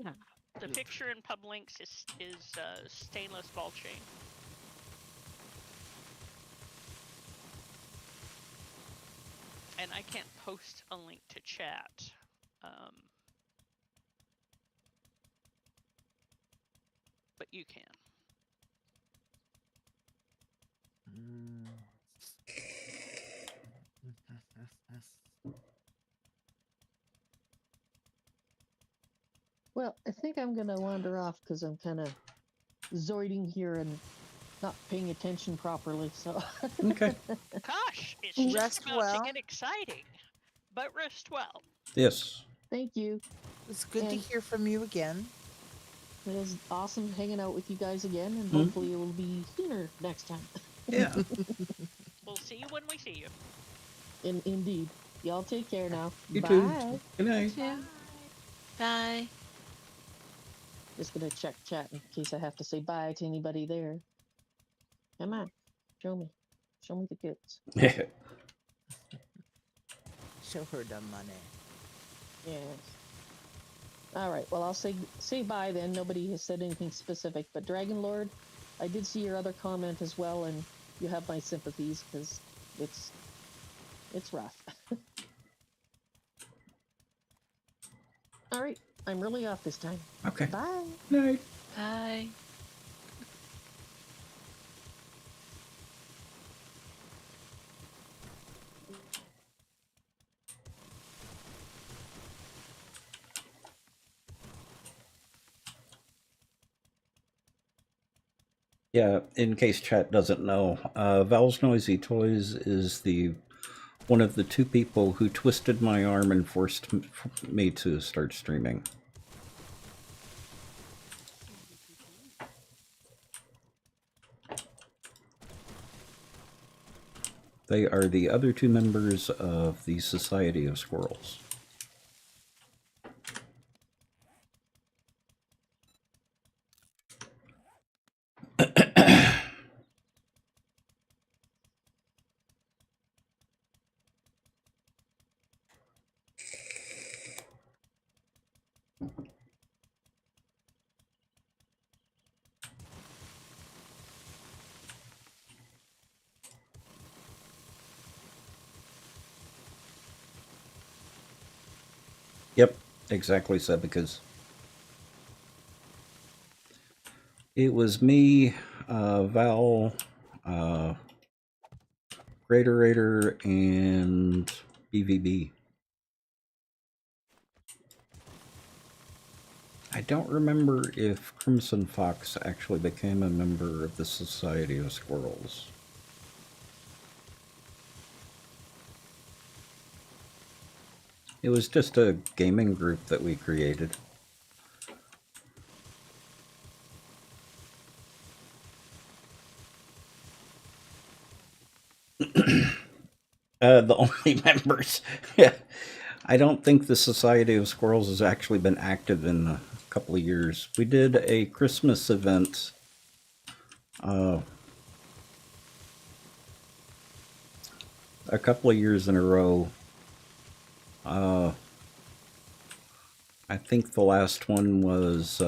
Yeah. the picture in pub links is stainless ball chain. And I can't post a link to chat. But you can. Well, I think I'm gonna wander off because I'm kind of zoiding here and not paying attention properly. So Okay. Gosh, it's just Rest about well. to get exciting. But rest well. Yes. thank you. It's good to And hear from you again. it was awesome hanging out with you guys again, and Mhm. hopefully it will be sooner next time. Yeah. We'll see you when we see you. Indeed. Y'all take care now. You Bye. too. Good night. Too. Bye. Just gonna check chat in case I have to say bye to anybody there. Come on, show me. Show me the goods. Show her the money. Yes. All right. Well, I'll say bye then. Nobody has said anything specific, but Dragon Lord, I did see your other comment as well, and you have my sympathies because it's rough. All right. I'm really off this time. Okay. Bye. Night. Bye. Yeah, in case chat doesn't know, Val's Noisy Toys is one of the two people who twisted my arm and forced me to start streaming. They are the other two members of the Society of Squirrels. Yep, exactly, said because it was me, Val, Raider, and BVB. I don't remember if Crimson Fox actually became a member of the Society of Squirrels. It was just a gaming group that we created. The only members. Yeah. I don't think the Society of Squirrels has actually been active in a couple of years. We did a Christmas event a couple of years in a row. I think the last one was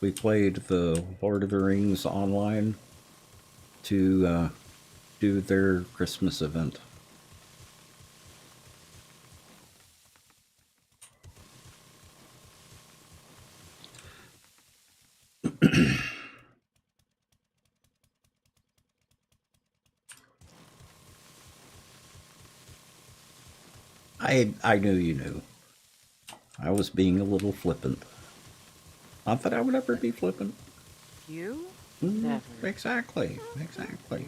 we played the Lord of the Rings online to do their Christmas event. I knew you knew. I was being a little flippant. Not that I would ever be flippant. You? Mm, Never. exactly. Exactly.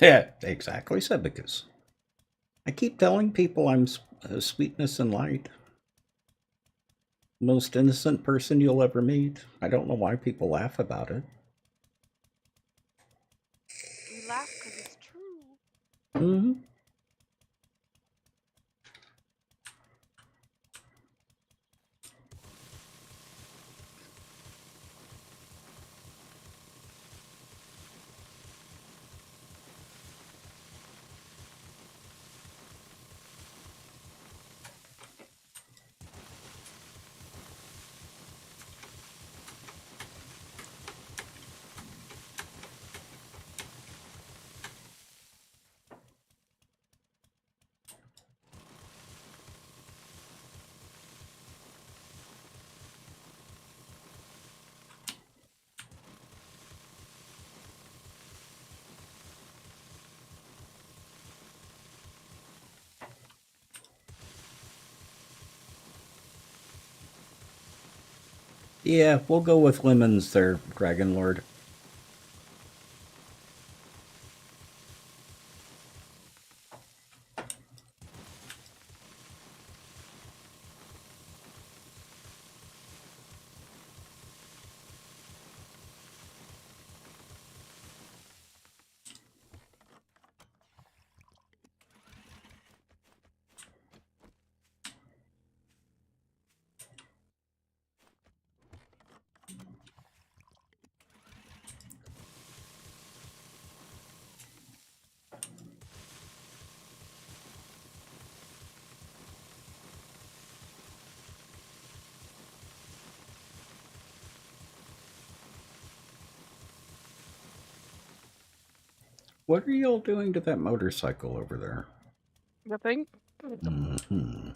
Yeah, exactly, Sebicus. I keep telling people I'm sweetness and light. Most innocent person you'll ever meet. I don't know why people laugh about it. We laugh because it's true. Mm-hmm. Yeah, we'll go with lemons there, Dragon Lord. What are you all doing to that motorcycle over there? Nothing? Mm-hmm.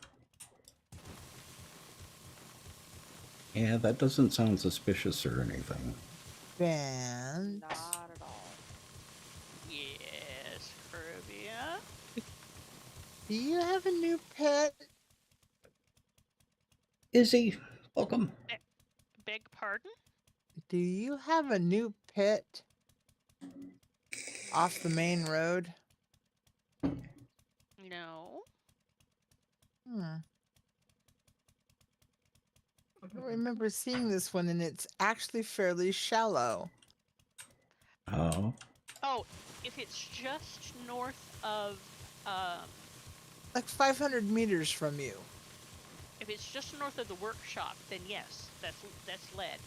Yeah, that doesn't sound suspicious or anything. Band. Not at all. Yes, Caribbean. Do you have a new pet? Izzy, welcome. Beg pardon? Do you have a new pet? Off the main road? No. Hmm. I don't remember seeing this one, and it's actually fairly shallow. Oh. Oh, if it's just north of, Like 500 meters from you. if it's just north of the workshop, then yes, that's lead.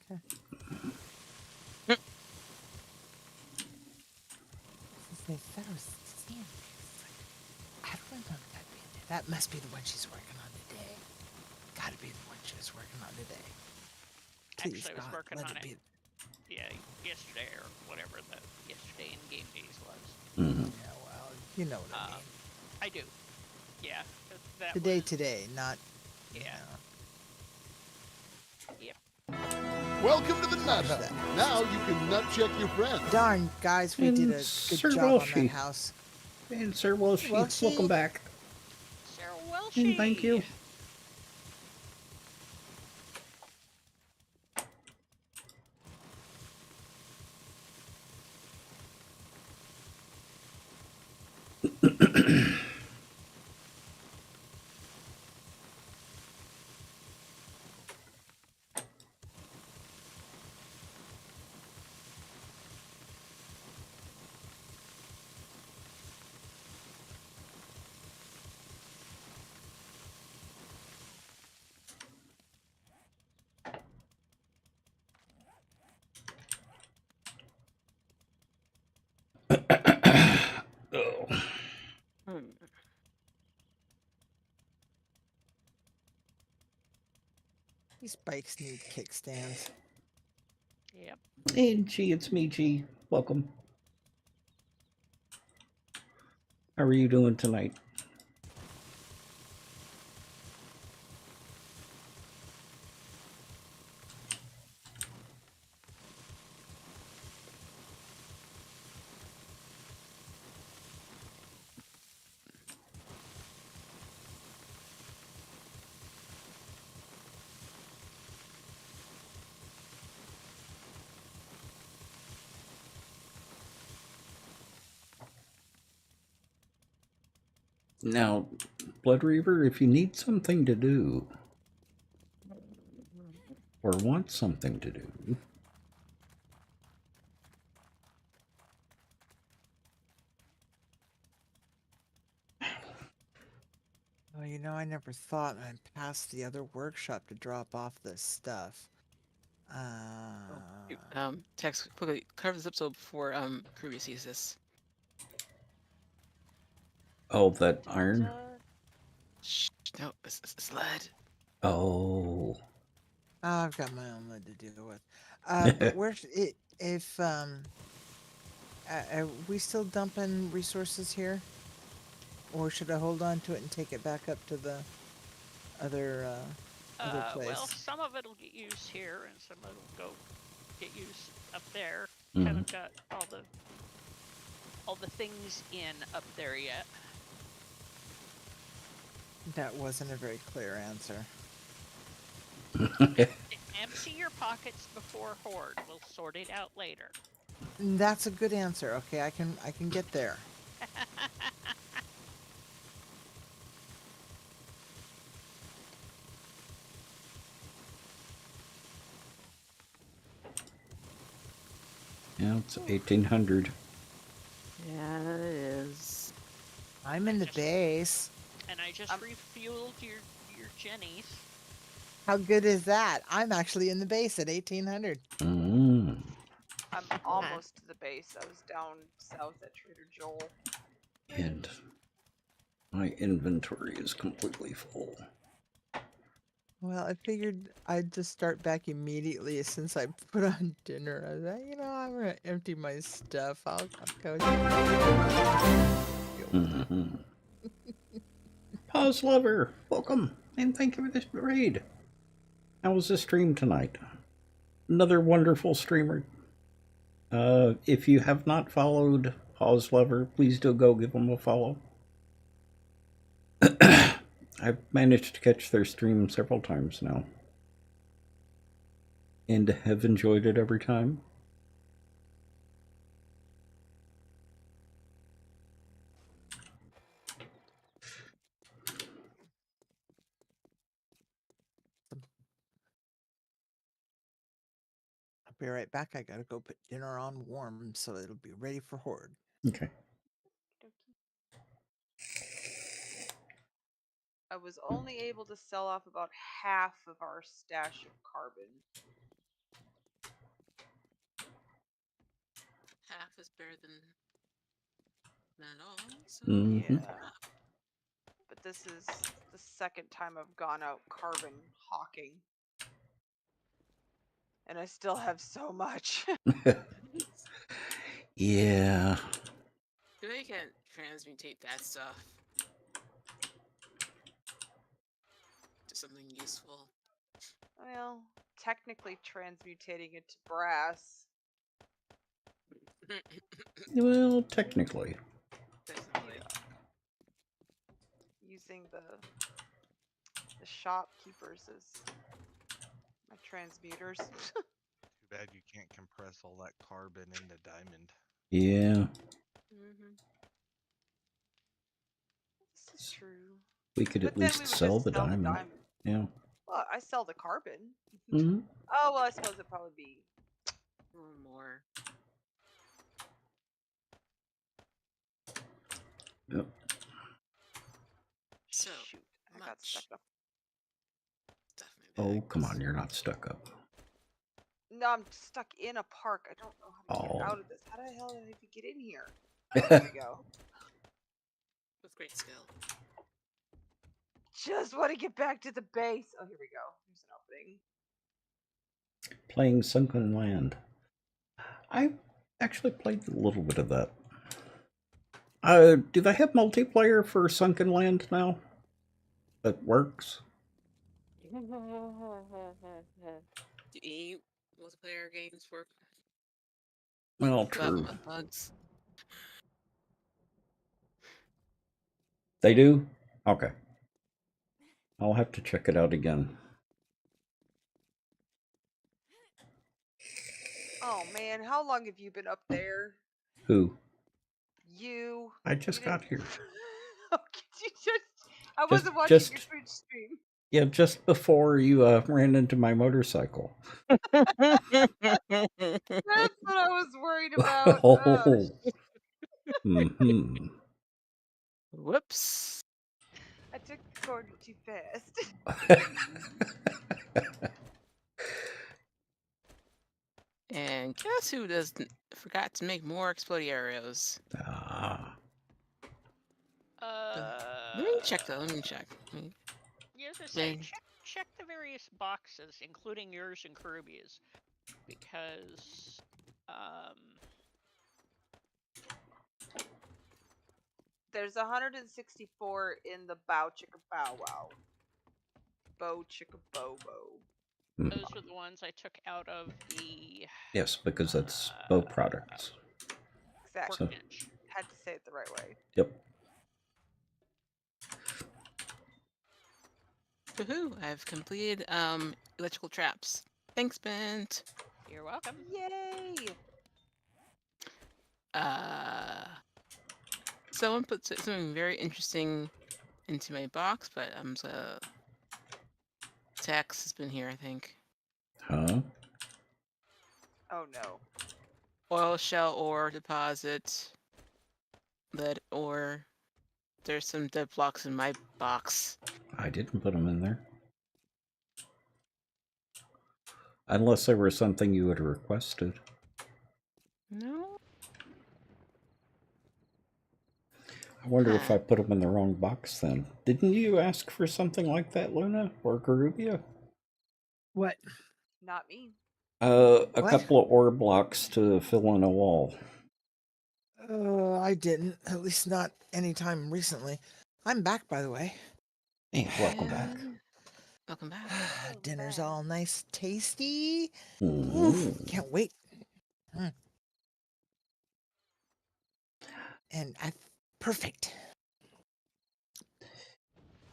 Okay. They said it was sand. I don't remember that being there. That must be the one she's working on today. Gotta be the one she was working on today. Please, Actually, I was God, working let on it it. be. Yeah, yesterday or whatever the yesterday in game days was. Mm-hmm. Yeah, well, you know what I mean. I do. Yeah, that Today, was, today, not. Yeah. You know. Yep. Welcome to the Nut Gosh, Hut. Now you can nut check your friends. Darn, guys, we did And a good Sir job on Welshie. that house. And Sir Welshie, Welshie. welcome back. Sir Welshie. And thank you. Oh. These bikes need kickstands. Yep. And G, it's me, G. Welcome. How are you doing tonight? Now, Blood Reaver, if you need something to do, or want something to do, Oh, you know, I never thought I'd pass the other workshop to drop off this stuff. Text quickly. Cover this episode before Kirby sees this. oh, that iron? Shh, no, it's lead. Oh. I've got my own lead to deal with. But where's it? If are we still dumping resources here, or should I hold on to it and take it back up to the other place? Well, some of it'll get used here, and some of it'll go get used up there. Mhm. Haven't got all the things in up there yet. That wasn't a very clear answer. Empty your pockets before hoard. We'll sort it out later. That's a good answer. Okay, I can get there. Yeah, it's 1800. Yeah, it is. I'm in the base. And I just refueled your Jennies. How good is that? I'm actually in the base at 1800. Mm. I'm almost to the base. I was down south at Trader Joel. And my inventory is completely full. Well, I figured I'd just start back immediately since I put on dinner. I was like, you know, I'm gonna empty my stuff. I'll go. Mm-hmm. Pause Lover, welcome, and thank you for this raid. How was the stream tonight? Another wonderful streamer. If you have not followed Pause Lover, please do go give them a follow. I've managed to catch their stream several times now, and have enjoyed it every time. be right back. I gotta go put dinner on warm so it'll be ready for Horde. Okay. I was only able to sell off about half of our stash of carbon. Half is better than none at all. So Mhm. Yeah. But this is the second time I've gone out carbon hawking. And I still have so much. Yeah. they can't transmutate that stuff to something useful. Well, technically transmutating it to brass. Well, technically. Definitely. Using the shopkeepers as my transmuters. Too bad you can't compress all that carbon into diamond. Yeah. Mm-hmm. This is true. We could But at then least we would sell just the sell diamond. the diamond. Yeah. Well, I sell the carbon. Hmm. Oh, well, I suppose it'd probably be. Or more. Yep. So, Shoot, I got much. stuck up. Definitely. Oh, come on. You're not stuck up. No, I'm stuck in a park. I don't know how to get Oh. out of this. How the hell did I even get in here? Oh, there we go. With great skill. Just want to get back to the base. Oh, here we go. There's an opening. Playing Sunken Land. I actually played a little bit of that. Do they have multiplayer for Sunken Land now? That works? Do any multiplayer games work? Well, Without true. bugs. They do? Okay. I'll have to check it out again. Oh man, how long have you been up there? Who? You. I just got here. I wasn't watching your just- Twitch stream. Yeah, just before you ran into my motorcycle. That's what I was worried about. Oh. Mm-hmm. Whoops. I took the corner too fast. And guess who forgot to make more explodey arrows? Ah. Let me check though. Let me check. Yes, I say Dang. check the various boxes, including yours and Kirby's, because There's 164 in the Bow Chicka Bow Wow. Bo Chicka Bo Bo. those are the ones I took out of the Yes, because that's bow products. Exactly. workbench. Had to say it the right way. Yep. Woohoo! I've completed electrical traps. Thanks, Bent. You're welcome. Yay! Someone put something very interesting into my box, but Tex has been here, I think. Huh? Oh no. Oil shell ore deposit. Lead ore. There's some dead blocks in my box. I didn't put them in there. Unless there was something you had requested. No? I wonder if Huh. I put them in the wrong box then. Didn't you ask for something like that, Luna? Or Garubia? What? Not me. A What? couple of ore blocks to fill in a wall. I didn't. At least not anytime recently. I'm back, by the way. Hey, welcome back. Welcome back. Dinner's all nice, tasty. Mhm. Oof, can't wait. And perfect.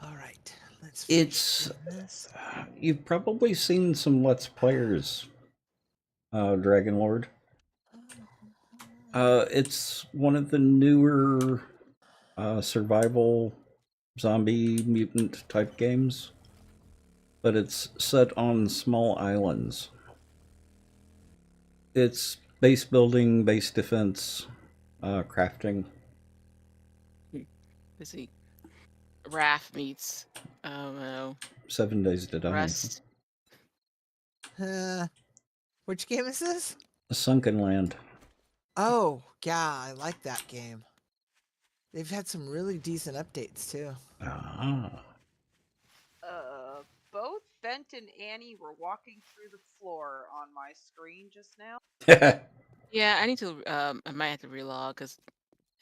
All right, let's. It's finish this. you've probably seen some Let's Players, Dragon Lord. It's one of the newer survival zombie mutant type games, but it's set on small islands. It's base building, base defense, crafting. Let's see. Raft meets, no, 7 days to die. Rust. Which game is this? Sunken Land. Oh, yeah, I like that game. They've had some really decent updates too. Ah. Both Bent and Annie were walking through the floor on my screen just now. Yeah, I need to, I might have to relog because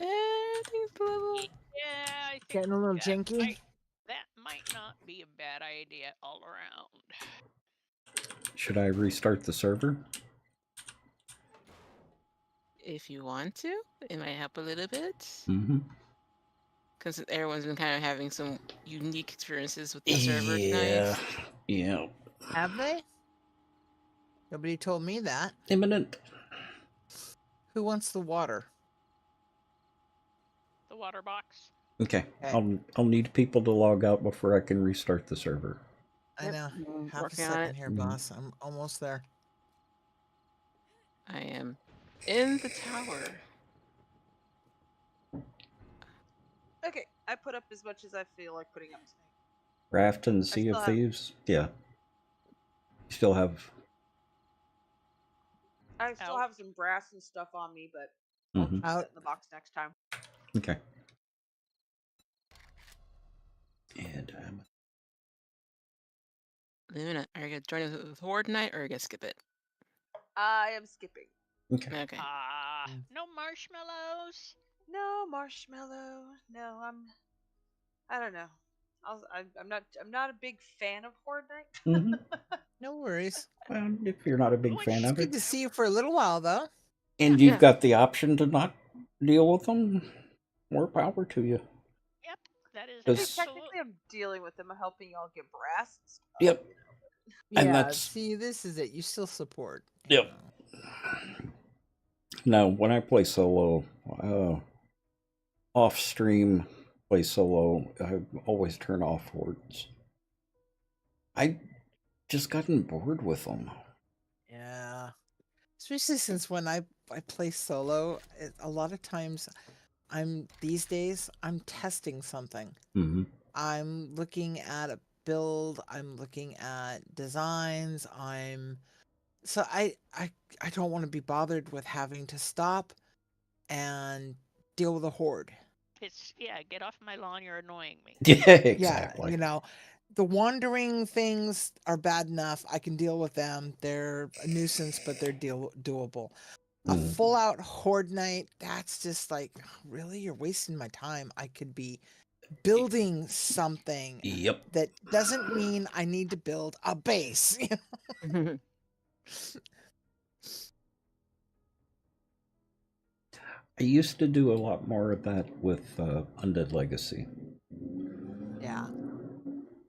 everything's global. Yeah, I think Getting a little that janky. that might not be a bad idea all around. Should I restart the server? If you want to, it might help a little bit. Mm-hmm. Because everyone's been kind of having some unique experiences with the server tonight. Yeah. Have they? Nobody told me that. Imminent. Who wants the water? The water box. Okay. Okay. I'll need people to log out before I can restart the server. I Yep, know. I'm Half a working on second it. here, Mhm. boss. I'm almost there. I am in the tower. Okay, I put up as much as I feel like putting up tonight. Raft and Sea still of have- Thieves? Yeah. You still have. I still Out. have some brass and stuff on me, but I'll Mhm. just put it in the box next time. Okay. And Luna, are you going to join us with Horde tonight or are you going to skip it? I am skipping. okay. Okay. No marshmallows. No marshmallow. No, I don't know. I'm not a big fan of Horde Night. Mm-hmm. No worries. Well, if you're not a big fan It's of good it, to see you for a little while, though. and you've Yeah. got the option to not deal with them, more power to you. Yep, that is I mean, Does- technically, I'm dealing with them. I'm helping y'all get brass and stuff. Yep. And Yeah, that's- see, this is it. You still support. Yep. know. No, when I play solo, off stream, play solo, I always turn off hordes. I just gotten bored with them. Yeah. Especially since when I play solo, a lot of times these days, I'm testing something. Mm-hmm. I'm looking at a build, I'm looking at designs, so I don't want to be bothered with having to stop and deal with a horde. It's get off my lawn, you're annoying me. Yeah, exactly. Yeah, the wandering things are bad enough. I can deal with them. They're a nuisance, but they're doable. A Mhm. full out horde night, that's just like, really? You're wasting my time. I could be building something Yep. that doesn't mean I need to build a base. I used to do a lot more of that with Undead Legacy. Yeah.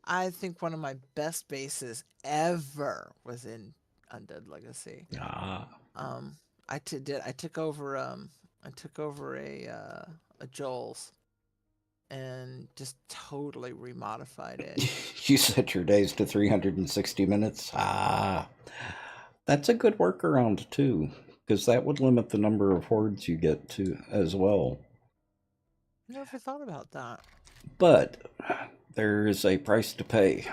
I think one of my best bases ever was in Undead Legacy. Ah. I took over a Joel's and just totally remodified it. You set your days to 360 minutes? Ah. That's a good workaround, too, because that would limit the number of hordes you get to as well. Never thought about that. But there is a price to pay.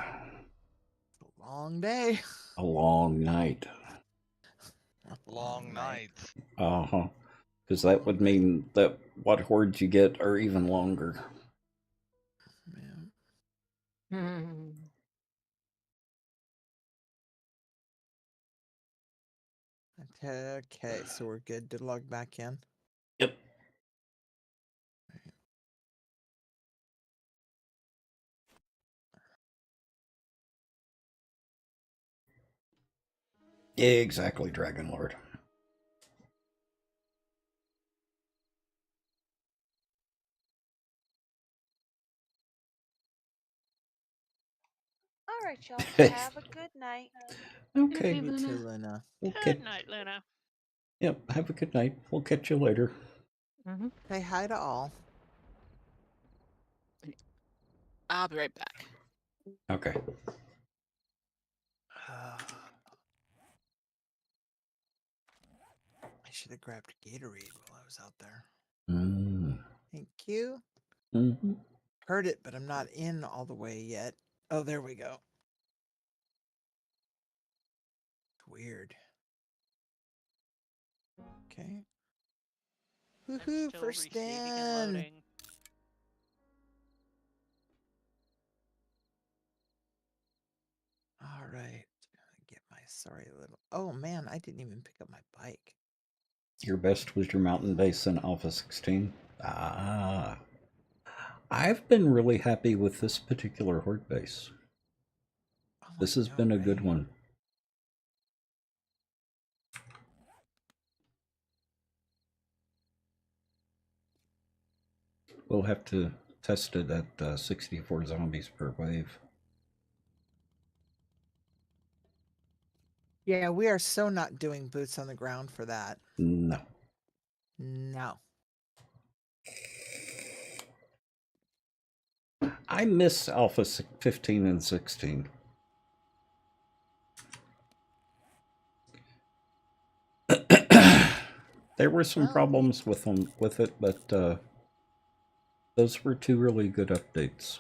Long day. A long night. Long nights. Uh-huh. Because that would mean that what hordes you get are even longer. Yeah. Okay, so we're good to log back in. Yep. Exactly, Dragon Lord. All right, y'all. Have a good night. Okay. Me too, Luna. Good night, Luna. Yep, have a good night. We'll catch you later. Say hi to all. I'll be right back. Okay. should have grabbed Gatorade while I was out there. Mm. Thank you. Mm-hmm. Heard it, but I'm not in all the way yet. Oh, there we go. Weird. Okay. I'm Woohoo, still first receiving and in. loading. All right. Get my sorry little. Oh man, I didn't even pick up my bike. Your best was your mountain base in Alpha 16? Ah. I've been really happy with this particular horde base. Oh, This I has know, been a good right? one. We'll have to test it at 64 zombies per wave. Yeah, we are so not doing boots on the ground for that. No. No. I miss Alpha 15 and 16. There were some Well, problems with it, but those were two really good updates.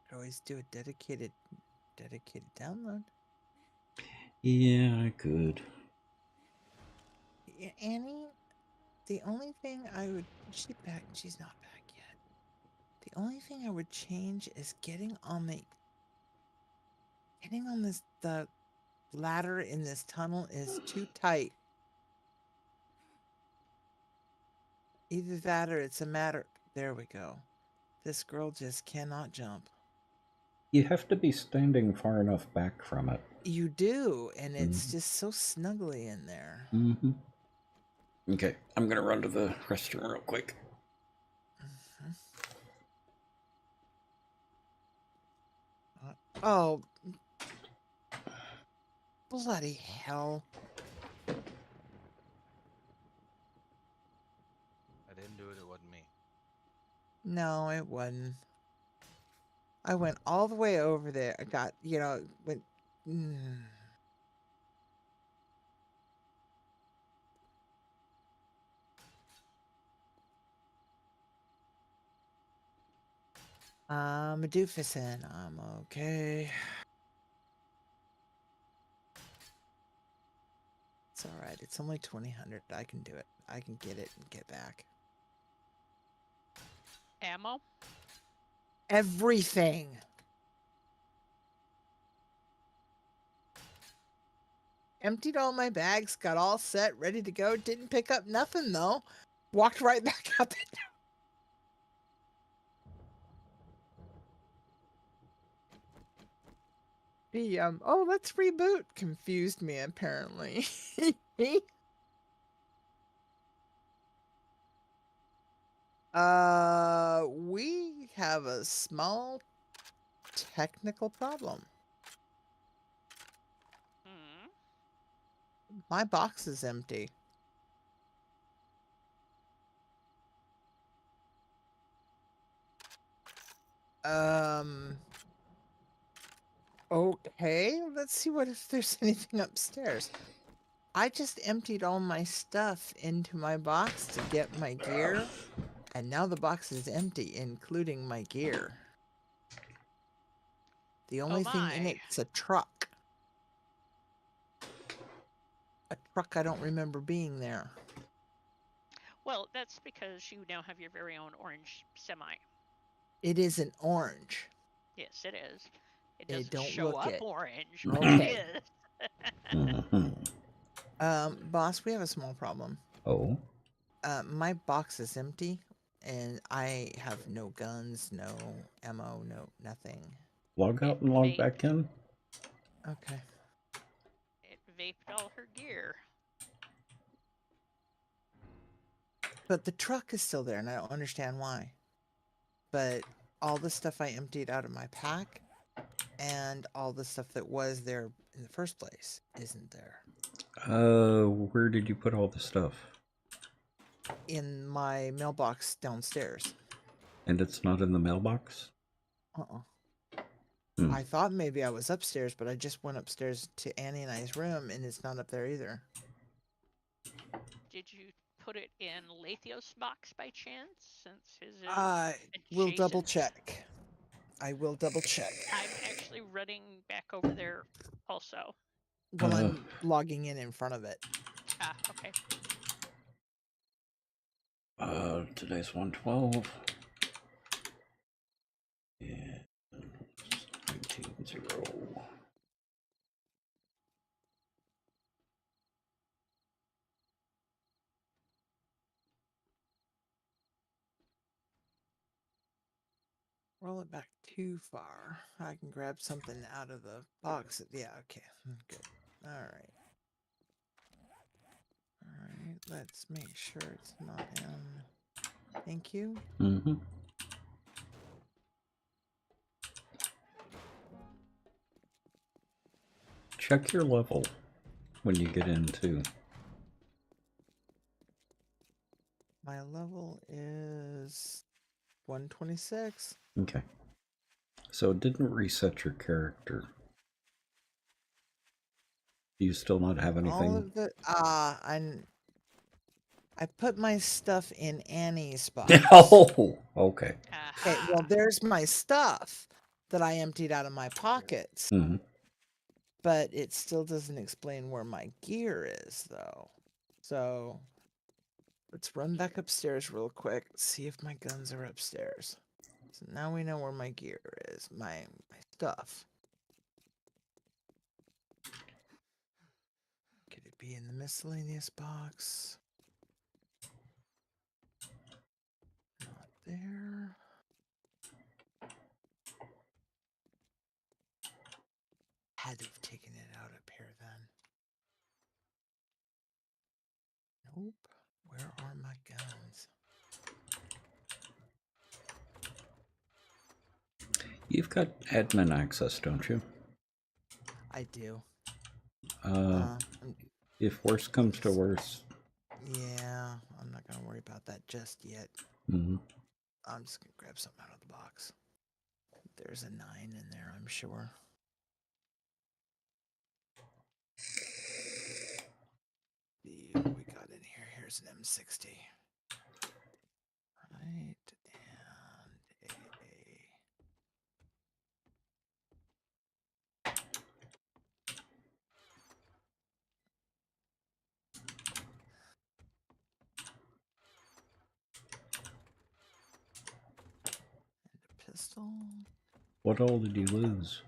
could always do a dedicated download. Yeah, I could. Yeah, Annie, the only thing I would she's back. She's not back yet. The only thing I would change is getting on this the ladder in this tunnel is too tight. Either that or it's a matter. There we go. This girl just cannot jump. You have to be standing far enough back from it. You do, and it's just so snuggly in there. Mm-hmm. Okay, I'm gonna run to the restroom real quick. Oh, bloody hell. I didn't do it, it wasn't me. No, it wasn't. I went all the way over there. I got, went. I'm a doofus and I'm okay. It's alright. It's only 2000. I can do it. I can get it and get back. Ammo? Everything. Emptied all my bags, got all set, ready to go. Didn't pick up nothing though. Walked right back out the door. The oh, let's reboot confused me apparently. We have a small technical problem. Hmm. My box is empty. Okay, let's see what if there's anything upstairs. I just emptied all my stuff into my box to get my gear, and now the box is empty, including my gear. The only thing in my. it's a truck. A truck I don't remember being there. Well, that's because you now have your very own orange semi. It isn't orange. Yes, it is. It It doesn't don't show look up it. orange, but Okay. it is. Mm-hmm. Boss, we have a small problem. Oh? My box is empty, and I have no guns, no ammo, no nothing. Log out and log back in? Okay. It vaped all her gear. But the truck is still there, and I don't understand why. But all the stuff I emptied out of my pack, and all the stuff that was there in the first place, isn't there. Where did you put all the stuff? In my mailbox downstairs. And it's not in the mailbox? I thought maybe I was upstairs, but I just went upstairs to Annie and I's room, and it's not up there either. did you put it in Latheos' box by chance? Since his is I will double adjacent? check. I will double check. I'm actually running back over there also. Well, I'm logging in front of it. Ah, okay. Today's 112. Yeah. 19-0. Roll it back too far. I can grab something out of the box. Yeah, okay. Good. All right. All right. Let's make sure it's not in. Thank you. Mm-hmm. Check your level when you get in too. My level is 126. Okay. So it didn't reset your character. Do you still not have All anything? of the I put my stuff in Annie's box. Oh, okay. Okay, well, Aha. there's my stuff that I emptied out of my pockets, Mm-hmm. but it still doesn't explain where my gear is, though. So let's run back upstairs real quick, see if my guns are upstairs. So now we know where my gear is, my stuff. Could it be in the miscellaneous box? Not there. Had to have taken it out up here then. Nope. Where are my guns? You've got admin access, don't you? I do. Uh, if worse comes to worse. Yeah, I'm not gonna worry about that just yet. Mm-hmm. I'm just gonna grab something out of the box. There's a 9 in there, I'm sure. See what we got in here. Here's an M60. Right, and a pistol. What all did you lose?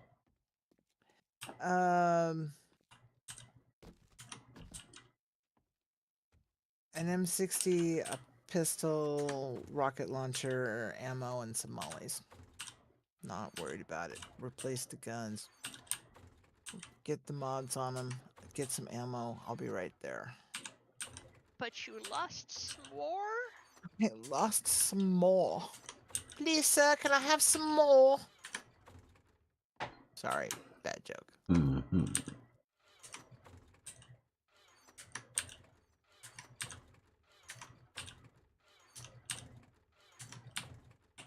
An M60, a pistol, rocket launcher, ammo, and some mollies. Not worried about it. Replace the guns. Get the mods on them. Get some ammo. I'll be right there. But you lost some more? I lost some more. Please, sir, can I have some more? Sorry, bad joke. Mm-hmm.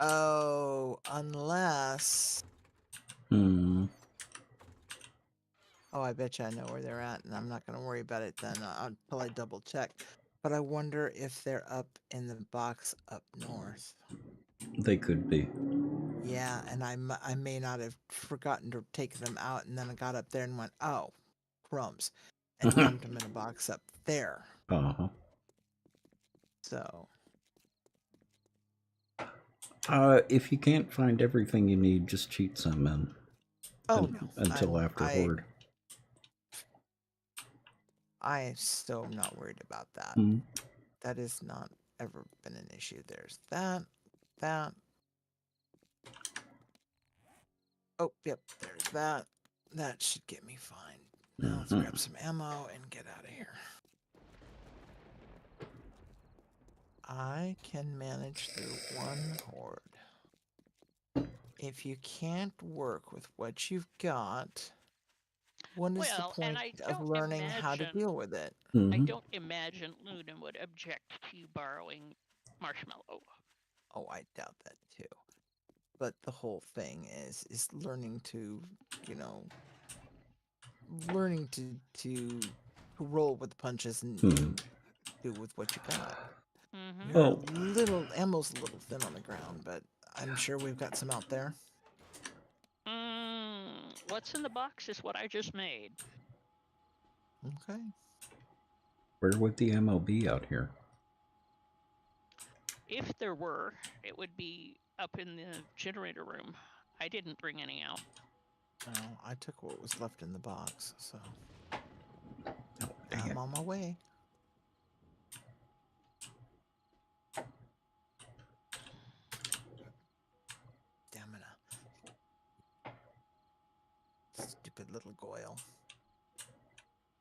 Oh, unless... Hmm. Oh, I bet you I know where they're at, and I'm not going to worry about it then until I double check. But I wonder if they're up in the box up north. They could be. Yeah, and I may not have forgotten to take them out, and then I got up there and went, oh, crumbs, and dumped them in a box up there. Uh-huh. So... If you can't find everything you need, just cheat some in. Oh, no. Until after Horde. I still am not worried about that. Mm. That has not ever been an issue. There's that, that. Oh, yep, there's that. That should get me fine. Now let's grab some ammo and get out of here. I can manage through one horde. If you can't work with what you've got, what is the Well, and point I of don't learning how to imagine deal with it? I Mm-hmm. don't imagine Luna would object to you borrowing Marshmallow. Oh, I doubt that too. But the whole thing is learning to, you know, learning to roll with the punches and do with what you got. Mm-hmm. You're Oh. a little ammo's a little thin on the ground, but I'm sure we've got some out there. What's in the box is what I just made. Okay. Where would the ammo be out here? If there were, it would be up in the generator room. I didn't bring any out. Well, I took what was left in the box, so Oh, dang I'm it. on my way. Stamina. Stupid little Goyle.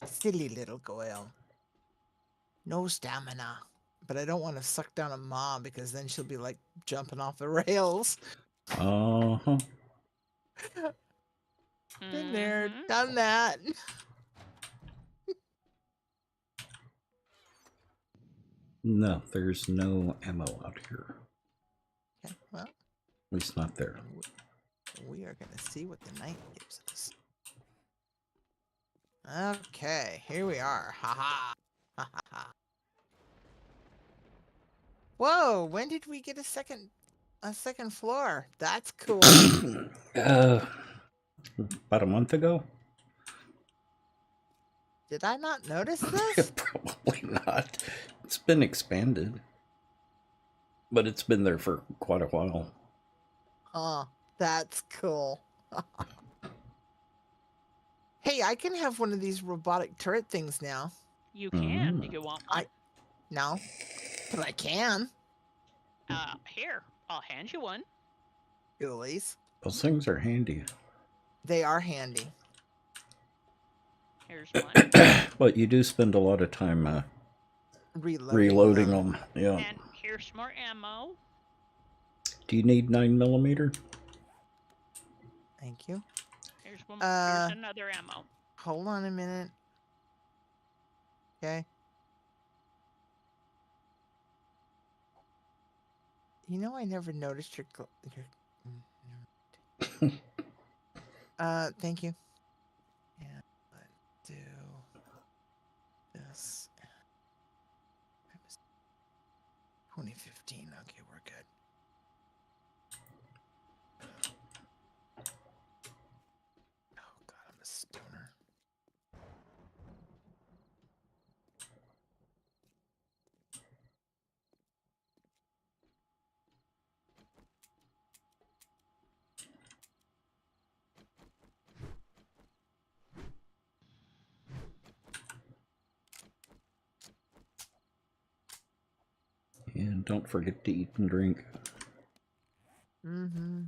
Silly little Goyle. No stamina. But I don't want to suck down a mom because then she'll be like jumping off the rails. Uh-huh. Been there, Mhm. done that. No, there's no ammo out here. Okay, well, At least not there. we are going to see what the night gives us. Okay, here we are. Ha ha. Ha ha ha. Whoa, when did we get a second floor? That's cool. About a month ago? Did I not notice this? Probably not. It's been expanded. But it's been there for quite a while. Huh, that's cool. Hey, I can have one of these robotic turret things now. You can. Do Mm. you want one? No, but I can. Here, I'll hand you one. Ghoulies. Those things are handy. They are handy. Here's one. But you do spend a lot of time Reloading them. Yeah. And here's more ammo. Do you need 9mm? Thank you. Here's one. Here's Uh, another ammo. Hold on a minute. Okay. You know, I never noticed your. Thank you. And let's do this. 2015. Okay, we're good. Oh God, I'm a stoner. And don't forget to eat and drink. Mm-hmm.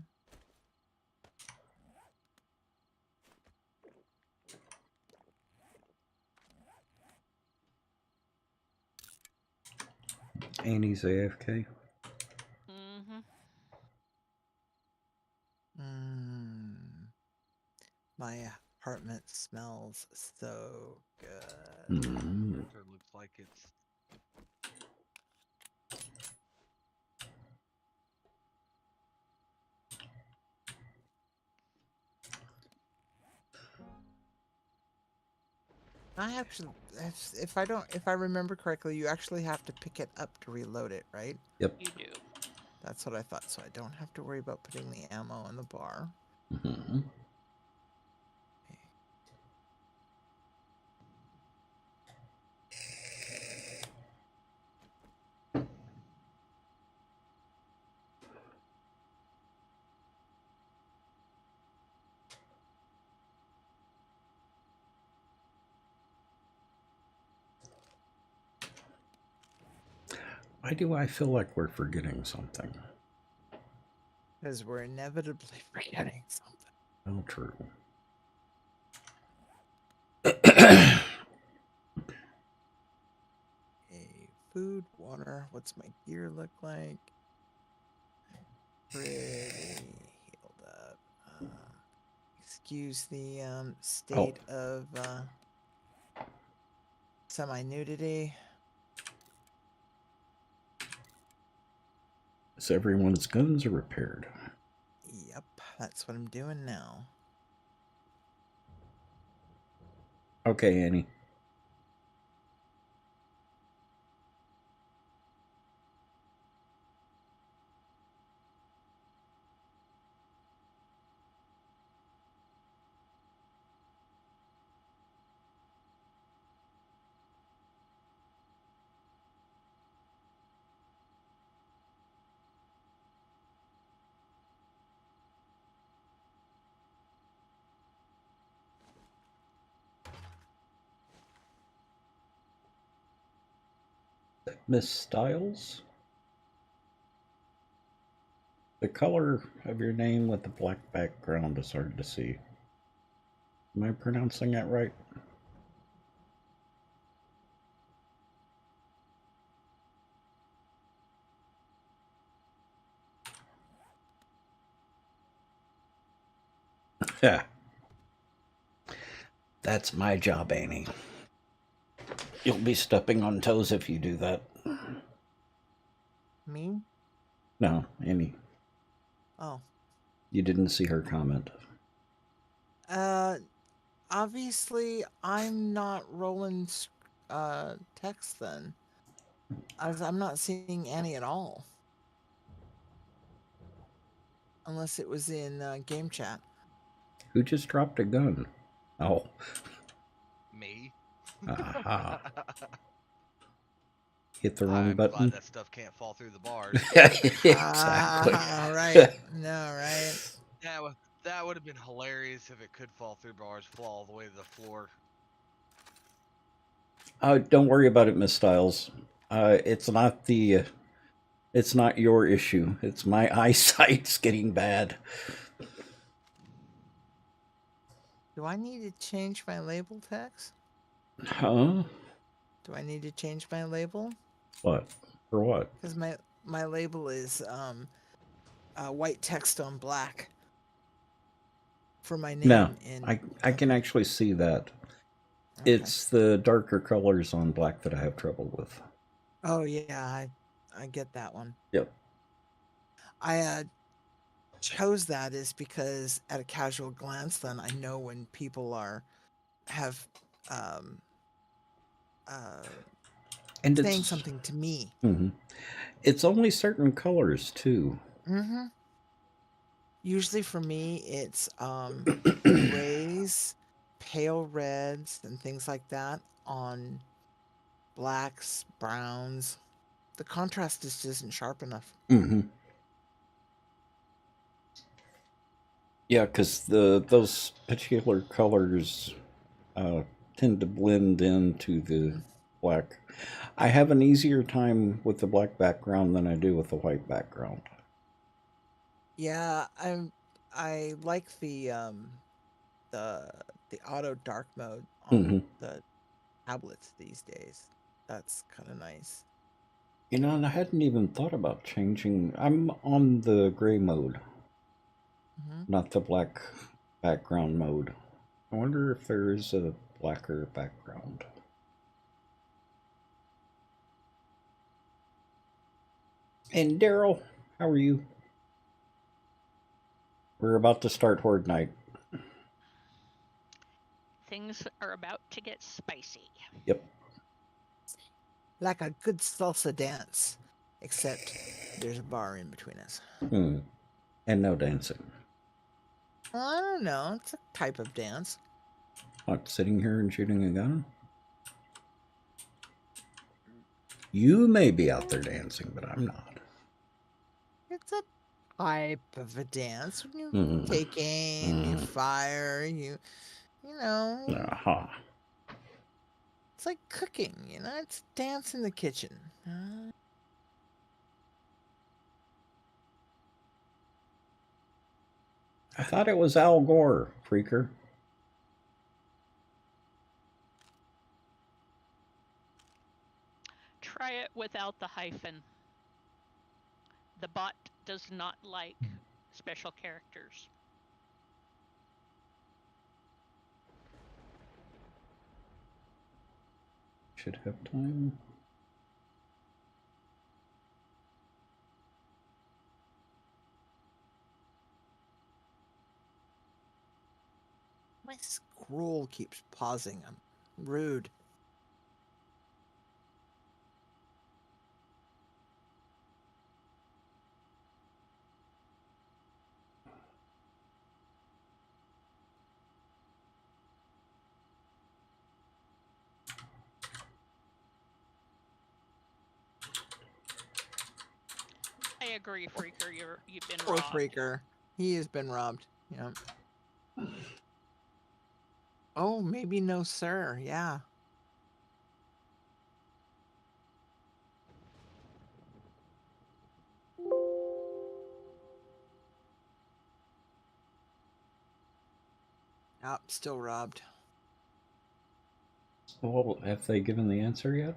Annie's AFK. Mm-hmm. My apartment smells so good. Mm. It looks like it's I actually, if I remember correctly, you actually have to pick it up to reload it, right? Yep. You do. That's what I thought. So I don't have to worry about putting the ammo in the bar. Mm-hmm. Why do I feel like we're forgetting something? Because we're inevitably forgetting something. Oh, true. Okay, food, water. What's my gear look like? Pretty healed up. Excuse the state of semi-nudity. So everyone's guns are repaired. Yep, that's what I'm doing now. Okay, Annie. Miss Styles? The color of your name with the black background is hard to see. Am I pronouncing that right? Yeah. That's my job, Annie. You'll be stepping on toes if you do that. Me? No, Annie. Oh. You didn't see her comment. Obviously, I'm not rolling text then. I'm not seeing any at all. Unless it was in game chat. Who just dropped a gun? Oh. Me. Aha. Hit the wrong I'm button. glad that stuff can't fall through the bars. Exactly. Right. No, right? That would have been hilarious if it could fall through bars, fall all the way to the floor. Don't worry about it, Miss Styles. It's not your issue. It's my eyesight's getting bad. Do I need to change my label text? Huh? Do I need to change my label? What? For what? Because my label is white text on black for my name. No, in I can actually see that. Okay. It's the darker colors on black that I have trouble with. Oh yeah, I get that one. Yep. I chose that is because at a casual glance, then I know when people have And saying it's something to me. Mm-hmm. It's only certain colors too. Mm-hmm. Usually for me, it's grays, pale reds, and things like that on blacks, browns. The contrast just isn't sharp enough. Mm-hmm. Yeah, because those particular colors tend to blend into the black. I have an easier time with the black background than I do with the white background. Yeah, I like the auto dark mode on the tablets these days. That's kind of nice. You know, and I hadn't even thought about changing. I'm on the gray mode, not the black background mode. I wonder if there is a blacker background. And Daryl, how are you? We're about to start Horde Night. Things are about to get spicy. Yep. Like a good salsa dance, except there's a bar in between us. And no dancing. Well, I don't know. It's a type of dance. What, sitting here and shooting a gun? You may be out there dancing, but I'm not. It's a type of a dance. You take aim, you fire, you know. Uh-huh. It's like cooking, you know. It's dance in the kitchen. I thought it was Al Gore, freaker. Try it without the hyphen. The bot does not like special characters. Should have time. My scroll keeps pausing. I'm rude. I agree, Freaker. You've been Poor robbed. Freaker. He has been robbed. Yeah. Oh, maybe no, sir. Yeah. Yep, still robbed. Well, have they given the answer yet?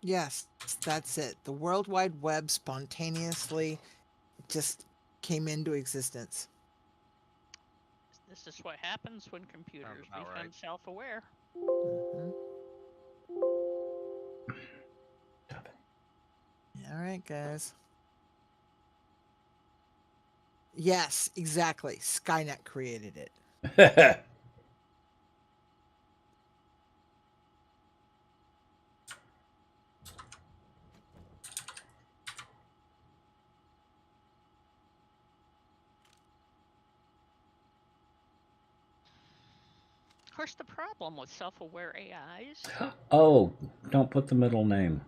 Yes, that's it. The World Wide Web spontaneously just came into existence. This is what happens when computers about become right. self-aware. Mhm. All right, guys. Yes, exactly. Skynet created it. Of course, the problem with self-aware AIs Oh, don't put the middle name.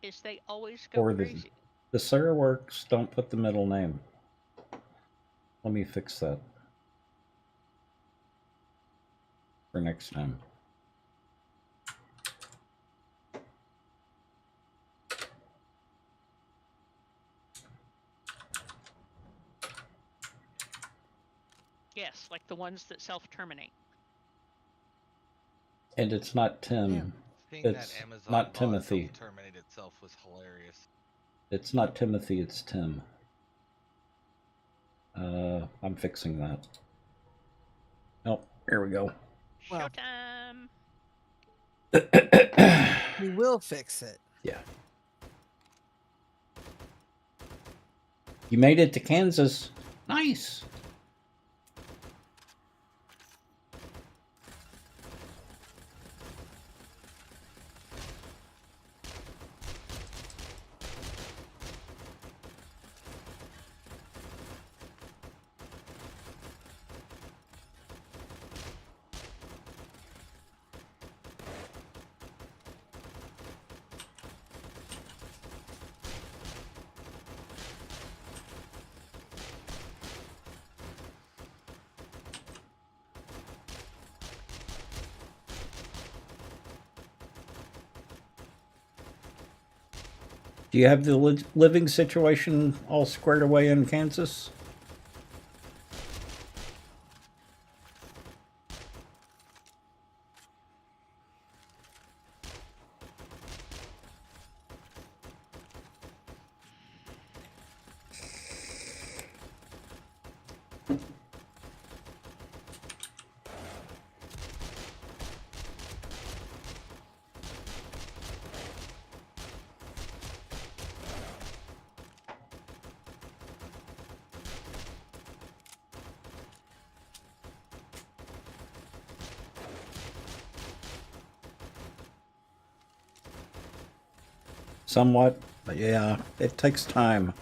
is they always go Or crazy. the Sarah works, don't put the middle name. Let me fix that for next time. Yes, like the ones that self-terminate. And it's not Tim. Seeing It's that Amazon not bot Timothy. self-terminate itself was hilarious. It's not Timothy, it's Tim. I'm fixing that. Oh, here we go. Well, Showtime! we will fix it. Yeah. You made it to Kansas. Nice. Do you have the living situation all squared away in Kansas? Somewhat, but yeah, it takes time.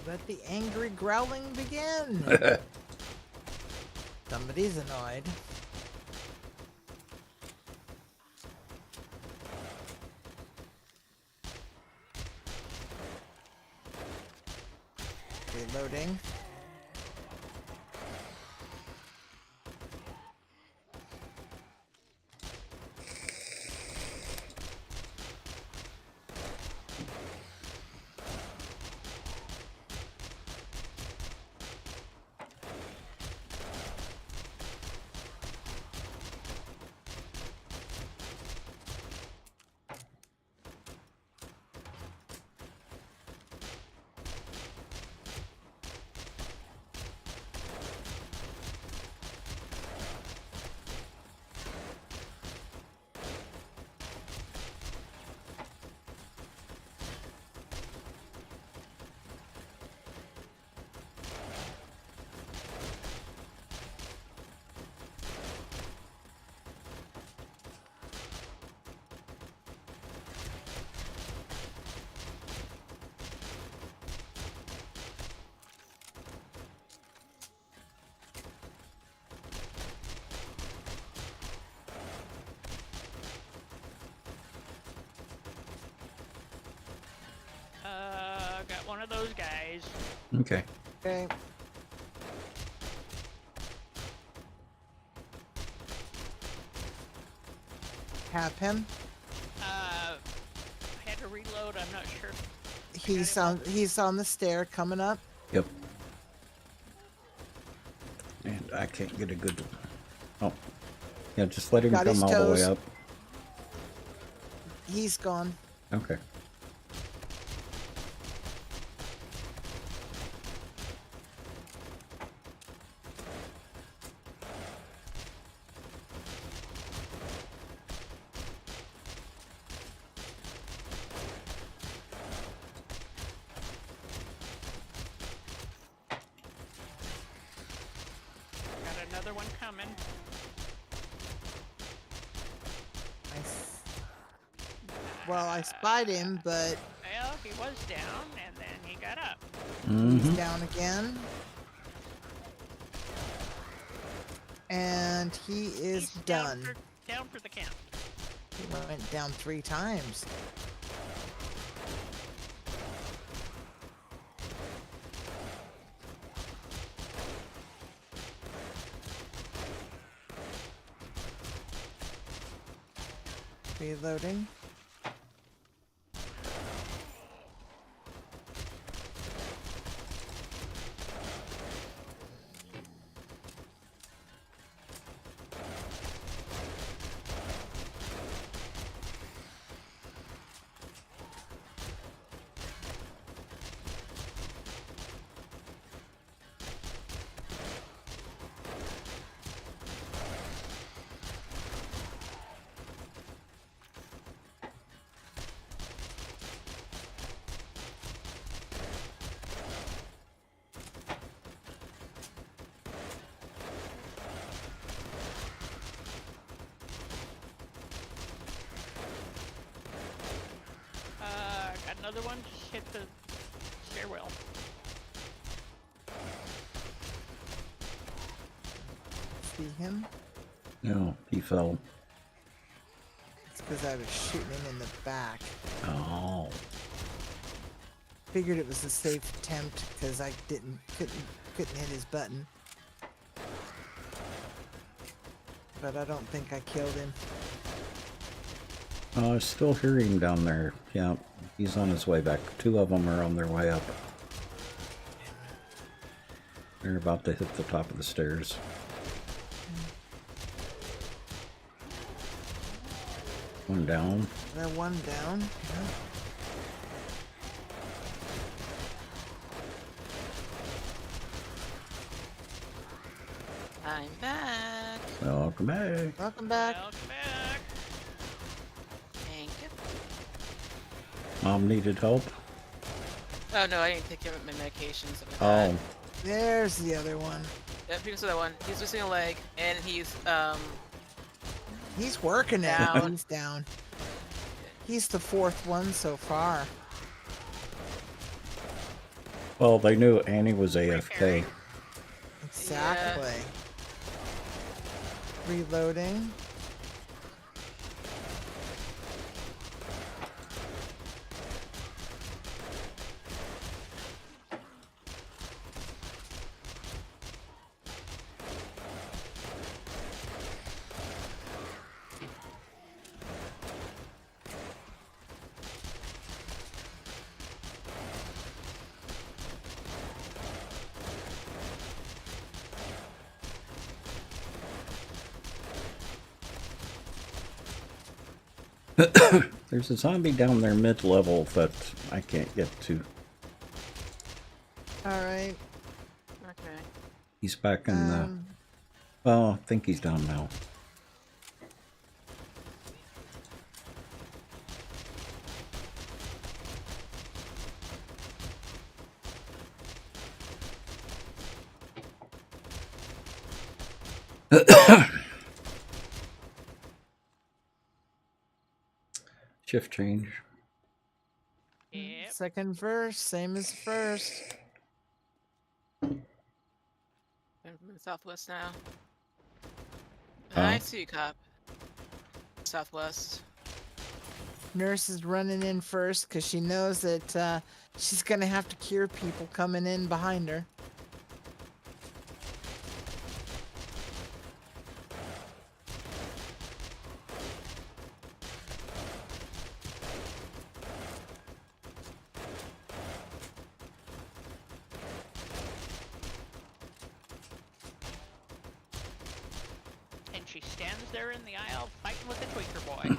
Let the angry growling begin. Somebody's annoyed. Reloading. Okay. Okay. Have him. I had to reload. I'm not sure. He's on the stair coming up. Yep. And I can't get a good. Oh. Yeah, just let him Got his come all the way toes. up. He's gone. Okay. Got another one coming. Well, I spied him, but Well, he was down, and then he got up. he's Mm-hmm. down again. And he is He's done. Down for the count. He went down 3 times. Reloading. Got another one. Just hit the stairwell. See him? No, he fell. It's because I was shooting him in the back. Oh. Figured it was a safe attempt because I couldn't hit his button. But I don't think I killed him. I still hear him down there. Yeah, he's on his way back. 2 of them are on their way up. They're about to hit the top of the stairs. One down. That one down. Yeah. I'm back. Welcome back. Welcome back. Welcome back. Thank you. Mom needed help. Oh no, I didn't take care of my medications. Oh, There's the other one. Yep, here's the other one. He's missing a leg, and he's He's working it. Down. He's down. He's the 4th one so far. well, they knew Annie was AFK. Repairing. Exactly. Reloading. There's a zombie down there mid-level that I can't get to. Alright. okay. He's back in the... Um, Well, I think he's down now. Shift change. Yep. second verse, same as first. I'm from the southwest now. Oh. I see you, cop. Southwest. Nurse is running in first because she knows that she's going to have to cure people coming in behind her. And she stands there in the aisle fighting with the tweaker boy.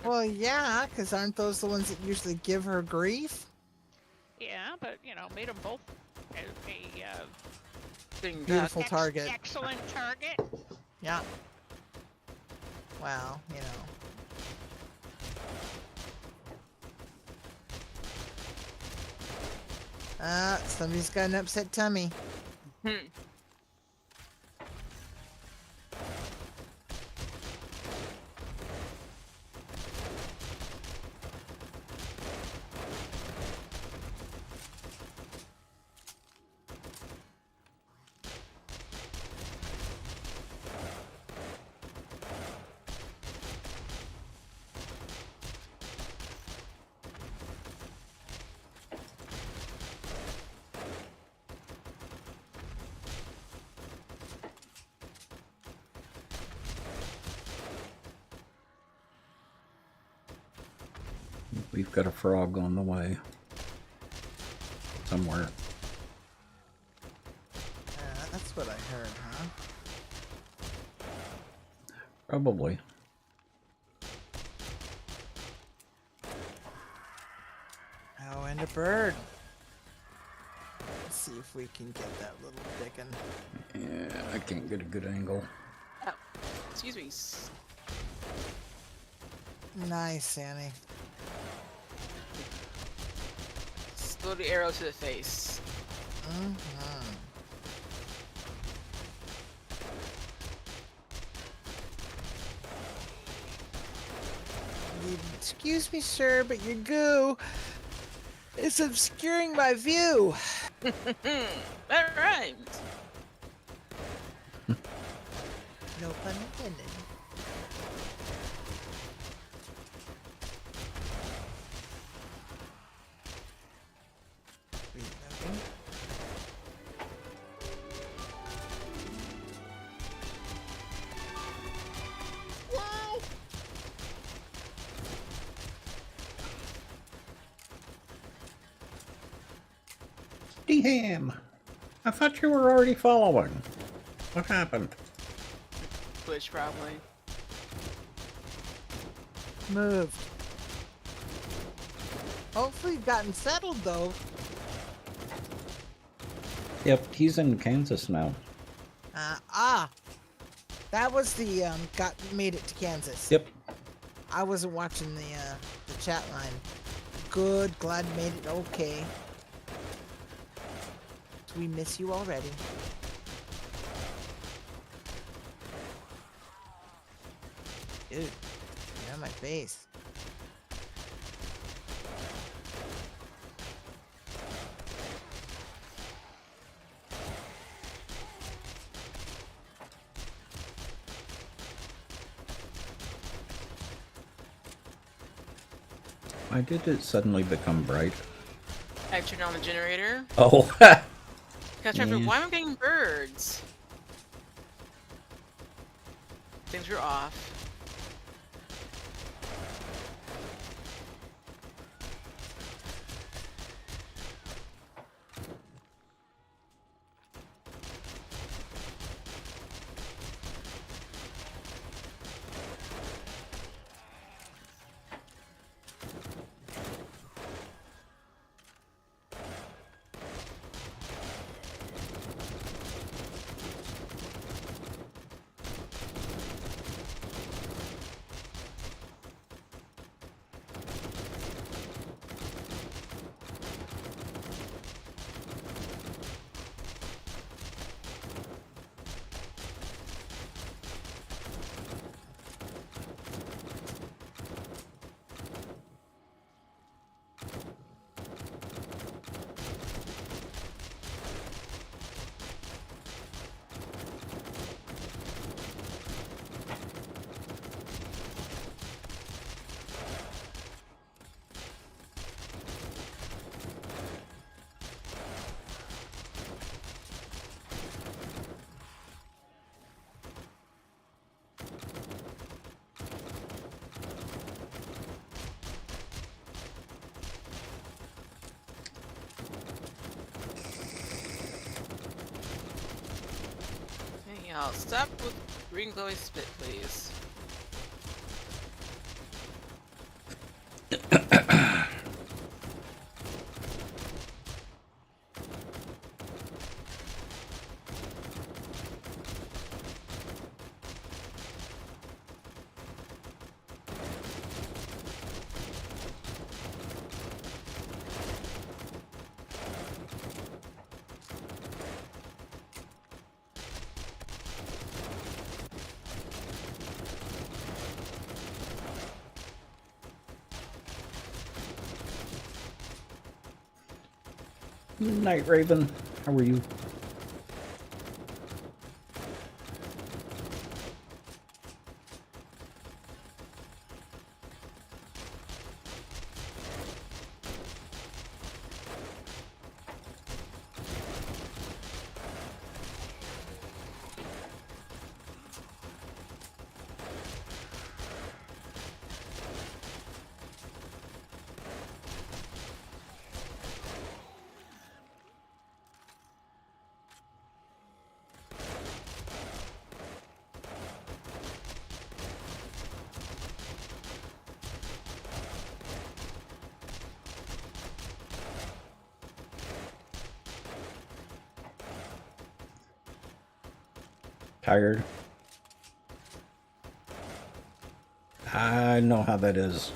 Well, yeah, because aren't those the ones that usually give her grief? Yeah, but made them both a Bring back. Beautiful target. excellent target. Yeah. Well, somebody's got an upset tummy. Hmm. We've got a frog on the way. Somewhere. That's what I heard, huh? Probably. Oh, and a bird. Let's see if we can get that little dickon. Yeah, I can't get a good angle. Oh, excuse me. Nice, Annie. Slow the arrow to the face. Excuse me, sir, but your goo is obscuring my view. That rhymed. No pun intended. Reloading. Wow. D-Ham! I thought you were already following. What happened? Glitch probably. Moved. Hopefully you've gotten settled, though. Yep, he's in Kansas now. That was the made it to Kansas. Yep. I wasn't watching the chat line. Good, glad made it okay. We miss you already. Dude, you're on my face. Why did it suddenly become bright? I turned on the generator. Oh, Why am I getting birds? Things were off. Now stop with green glowing spit, please. Night Raven, how are you? Tired? I know how that is.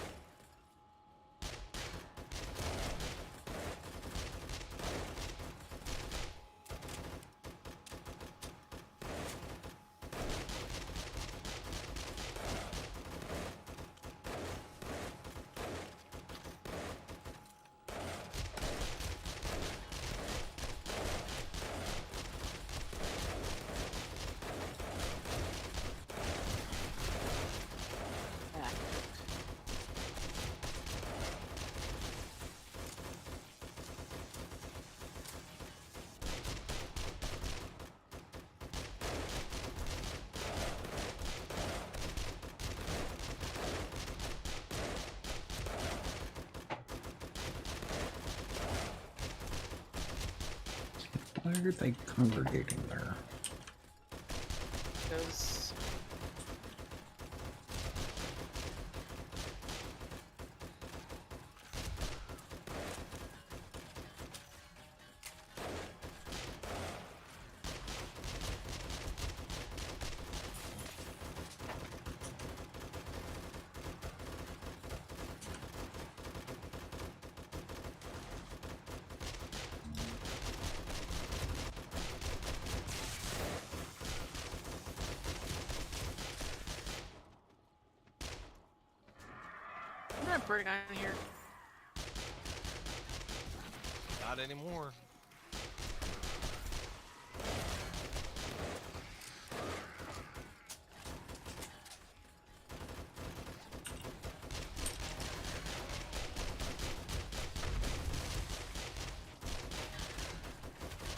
Why are they congregating there? Because I'm not burning on here. Not anymore.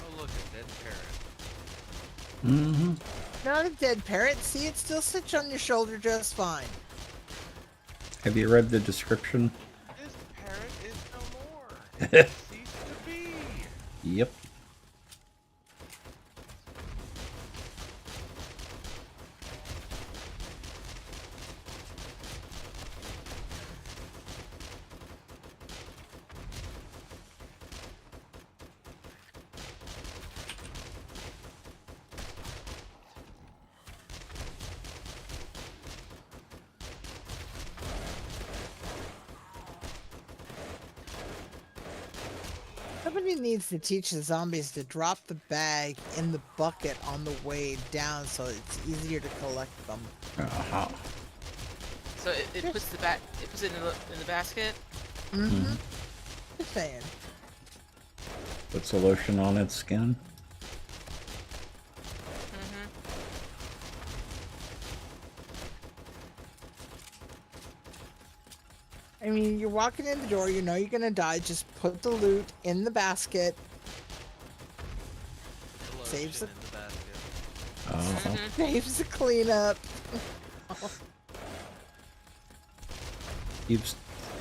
Oh look, a dead parrot. Mm-hmm. Not a dead parrot. See, it still sits on your shoulder just fine. Have you read the description? This parrot is no more. Cease to be. Yep. Somebody needs to teach the zombies to drop the bag in the bucket on the way down so it's easier to collect them. Uh-huh. So it puts it puts it in the basket. Mm-hmm. Just saying. Puts the lotion on its skin. Mm-hmm. I mean, you're walking in the door, you know you're gonna die, just put the loot in the basket. The Saves lotion it. in the basket. Uh-huh. Mm-hmm. Saves the cleanup.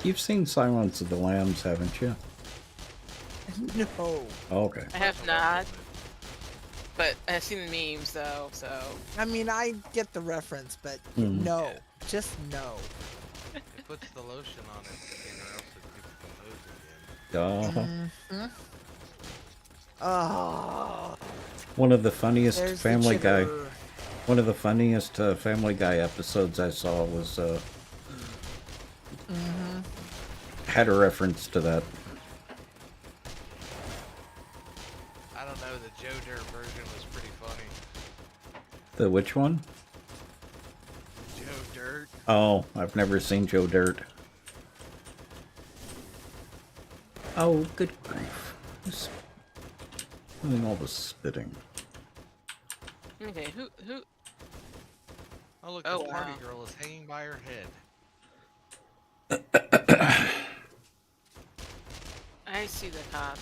You've seen Silence of the Lambs, haven't you? No. Okay. I have not. But I've seen the memes though, so I mean, I get the reference, but Hmm. no, just no. It puts the lotion on its skin, or else it gets exposed again. Uh-huh. Oh, One of the funniest there's the Family Guy. chitter. One of the funniest Family Guy episodes I saw was had a reference to that. I don't know, the Joe Dirt version was pretty funny. The which one? Joe Dirt. Oh, I've never seen Joe Dirt. Oh, good grief. Who's doing all the spitting? okay. Who? Oh look, Oh, the party wow. girl is hanging by her head. I see the cop.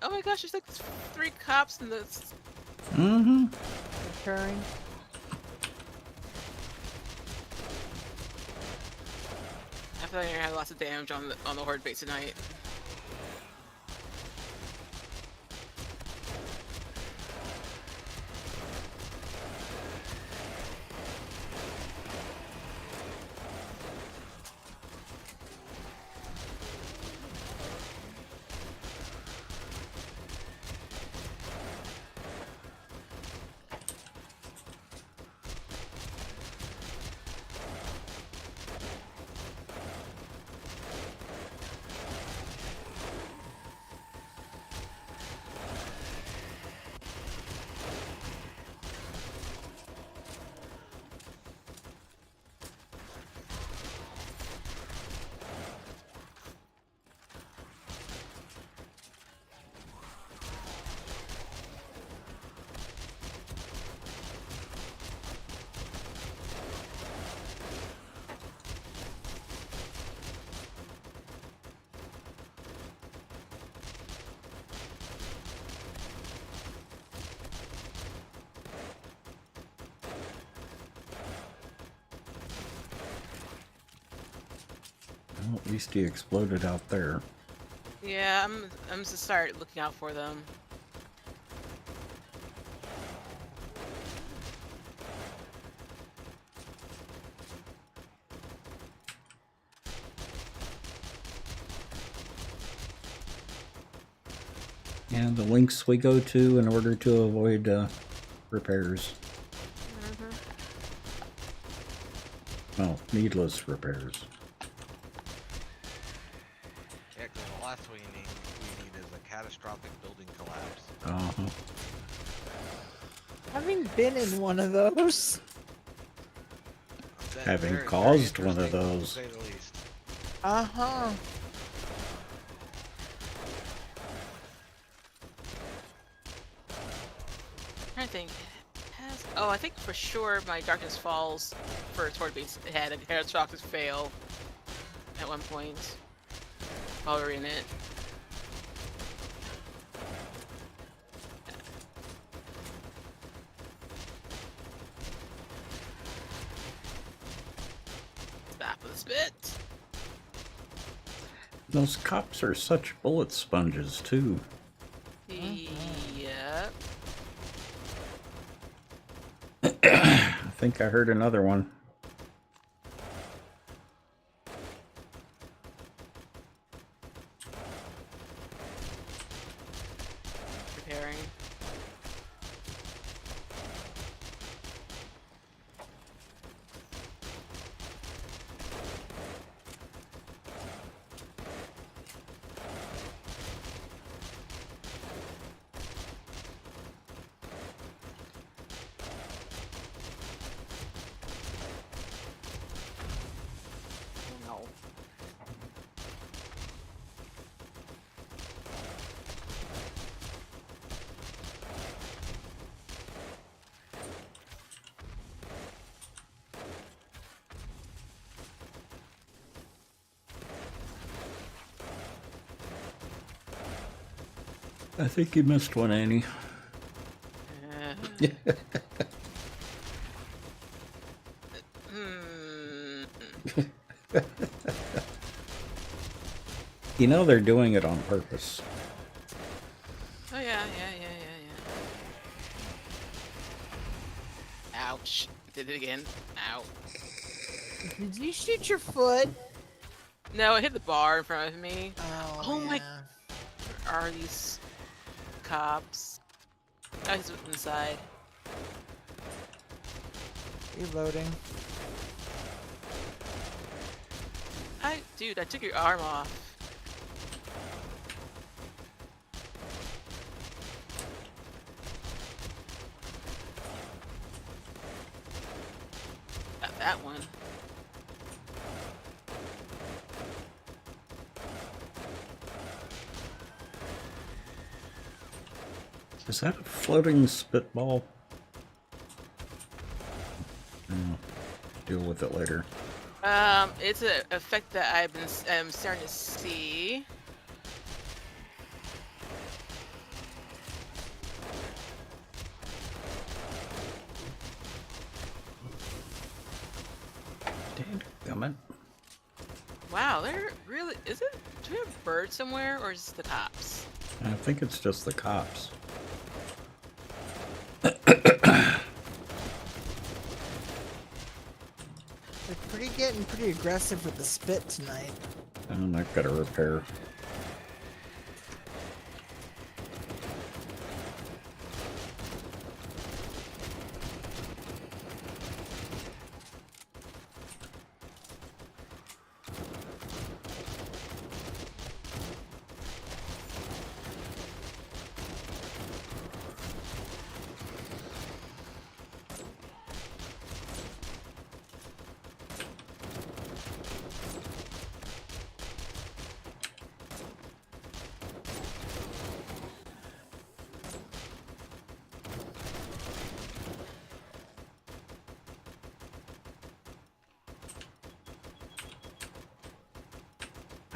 Oh my gosh, there's like 3 cops in this. Mm-hmm. Occurring. I feel like I had lots of damage on the horde base tonight. Well, at least he exploded out there. Yeah, I'm just start looking out for them. And the links we go to in order to avoid repairs. Well, needless repairs. Yeah, 'cause the last we need is a catastrophic building collapse. Uh-huh. Having been in one of those. Having Very caused one of interesting, to those. say the least. Uh-huh. I think. Oh, I think for sure my Darkness Falls first horde base had a catastrophic fail at one point while we were in it. Stop with a spit. Those cops are such bullet sponges, too. Yep. I think I heard another one. Preparing. No. I think you missed one, Annie. Hmm. You know they're doing it on purpose. Oh yeah. Ouch. Did it again. Ow. Did you shoot your foot? No, it hit the bar in front of me. Oh, My. yeah. Where are these cops? Oh, he's inside. Reloading. Dude, I took your arm off. Got that one. Is that a floating spitball? Deal with it later. It's an effect that I've been starting to see. Dadgummit. Wow, there really is it? Do we have birds somewhere, or is it the cops? I think it's just the cops. They're getting pretty aggressive with the spit tonight. And I've got to repair.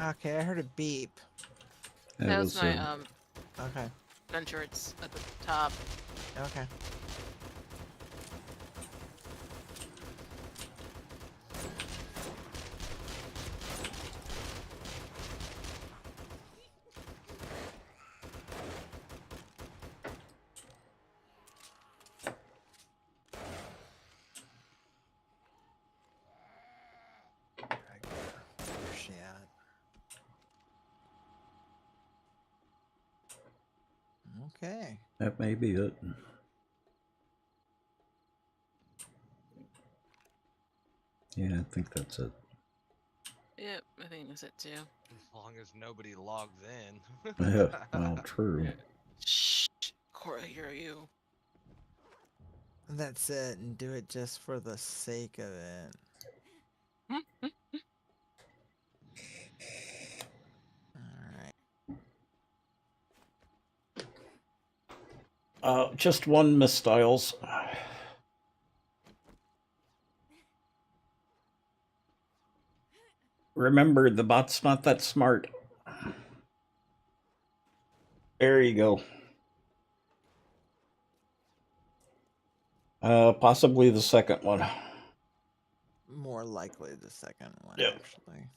Okay, I heard a beep. That was my Okay. gun shorts at the top. Okay. Where's she at? Okay. That may be it. Yeah, I think that's it. Yep, I think that's it too. As long as nobody logs in. Yeah, well, true. Shh, Cora, here are you. That's it, and do it just for the sake of it. Alright. Just one, Miss Styles. Remember, the bot's not that smart. There you go. Possibly the second one. More likely the second one, Yep. actually.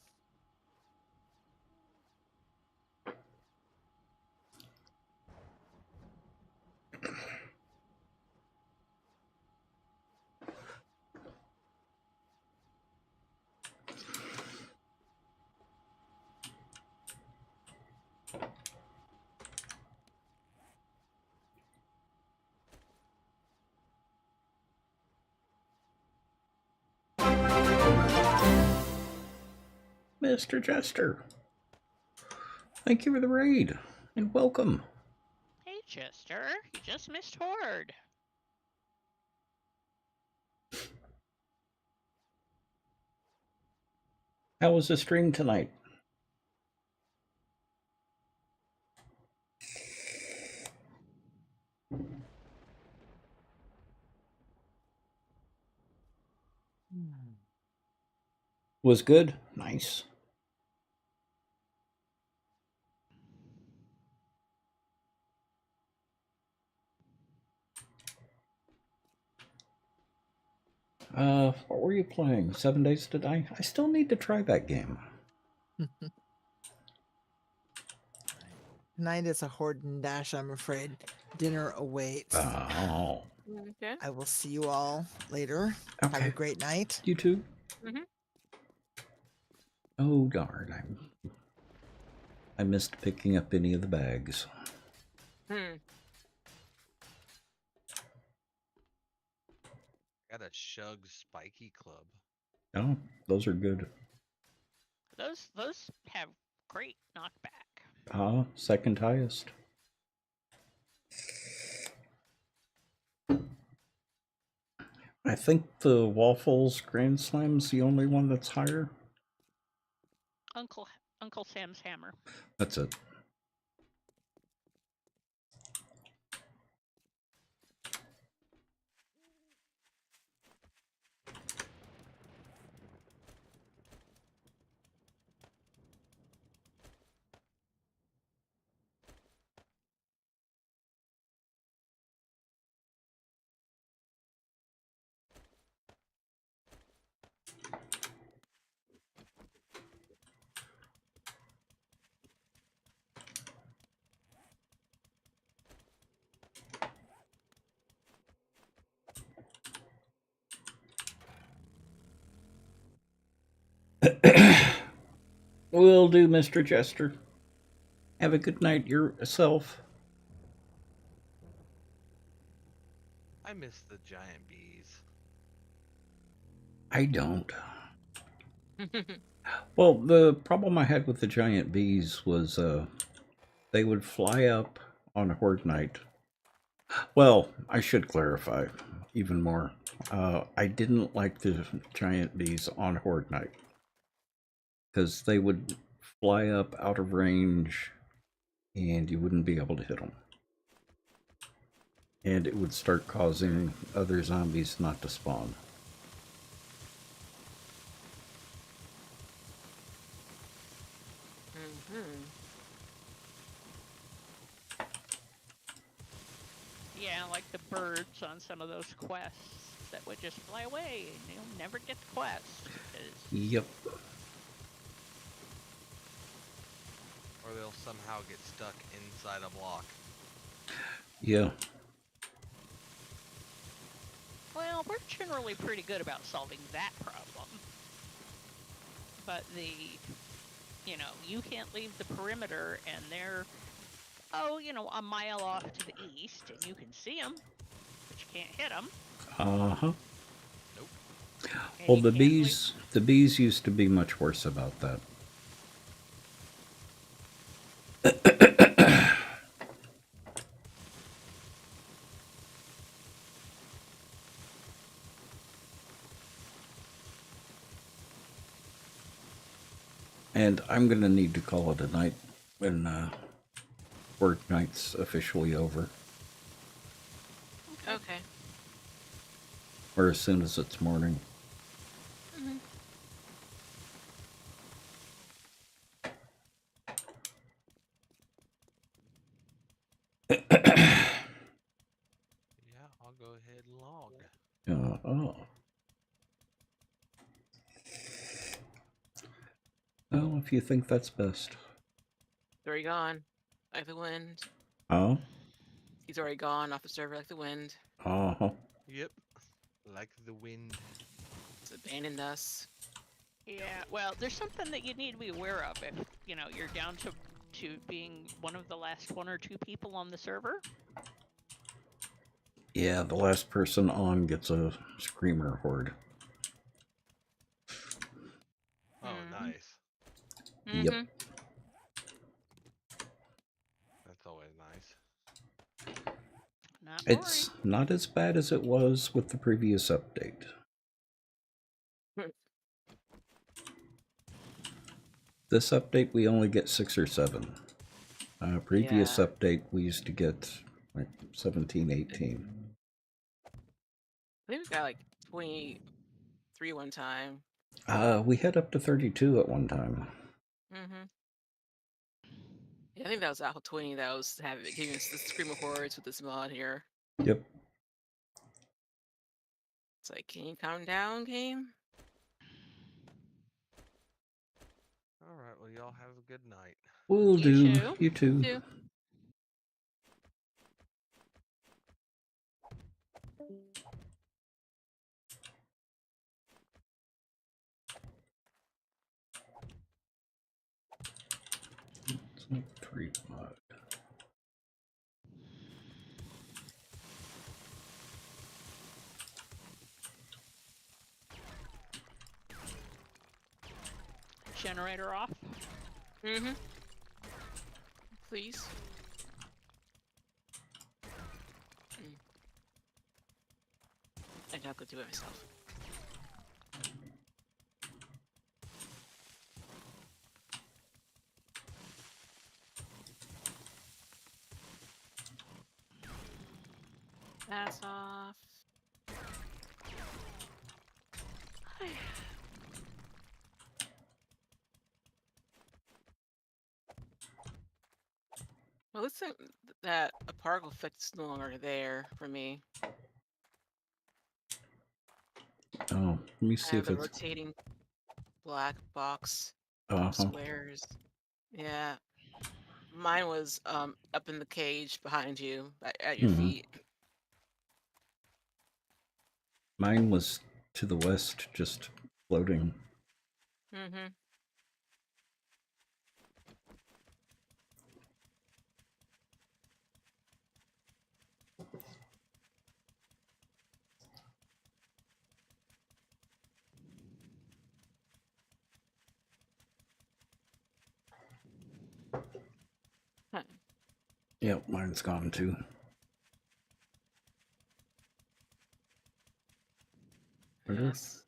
Mr. Jester, thank you for the raid, and welcome. Hey, Chester, you just missed Horde. How was the stream tonight? Was good? Nice. What were you playing? 7 Days to Die? I still need to try that game. Tonight is a horde and dash, I'm afraid. Dinner awaits. Oh. Okay. I will see you all later. Have a Okay. great night. You too? Mhm. Oh, darn. I missed picking up any of the bags. Got a Shug Spiky Club. Oh, those are good. Those have great knockback. Second highest. I think the Waffles Grand Slam's the only one that's higher. Uncle Sam's hammer. That's it. Will do, Mr. Jester. Have a good night yourself. I miss the giant bees. I don't. Well, the problem I had with the giant bees was they would fly up on a horde night. Well, I should clarify even more. I didn't like the giant bees on horde night because they would fly up out of range and you wouldn't be able to hit them. And it would start causing other zombies not to spawn. Yeah, like the birds on some of those quests that would just fly away and you'll never get the quest. Yep. Or they'll somehow get stuck inside a block. Yeah. Well, we're generally pretty good about solving that problem. But you can't leave the perimeter and they're, a mile off to the east and you can see them, but you can't hit them. Uh-huh. Nope. Well, the bees used to be much worse about that. And I'm going to need to call it a night when work night's officially over. Okay. Or as soon as it's morning. Yeah, I'll go ahead and log. Well, if you think that's best. He's already gone. Like the wind. Oh? He's already gone off the server like the wind. Uh-huh. Yep. Like the wind. It's abandoned us. Yeah, well, there's something that you need to be aware of if, you're down to being one of the last one or two people on the server. Yeah, the last person on gets a screamer horde. Oh, nice. Yep. That's always nice. Not It's not as bad as it was with the previous update. This update, we only get 6 or 7. Previous Yeah. update, we used to get like 17, 18. I think we got like 23 one time. We had up to 32 at one time. Yeah, I think that was Alpha 20 that was giving us the Scream of Horrors with this mod here. Yep. It's like, can you calm down, game? Alright, well, y'all have a good night. Will You do. too. You too. You too. generator off? Mm-hmm. Please. I'm not gonna do it myself. That's off. Well, let's think that a particle effect's no longer there for me. Oh, let me I see have if a it's. rotating black box Uh-huh. squares. Yeah. Mine was up in the cage behind you, at your feet. Mine was to the west, just floating. Mm-hmm. Huh. Yep, mine's gone too. Yes.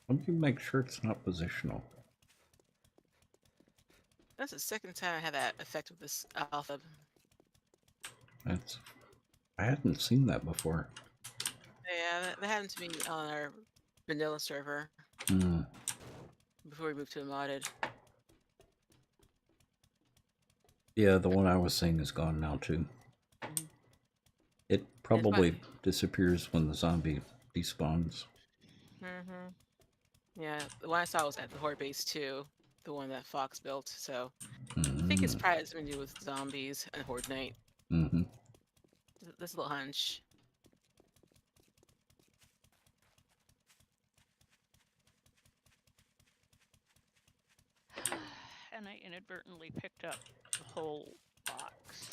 Let me make sure it's not positional. That's the second time I had that effect with this alpha. I hadn't seen that before. Yeah, that happened to me on our vanilla server before we moved to a modded. Yeah, the one I was seeing is gone now too. Mm-hmm. It probably disappears when the zombie despawns. Mm-hmm. Yeah, the one I saw was at the Horde base too, the one that Fox built. So I think it's probably something to do with zombies and Horde Night. Mm-hmm. This little hunch. And I inadvertently picked up the whole box.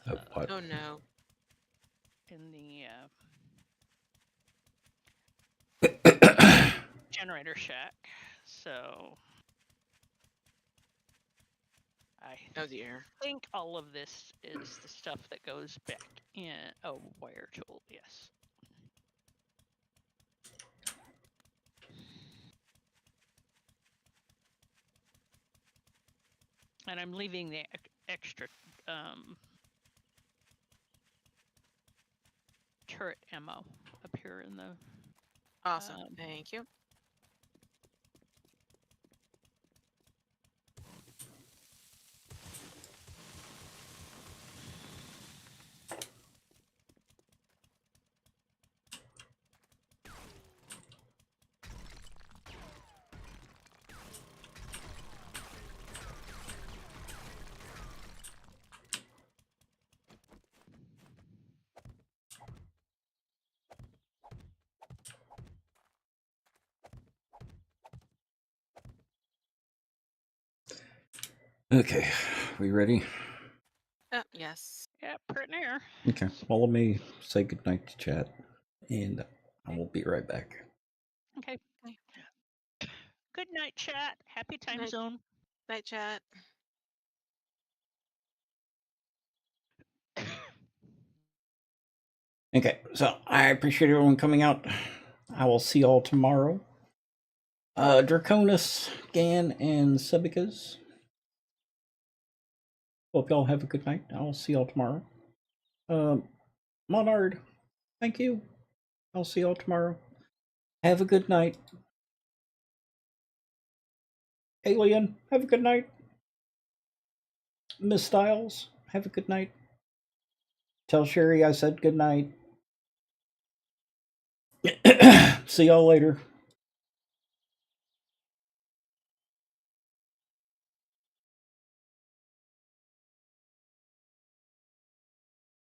Of what? Oh no. In the generator shack. So I Oh dear. think all of this is the stuff that goes back in. Oh, wire tool, yes. And I'm leaving the extra turret ammo up here in the. Awesome. Thank you. Okay, we ready? Yes. Yeah, pretty near. Okay, well, let me say goodnight to chat, and I will be right back. Okay. Good night, chat. Happy time zone. Night, chat. Okay, so I appreciate everyone coming out. I will see y'all tomorrow. Draconis, Gan, and Sebicas. Hope y'all have a good night. I'll see y'all tomorrow. Monard, thank you. I'll see y'all tomorrow. Have a good night. Alien, have a good night. Miss Styles, have a good night. Tell Sherry I said good night. See y'all later.